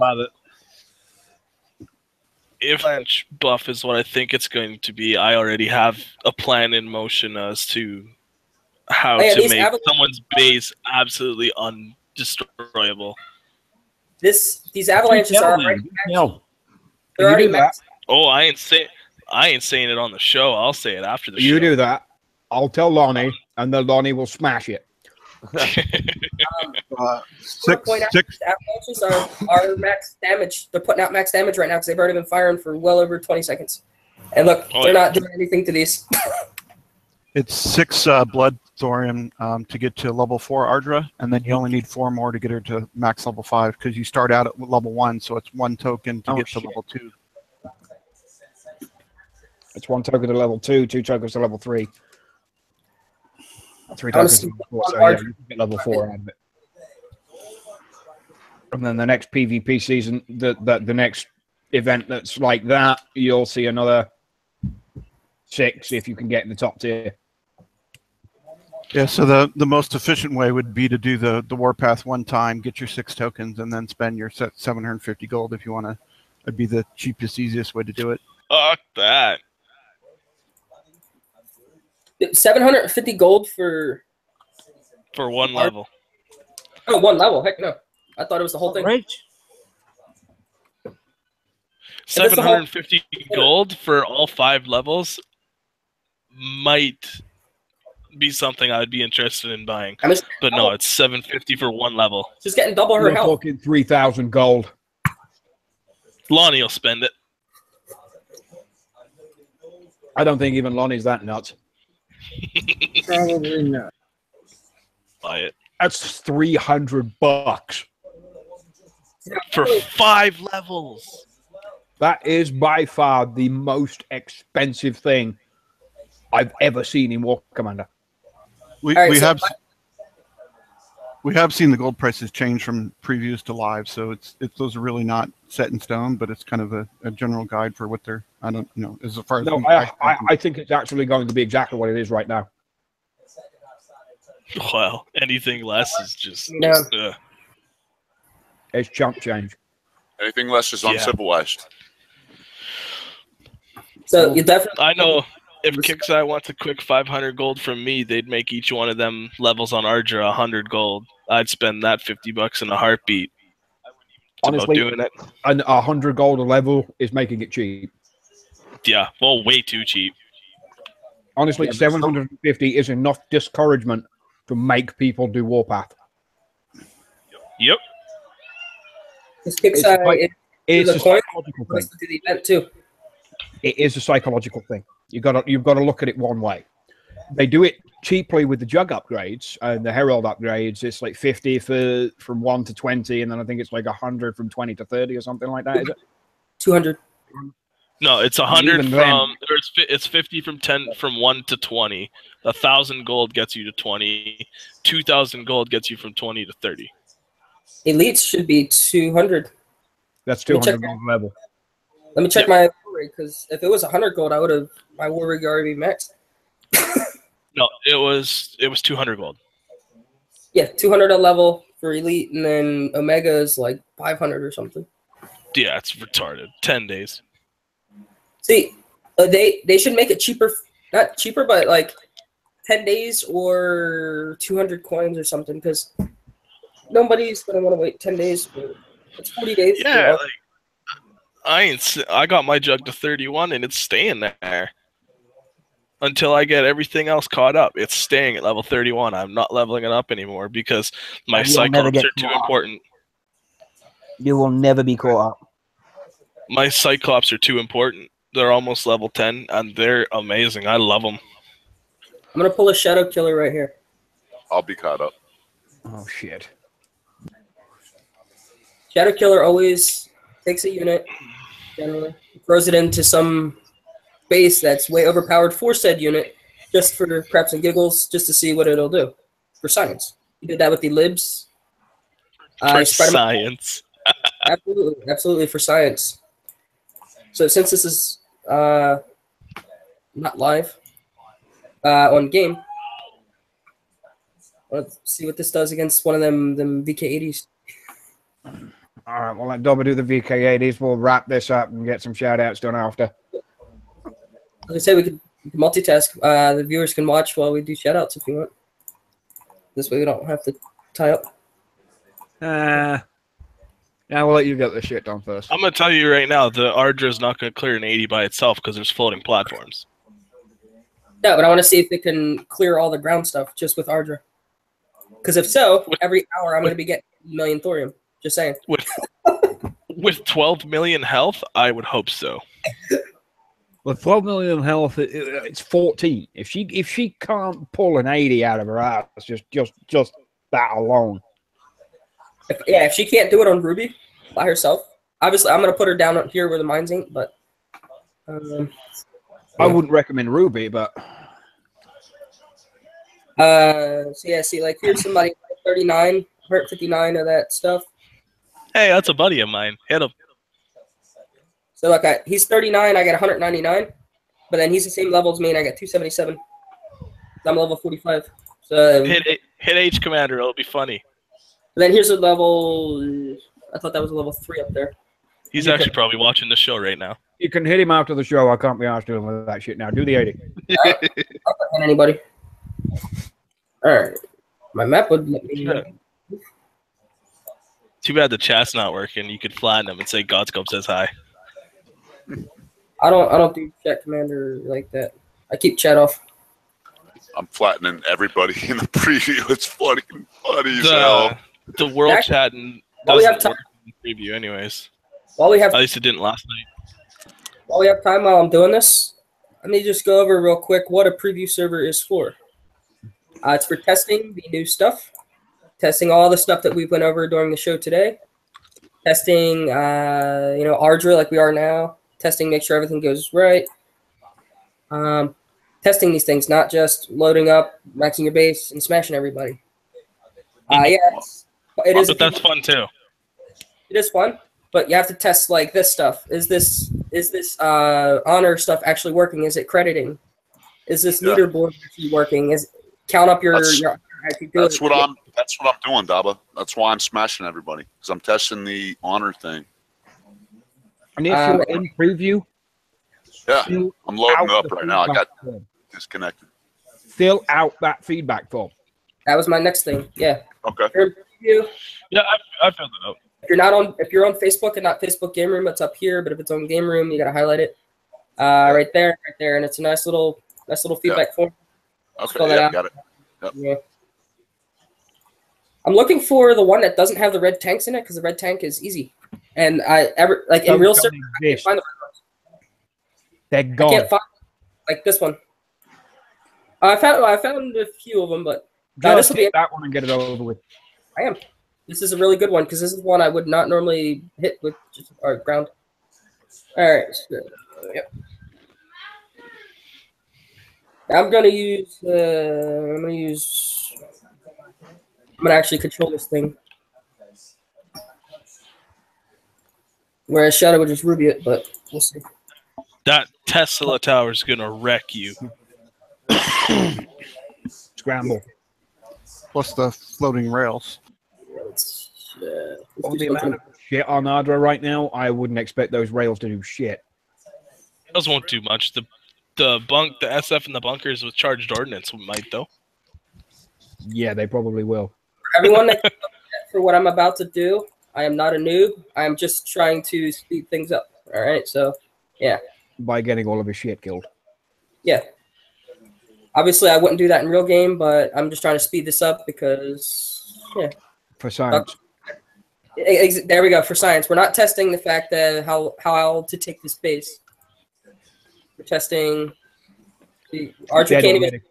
If Avalanche buff is what I think it's going to be, I already have a plan in motion as to how to make someone's base absolutely undestroyable. These avalanches are already they're already maxed. Oh, I ain't saying it on the show. I'll say it after the show. You do that. I'll tell Lonnie, and then Lonnie will smash it. Avalanches are max damage. They're putting out max damage right now because they've already been firing for well over 20 seconds. And look, they're not doing anything to these. It's 6 blood thorium to get to level 4 Ardra, and then you only need 4 more to get her to max level 5 because you start out at level 1, so it's 1 token to get to level 2. It's 1 token to level 2, 2 tokens to level 3. 3 tokens to level 4, so yeah, you can get level 4 out of it. And then the next PvP season, the next event that's like that, you'll see another 6 if you can get in the top tier. Yeah, so the most efficient way would be to do the Warpath one time, get your 6 tokens, and then spend your 750 gold if you want to. That'd be the cheapest, easiest way to do it. Fuck that. 750 gold for one level. Oh, 1 level. Heck no. I thought it was the whole thing. Right. 750 gold for all 5 levels might be something I'd be interested in buying. But no, it's 750 for 1 level. Just getting double her You're health. talking 3,000 gold. Lonnie will spend it. I don't think even Lonnie's that nuts. Probably not. Buy it. That's $300 for 5 levels. That is by far the most expensive thing I've ever seen in War Commander. We have seen the gold prices change from previews to live, so those are really not set in stone, but it's kind of a general guide for what they're. I don't know as far as. No, I think it's actually going to be exactly what it is right now. Well, anything less is just. It's chunk change. Anything less is uncivilized. So you definitely. I know. If Kixeye wants a quick 500 gold from me, they'd make each one of them levels on Ardra 100 gold. I'd spend that $50 in a heartbeat. Honestly, doing it. And 100 gold a level is making it cheap. Yeah, well, way too cheap. Honestly, 750 is enough discouragement to make people do Warpath. Yep. It's a psychological thing. To the event too. It is a psychological thing. You've got to look at it one way. They do it cheaply with the Jug upgrades and the Herald upgrades. It's like 50 from 1 to 20, and then I think it's like 100 from 20 to 30 or something like that. Is it 200? No, it's 100 from. It's 50 from 1 to 20. 1,000 gold gets you to 20. 2,000 gold gets you from 20 to 30. Elites should be 200. That's 200 gold level. Let me check my because if it was 100 gold, I would have my war rig already maxed. No, it was 200 gold. Yeah, 200 a level for elite, and then Omega is like 500 or something. Yeah, it's retarded. 10 days. See, they should make it cheaper, not cheaper, but like 10 days or 200 coins or something, because nobody's gonna want to wait 10 days. It's 40 days. Yeah, like. I got my jug to 31 and it's staying there until I get everything else caught up. It's staying at level 31. I'm not leveling it up anymore because my Cyclops are too important. You will never be caught up. My Cyclops are too important. They're almost level 10 and they're amazing. I love them. I'm going to pull a Shadow Killer right here. I'll be caught up. Oh, shit. Shadow Killer always takes a unit, generally, throws it into some base that's way overpowered for said unit, just for craps and giggles, just to see what it'll do. For science. He did that with the libs. For science. Absolutely for science. So since this is not live. On game. Let's see what this does against one of them VK80s. All right, well, let Dobber do the VK80s. We'll wrap this up and get some shout-outs done after. Like I say, we could multitask. The viewers can watch while we do shout-outs if you want. This way we don't have to tie up. Yeah, we'll let you get the shit done first. I'm going to tell you right now, the Ardra is not going to clear an 80 by itself because there's floating platforms. Yeah, but I want to see if it can clear all the ground stuff just with Ardra. Because if so, every hour I'm going to be getting 1 million thorium. Just saying. With 12 million health, I would hope so. With 12 million health, it's 14. If she can't pull an 80 out of her ass, just that alone. If she can't do it on Ruby by herself, obviously I'm going to put her down here where the mines ain't, but... I wouldn't recommend Ruby, but... So yeah, see, like here's somebody 39, 159 of that stuff. Hey, that's a buddy of mine. Hit him. So like he's 39, I got 199, but then he's the same level as me, and I got 277. I'm level 45. So hit H Commander. It'll be funny. Then here's a level. I thought that was a level 3 up there. He's actually probably watching the show right now. You can hit him after the show. I can't be asked dealing with that shit now. Do the 80. I'll put anybody. All right, my map would let me. Too bad the chat's not working. You could flatten him and say Godscope says hi. I don't do chat commander like that. I keep chat off. I'm flattening everybody in the preview. It's funny as hell. The world chat doesn't work in the preview anyways. While we have, at least it didn't last night. While we have time while I'm doing this, let me just go over real quick what a preview server is for. It's for testing the new stuff, testing all the stuff that we went over during the show today, testing, Ardra like we are now, testing, make sure everything goes right, testing these things, not just loading up, maxing your base, and smashing everybody. It is. But that's fun too. It is fun, but you have to test like this stuff. Is this honor stuff actually working? Is it crediting? Is this leaderboard actually working? Count up your that's what I'm doing, Daba. That's why I'm smashing everybody, because I'm testing the honor thing. And if you're in preview, I'm loading it up right now. I got disconnected. Fill out that feedback form. That was my next thing. Yeah. Okay. Yeah, I filled it out. If you're on Facebook and not Facebook Game Room, it's up here. But if it's on Game Room, you gotta highlight it. Right there, and it's a nice little feedback form. Okay, got it. Yep. Yeah. I'm looking for the one that doesn't have the red tanks in it, because the red tank is easy. And in real server, I can't find the red ones. They're gone. I can't find like this one. I found a few of them, but this will be that one and get it over with. I am. This is a really good one, because this is one I would not normally hit with just ground. All right. So, yep. I'm gonna actually control this thing. Whereas Shadow would just Ruby it, but we'll see. That Tesla tower is gonna wreck you. Scramble. Plus the floating rails. On the amount of shit on Ardra right now, I wouldn't expect those rails to do shit. Those won't do much. The SF and the bunkers with charged ordnance might, though. Yeah, they probably will. Everyone for what I'm about to do, I am not a noob. I'm just trying to speed things up. All right, so yeah. By getting all of his shit killed. Yeah. Obviously, I wouldn't do that in real game, but I'm just trying to speed this up because, For science. There we go, for science. We're not testing the fact that how to take this base. We're testing the Ardra can't even.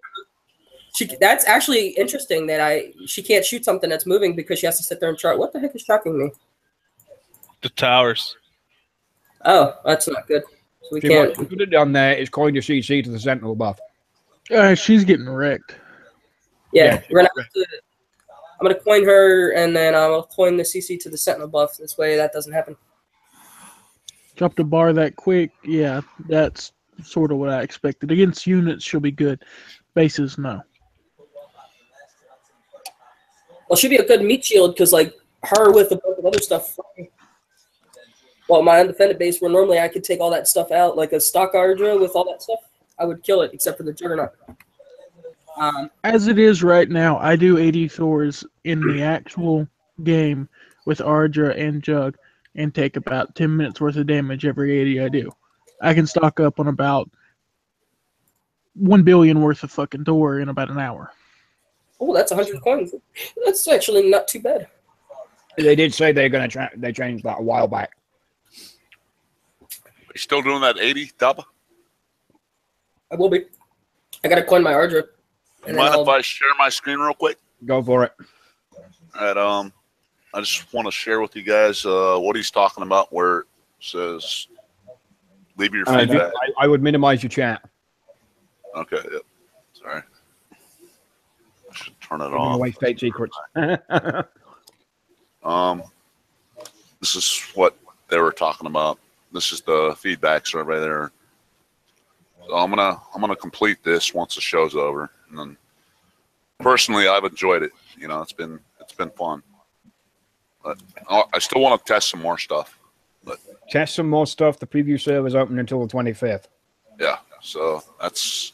That's actually interesting that she can't shoot something that's moving because she has to sit there and chart. What the heck is tracking me? The towers. Oh, that's not good. So we can't. What we could have done there is coin your CC to the Sentinel buff. She's getting wrecked. Yeah, we're gonna have to. I'm gonna coin her, and then I'll coin the CC to the Sentinel buff. This way, that doesn't happen. Dropped a bar that quick. Yeah, that's sort of what I expected. Against units, she'll be good. Bases, no. Well, she'd be a good meat shield because, like, her with a bunch of other stuff. Well, my undefended base, where normally I could take all that stuff out, like a stock Ardra with all that stuff, I would kill it, except for the Juggernaut. As it is right now, I do 80 Thors in the actual game with Ardra and Jug and take about 10 minutes worth of damage every 80 I do. I can stock up on about 1 billion worth of fucking Thor in about an hour. Oh, that's 100 coins. That's actually not too bad. They did say they're going to they changed that a while back. Are you still doing that 80, Daba? I will be. I got to coin my Ardra. You mind if I share my screen real quick? Go for it. All right, I just want to share with you guys what he's talking about where it says leave your feedback. I would minimize your chat. Okay, yep. Sorry. I should turn it Giving off. away state secrets. This is what they were talking about. This is the feedback survey there. So I'm gonna complete this once the show's over, and then personally I've enjoyed it. You know, it's been fun. But I still want to test some more stuff. But test some more stuff. The preview server's open until the 25th. Yeah, so that's.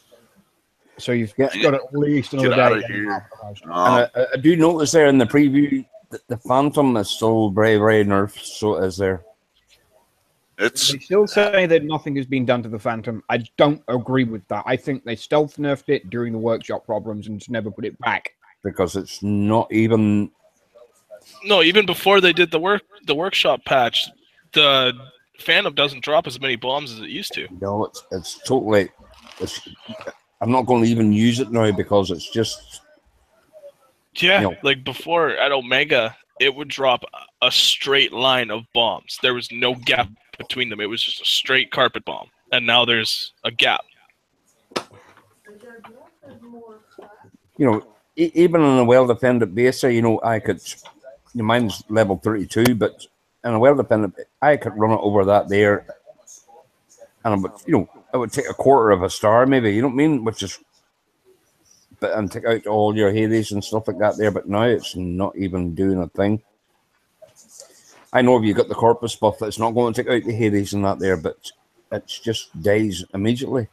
So you've got at least another Get out day. of here. And I do notice there in the preview that the Phantom is still very, very nerfed. So it is there. They still say that nothing has been done to the Phantom. I don't agree with that. I think they stealth nerfed it during the workshop problems and just never put it back. Because it's not even. No, even before they did the workshop patch, the Phantom doesn't drop as many bombs as it used to. No, it's totally. I'm not going to even use it now because it's just. Yeah, you know, like before at Omega, it would drop a straight line of bombs. There was no gap between them. It was just a straight carpet bomb. And now there's a gap. You know, even on a well-defended base, you know, I could. Mine's level 32, but in a well-defended, I could run it over that there. And it would take a quarter of a star, maybe. You know what I mean? Which is. And take out all your Hades and stuff like that there, but now it's not even doing a thing. I know if you got the Corpus buff, it's not going to take out the Hades and that there, but it's just dies immediately.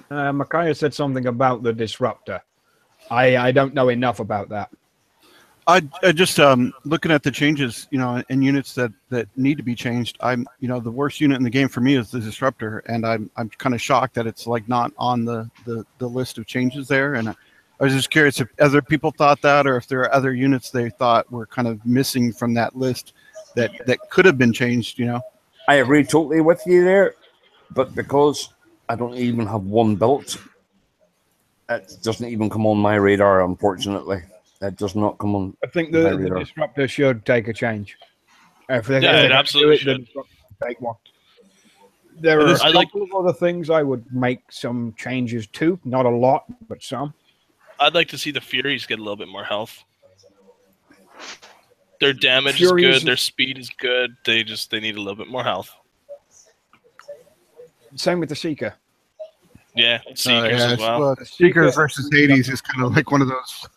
Micaiah said something about the Disruptor. I don't know enough about that. I just looking at the changes, you know, in units that need to be changed. The worst unit in the game for me is the Disruptor, and I'm kind of shocked that it's like not on the list of changes there. And I was just curious if other people thought that, or if there are other units they thought were kind of missing from that list that could have been changed. You know, I agree totally with you there, but because I don't even have one built, it doesn't even come on my radar, unfortunately. That does not come on. I think the Disruptor should take a change. If they it absolutely should. Take one. There are a couple of other things I would make some changes to. Not a lot, but some. I'd like to see the Furies get a little bit more health. Their damage is good. Their speed is good. They need a little bit more health. Same with the Seeker. Yeah, Seekers as well. Seekers versus Hades is kind of like one of those.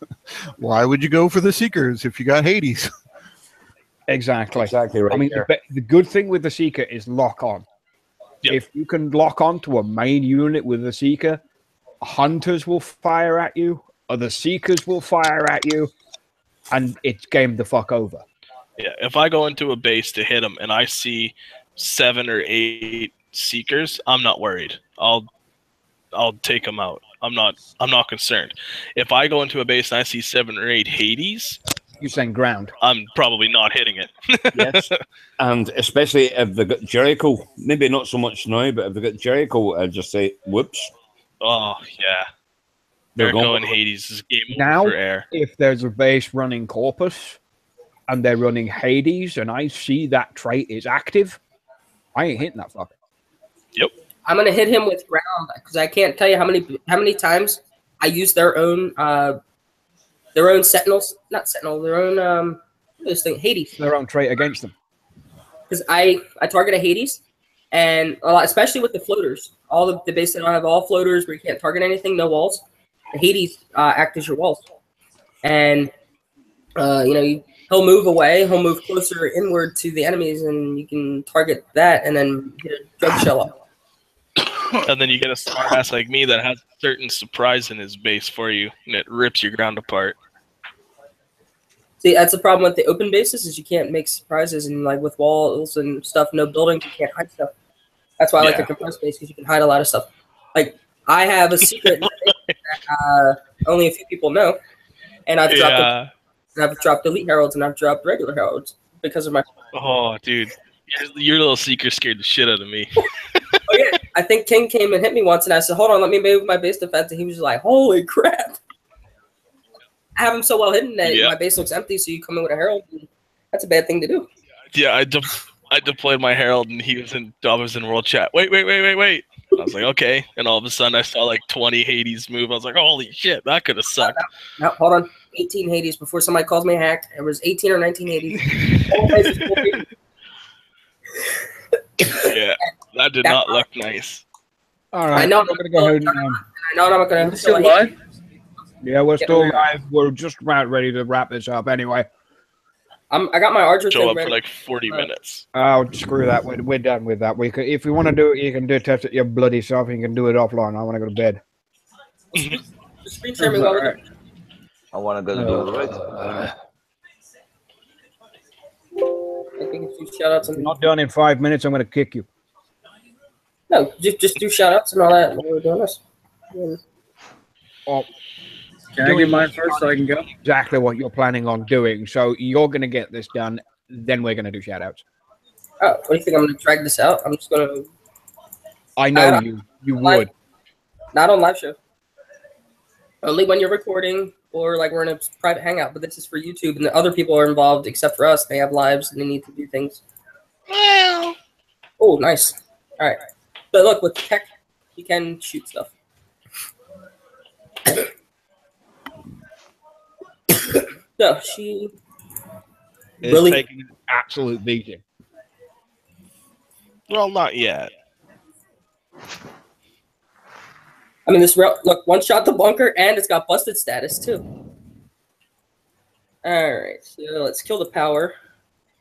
Why would you go for the Seekers if you got Hades? Exactly right. I mean, the good thing with the Seeker is lock on. Yep. If you can lock on to a main unit with the Seeker, Hunters will fire at you, other Seekers will fire at you, and it's game the fuck over. Yeah, if I go into a base to hit them and I see 7 or 8 Seekers, I'm not worried. I'll take them out. I'm not concerned. If I go into a base and I see 7 or 8 Hades, you're saying ground. I'm probably not hitting it. Yes, and especially if they got Jericho, maybe not so much now, but if they got Jericho, I'd just say, whoops. Oh yeah, they're going Hades is game now, over for air. If there's a base running Corpus and they're running Hades, and I see that trait is active, I ain't hitting that fucker. Yep. I'm gonna hit him with ground because I can't tell you how many times I use their own sentinels, not sentinel, their own this thing Hades. Their own trait against them. Because I target a Hades, And a lot, especially with the floaters, all the base that don't have all floaters where you can't target anything, no walls. The Hades act as your walls, and he'll move away, he'll move closer inward to the enemies, and you can target that, and then get a drug shell up. And then you get a smart ass like me that has a certain surprise in his base for you, and it rips your ground apart. See, that's the problem with the open bases is you can't make surprises, and like with walls and stuff, no buildings, you can't hide stuff. That's why I like a compressed base, because you can hide a lot of stuff. Like I have a secret that only a few people know, and I've dropped elite heralds and I've dropped regular heralds because of my. Oh, dude, your little secret scared the shit out of me. Oh yeah, I think King came and hit me once, and I said, "Hold on, let me move my base defense," and he was just like, "Holy crap!" I have him so well hidden that my base looks empty, so you come in with a herald. And that's a bad thing to do. Yeah, I deployed my herald, and he was in world chat. Wait. I was like, okay, and all of a sudden I saw like 20 Hades move. I was like, holy shit, that could have sucked. No, hold on, 18 Hades before somebody calls me hacked. It was 18 or 19 Hades. Yeah, that did not look nice. All right, I know. I'm gonna go ahead and. I know I'm not gonna. Still live? Yeah, we're still live. We're just about ready to wrap this up. Anyway, I got my Archer show thing up ready. for like 40 minutes. Oh, screw that. We're done with that. If you want to do it, you can do test it your bloody self. And you can do it offline. I want to go to bed. Screen sharing while we're I want to go to the right. I think if you shout outs and Not done in 5 minutes. I'm going to kick you. no, just do shout outs and all that while we're doing this. Yeah. Oh, Can I get mine first so I can go? exactly what you're planning on doing. So you're going to get this done. Then we're going to do shout outs. Oh, what do you think? I'm going to drag this out? I'm just going to. I know you would. Not on live show. Only when you're recording or like we're in a private hangout. But this is for YouTube, and the other people are involved except for us. They have lives and they need to do things. Well. Oh, nice. All right. But look, with tech, you can shoot stuff. No, she It's really taking an absolute beating. Well, not yet. I mean, look, one shot the bunker, and it's got busted status too. All right, so let's kill the power.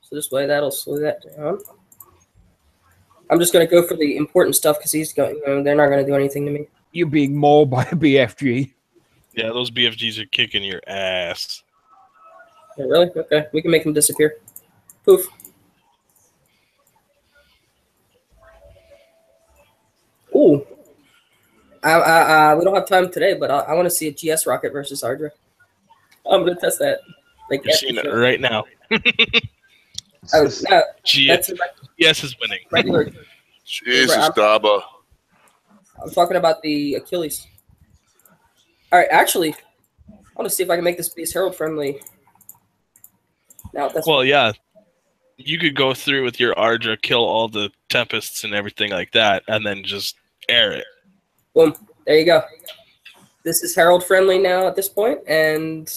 So this way, that'll slow that down. I'm just gonna go for the important stuff because he's going. They're not gonna do anything to me. You're being mauled by a BFG. Yeah, those BFGs are kicking your ass. Yeah, really? Okay, we can make them disappear. Poof. Ooh. We don't have time today, but I want to see a GS rocket versus Ardra. I'm gonna test that. Like You're seeing it right now. Oh, no, GS is winning. regular. Jesus, Daba. I'm talking about the Achilles. All right, actually, I want to see if I can make this base Herald friendly. Now that's Well, yeah. You could go through with your Ardra, kill all the Tempests and everything like that, and then just air it. boom. There you go. This is Herald friendly now at this point, and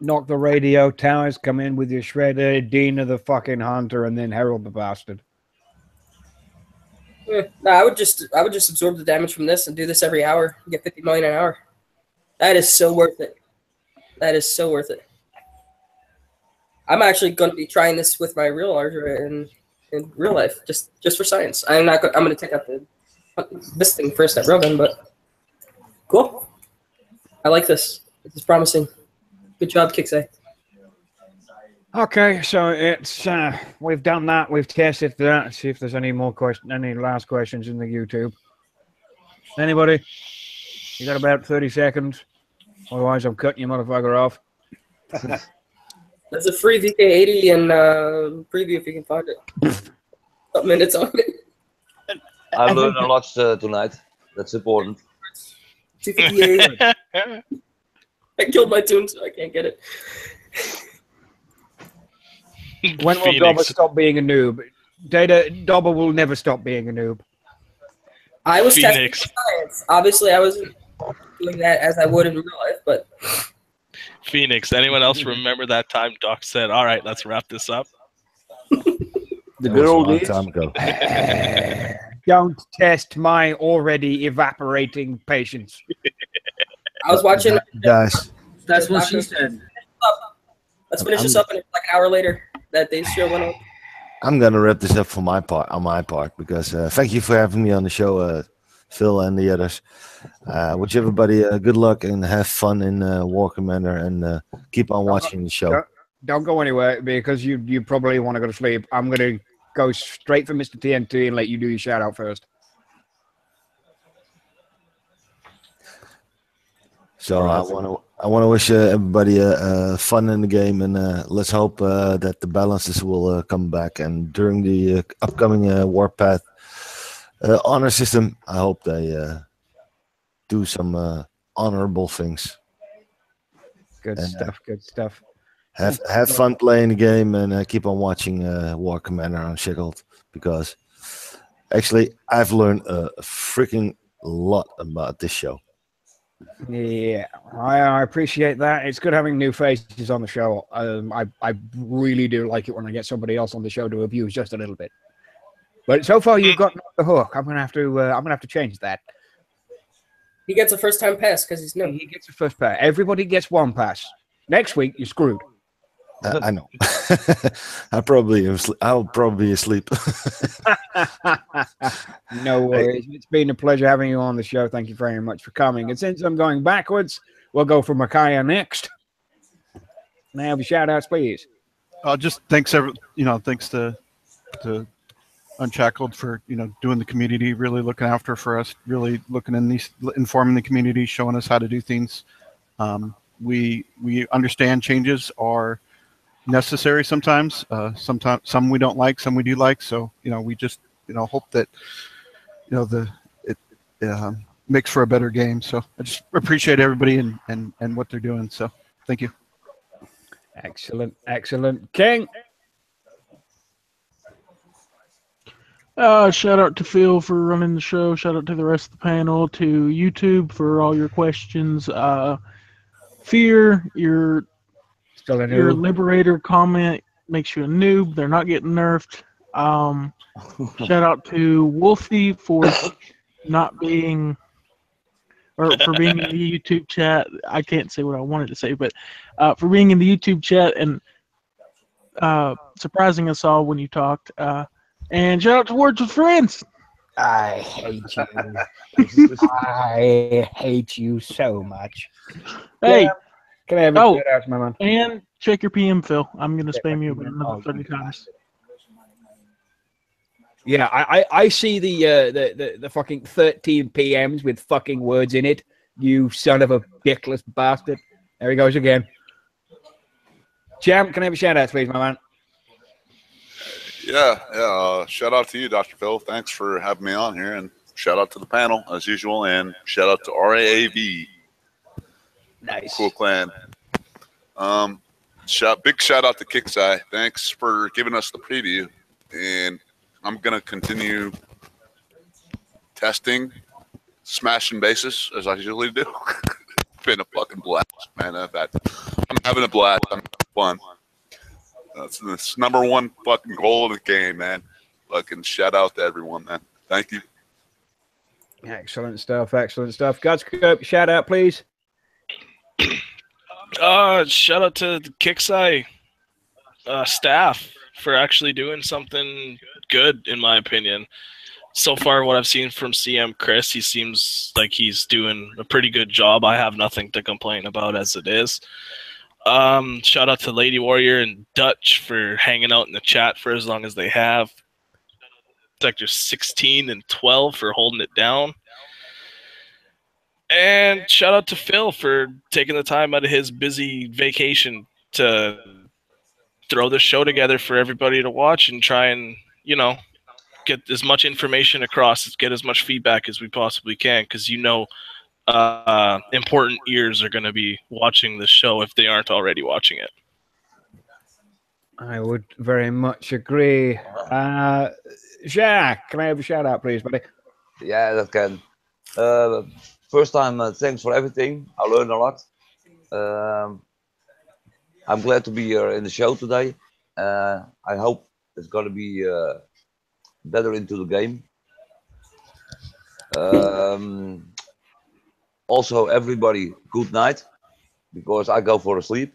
Knock the radio towers, come in with your shredder, Dean of the fucking hunter, and then herald the bastard. no, I would just absorb the damage from this and do this every hour. Get 50 million an hour. That is so worth it. That is so worth it. I'm actually going to be trying this with my real Ardra in real life, just for science. I'm going to take out this thing first at Rogan, but cool. I like this. This is promising. Good job, Kixay. Okay, so it's we've done that. We've tested that. See if there's any more any last questions in the YouTube. Anybody? You got about 30 seconds. Otherwise, I'm cutting you motherfucker off. There's a free VK80 and preview if you can find it. Some minutes on it. I learned a lot tonight. That's important. 258. I killed my tune, so I can't get it. When will Dobber stop being a noob? Dobber will never stop being a noob. I was testing science. Obviously, I wasn't doing that as I would in real life, but... Phoenix, anyone else remember that time Doc said, all right, let's wrap this up? The good old days. Time ago. Don't test my already evaporating patience. I was watching. Guys. That's what she said. Let's finish this up, and like an hour later, that day's show went on. I'm gonna wrap this up for my part, because thank you for having me on the show, Phil and the others. Wish everybody good luck and have fun in War Commander, and keep on watching the show. Don't go anywhere, because you probably want to go to sleep. I'm gonna go straight for Mr. TNT and let you do your shout out first. So I want to wish everybody fun in the game, and let's hope that the balances will come back. And during the upcoming Warpath honor system, I hope they do some honorable things. Good stuff. Good stuff. Have fun playing the game, and keep on watching War Commander Unshackled, because actually I've learned a freaking lot about this show. Yeah, I appreciate that. It's good having new faces on the show. I really do like it when I get somebody else on the show to abuse just a little bit. But so far you've got the hook. I'm gonna have to change that. He gets a first time pass because he's new. He gets a first pass. Everybody gets one pass. Next week you're screwed. I know. I'll probably be asleep. No worries. It's been a pleasure having you on the show. Thank you very much for coming. And since I'm going backwards, we'll go for Micaiah next. May I have your shout outs, please? Just thanks thanks to Unshackled for doing the community, really looking after for us, really informing the community, showing us how to do things. We understand changes are necessary sometimes. Some we don't like, some we do like. So we just hope that it makes for a better game. So I just appreciate everybody and what they're doing. So thank you. Excellent. King. Shout out to Phil for running the show. Shout out to the rest of the panel, to YouTube for all your questions. Fear, your Liberator comment makes you a noob. They're not getting nerfed. Shout out to Wolfie for not being, or for being in the YouTube chat. I can't say what I wanted to say, but for being in the YouTube chat and surprising us all when you talked. And shout out to Words with Friends. I hate you. I hate you so much. Hey. Yeah. Can I have a shout out, my man? And check your PM, Phil. I'm going to spam you about another 30 times. Yeah, I see the fucking 13 PMs with fucking words in it. You son of a dickless bastard. There he goes again. Champ, can I have a shout out, please, my man? Yeah. Shout out to you, Dr. Phil. Thanks for having me on here, and shout out to the panel as usual, and shout out to RAAV. Nice. Cool clan. Big shout out to Kicksai. Thanks for giving us the preview, and I'm gonna continue testing, smashing bases as I usually do. It's been a fucking blast, man. I'm having a blast. I'm having fun. That's #1 fucking goal of the game, man. Fucking shout out to everyone, man. Thank you. Excellent stuff. Godscope, shout out, please. Shout out to the Kicksai staff for actually doing something good, in my opinion. So far, what I've seen from CM Chris, he seems like he's doing a pretty good job. I have nothing to complain about as it is. Shout out to Lady Warrior and Dutch for hanging out in the chat for as long as they have. Sector 16 and 12 for holding it down. And shout out to Phil for taking the time out of his busy vacation to throw this show together for everybody to watch and try and, get as much information across, get as much feedback as we possibly can, because important ears are going to be watching the show if they aren't already watching it. I would very much agree. Jack, can I have a shout out, please, buddy? Yeah, that can. First time, thanks for everything. I learned a lot. I'm glad to be here in the show today. I hope it's going to be better into the game. Also, everybody, good night, because I go for a sleep.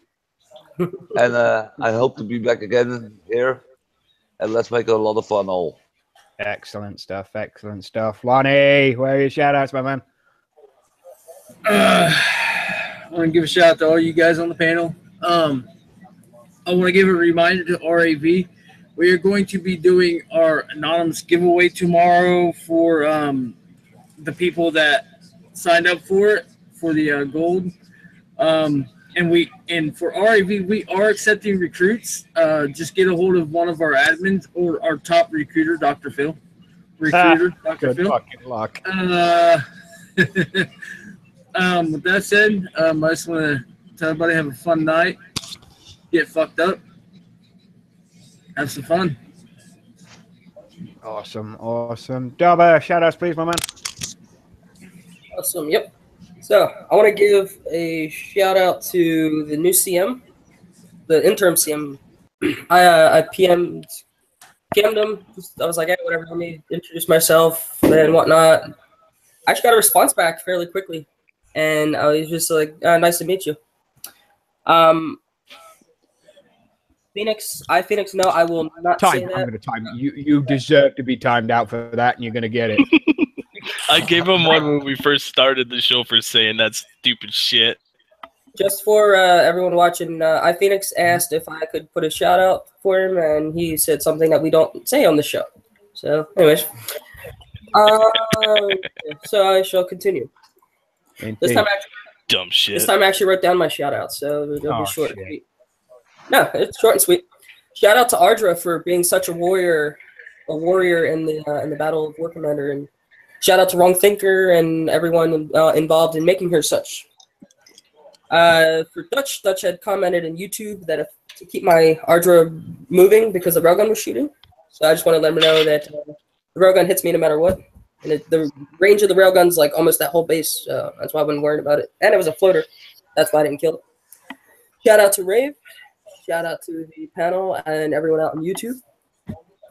And I hope to be back again here, and let's make a lot of fun all. Excellent stuff. Excellent stuff. Lonnie, where are your shout outs, my man? I want to give a shout out to all you guys on the panel. I want to give a reminder to RAV. We are going to be doing our anonymous giveaway tomorrow for the people that signed up for it, for the gold. And for RAV, we are accepting recruits. Just get a hold of one of our admins or our top recruiter, Dr. Phil. Dr. Good Phil. fucking luck. With that said, I just want to tell everybody have a fun night. Get fucked up. Have some fun. Awesome, awesome. Dobber, shout outs, please, my man. Awesome. Yep. So I want to give a shout out to the new CM, the interim CM. I PM'd him. I was like, hey, whatever, let me introduce myself and whatnot. I actually got a response back fairly quickly, and I was just like, nice to meet you. Phoenix, no, I will not say that. I'm going to time you. You deserve to be timed out for that, and you're going to get it. I gave him one when we first started the show for saying that stupid shit. Just for everyone watching, Phoenix asked if I could put a shout out for him, and he said something that we don't say on the show. So, anyways, so I shall continue. This time, dumb shit. This time, I actually wrote down my shout out, so it'll be short and sweet. No, it's short and sweet. Shout out to Ardra for being such a warrior in the Battle of War Commander, and shout out to Wrong Thinker and everyone involved in making her such. For Dutch had commented in YouTube that to keep my Ardra moving because the railgun was shooting. So I just want to let him know that the railgun hits me no matter what. And the range of the railgun's like almost that whole base. That's why I wasn't worried about it. And it was a floater. That's why I didn't kill it. Shout out to Rave. Shout out to the panel and everyone out on YouTube.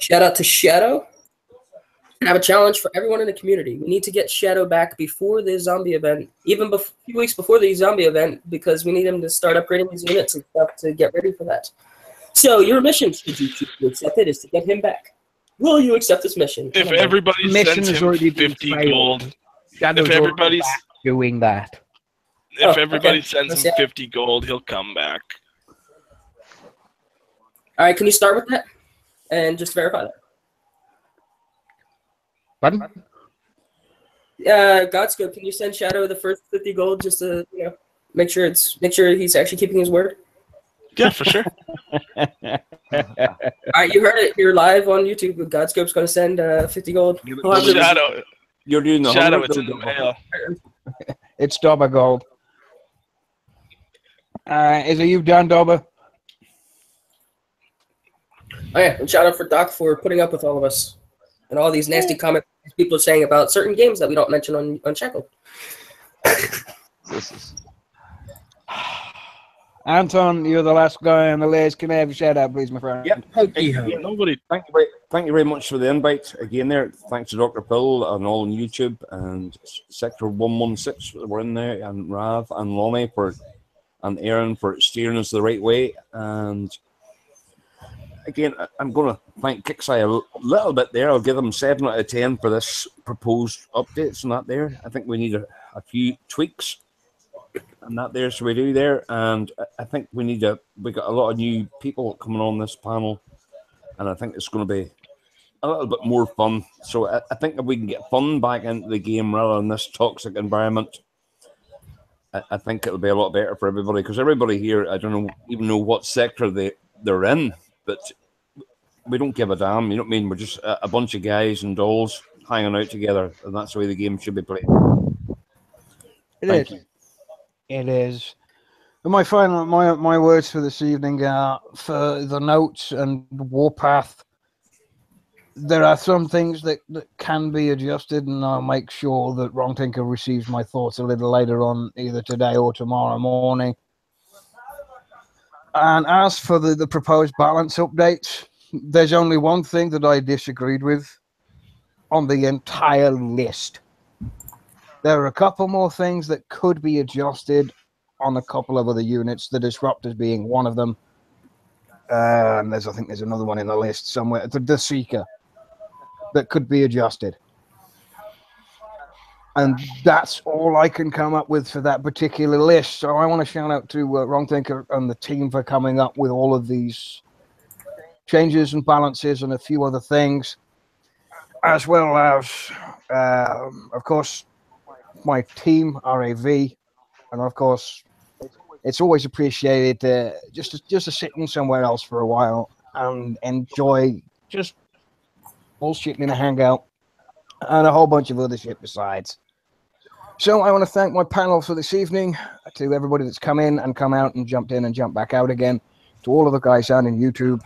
Shout out to Shadow. I have a challenge for everyone in the community. We need to get Shadow back before the zombie event, even a few weeks before the zombie event, because we need him to start upgrading his units and stuff to get ready for that. So your mission, should you choose to accept it, is to get him back. Will you accept this mission? If everybody sends him 50 gold, if everybody's doing that, if everybody sends him 50 gold, he'll come back. All right, can you start with that and just verify that? Pardon? Godscope, can you send Shadow the first 50 gold just to make sure he's actually keeping his word? Yeah, for sure. All right, you heard it. You're live on YouTube. Godscope's going to send 50 gold. Shadow. You're doing the Shadow. It's in the mail. It's Dobber gold. Is it you done, Dobber? Oh yeah, and shout out for Doc for putting up with all of us and all these nasty comments people are saying about certain games that we don't mention on Unshackled. Anton, you're the last guy on the list. Can I have a shout out, please, my friend? Yep. Nobody. Thank you very much for the invite again. There, thanks to Dr. Pill and all on YouTube and Sector 116 we're in there, and Rav and Lonnie and Aaron for steering us the right way. And again, I'm going to thank Kixeye a little bit there. I'll give them 7 out of 10 for this proposed updates and that there. I think we need a few tweaks and that there, so we do there. And I think we got a lot of new people coming on this panel, and I think it's going to be a little bit more fun. So I think if we can get fun back into the game rather than this toxic environment, I think it'll be a lot better for everybody, because everybody here, I don't even know what sector they're in, but we don't give a damn. You know what I mean? We're just a bunch of guys and dolls hanging out together, and that's the way the game should be played. It is. My final, my words for this evening are for the notes and Warpath. There are some things that can be adjusted, and I'll make sure that Wrong Tinker receives my thoughts a little later on, either today or tomorrow morning. And as for the proposed balance updates, there's only one thing that I disagreed with on the entire list. There are a couple more things that could be adjusted on a couple of other units, the Disruptors being one of them. I think there's another one in the list somewhere, the Seeker, that could be adjusted. And that's all I can come up with for that particular list. So I want to shout out to Wrong Thinker and the team for coming up with all of these changes and balances and a few other things, as well as, of course, my team, RAV, and of course, it's always appreciated just to sit in somewhere else for a while and enjoy just bullshitting in a hangout and a whole bunch of other shit besides. So I want to thank my panel for this evening, to everybody that's come in and come out and jumped in and jumped back out again, to all of the guys down in YouTube.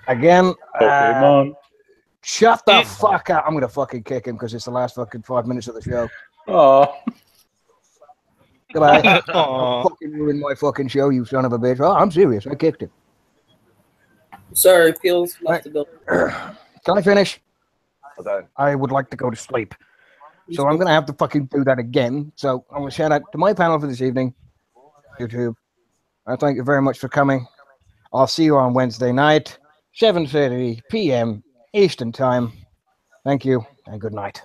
Again, shut the fuck up. I'm going to fucking kick him because it's the last fucking 5 minutes of the show. Oh. Goodbye. Fucking ruined my fucking show, you son of a bitch. Oh, I'm serious. I kicked him. Sorry, Peel's left the building. Can I finish? Okay. I would like to go to sleep. So I'm going to have to fucking do that again. So I'm going to shout out to my panel for this evening, YouTube. I thank you very much for coming. I'll see you on Wednesday night, 7:30 p.m. Eastern Time. Thank you and good night.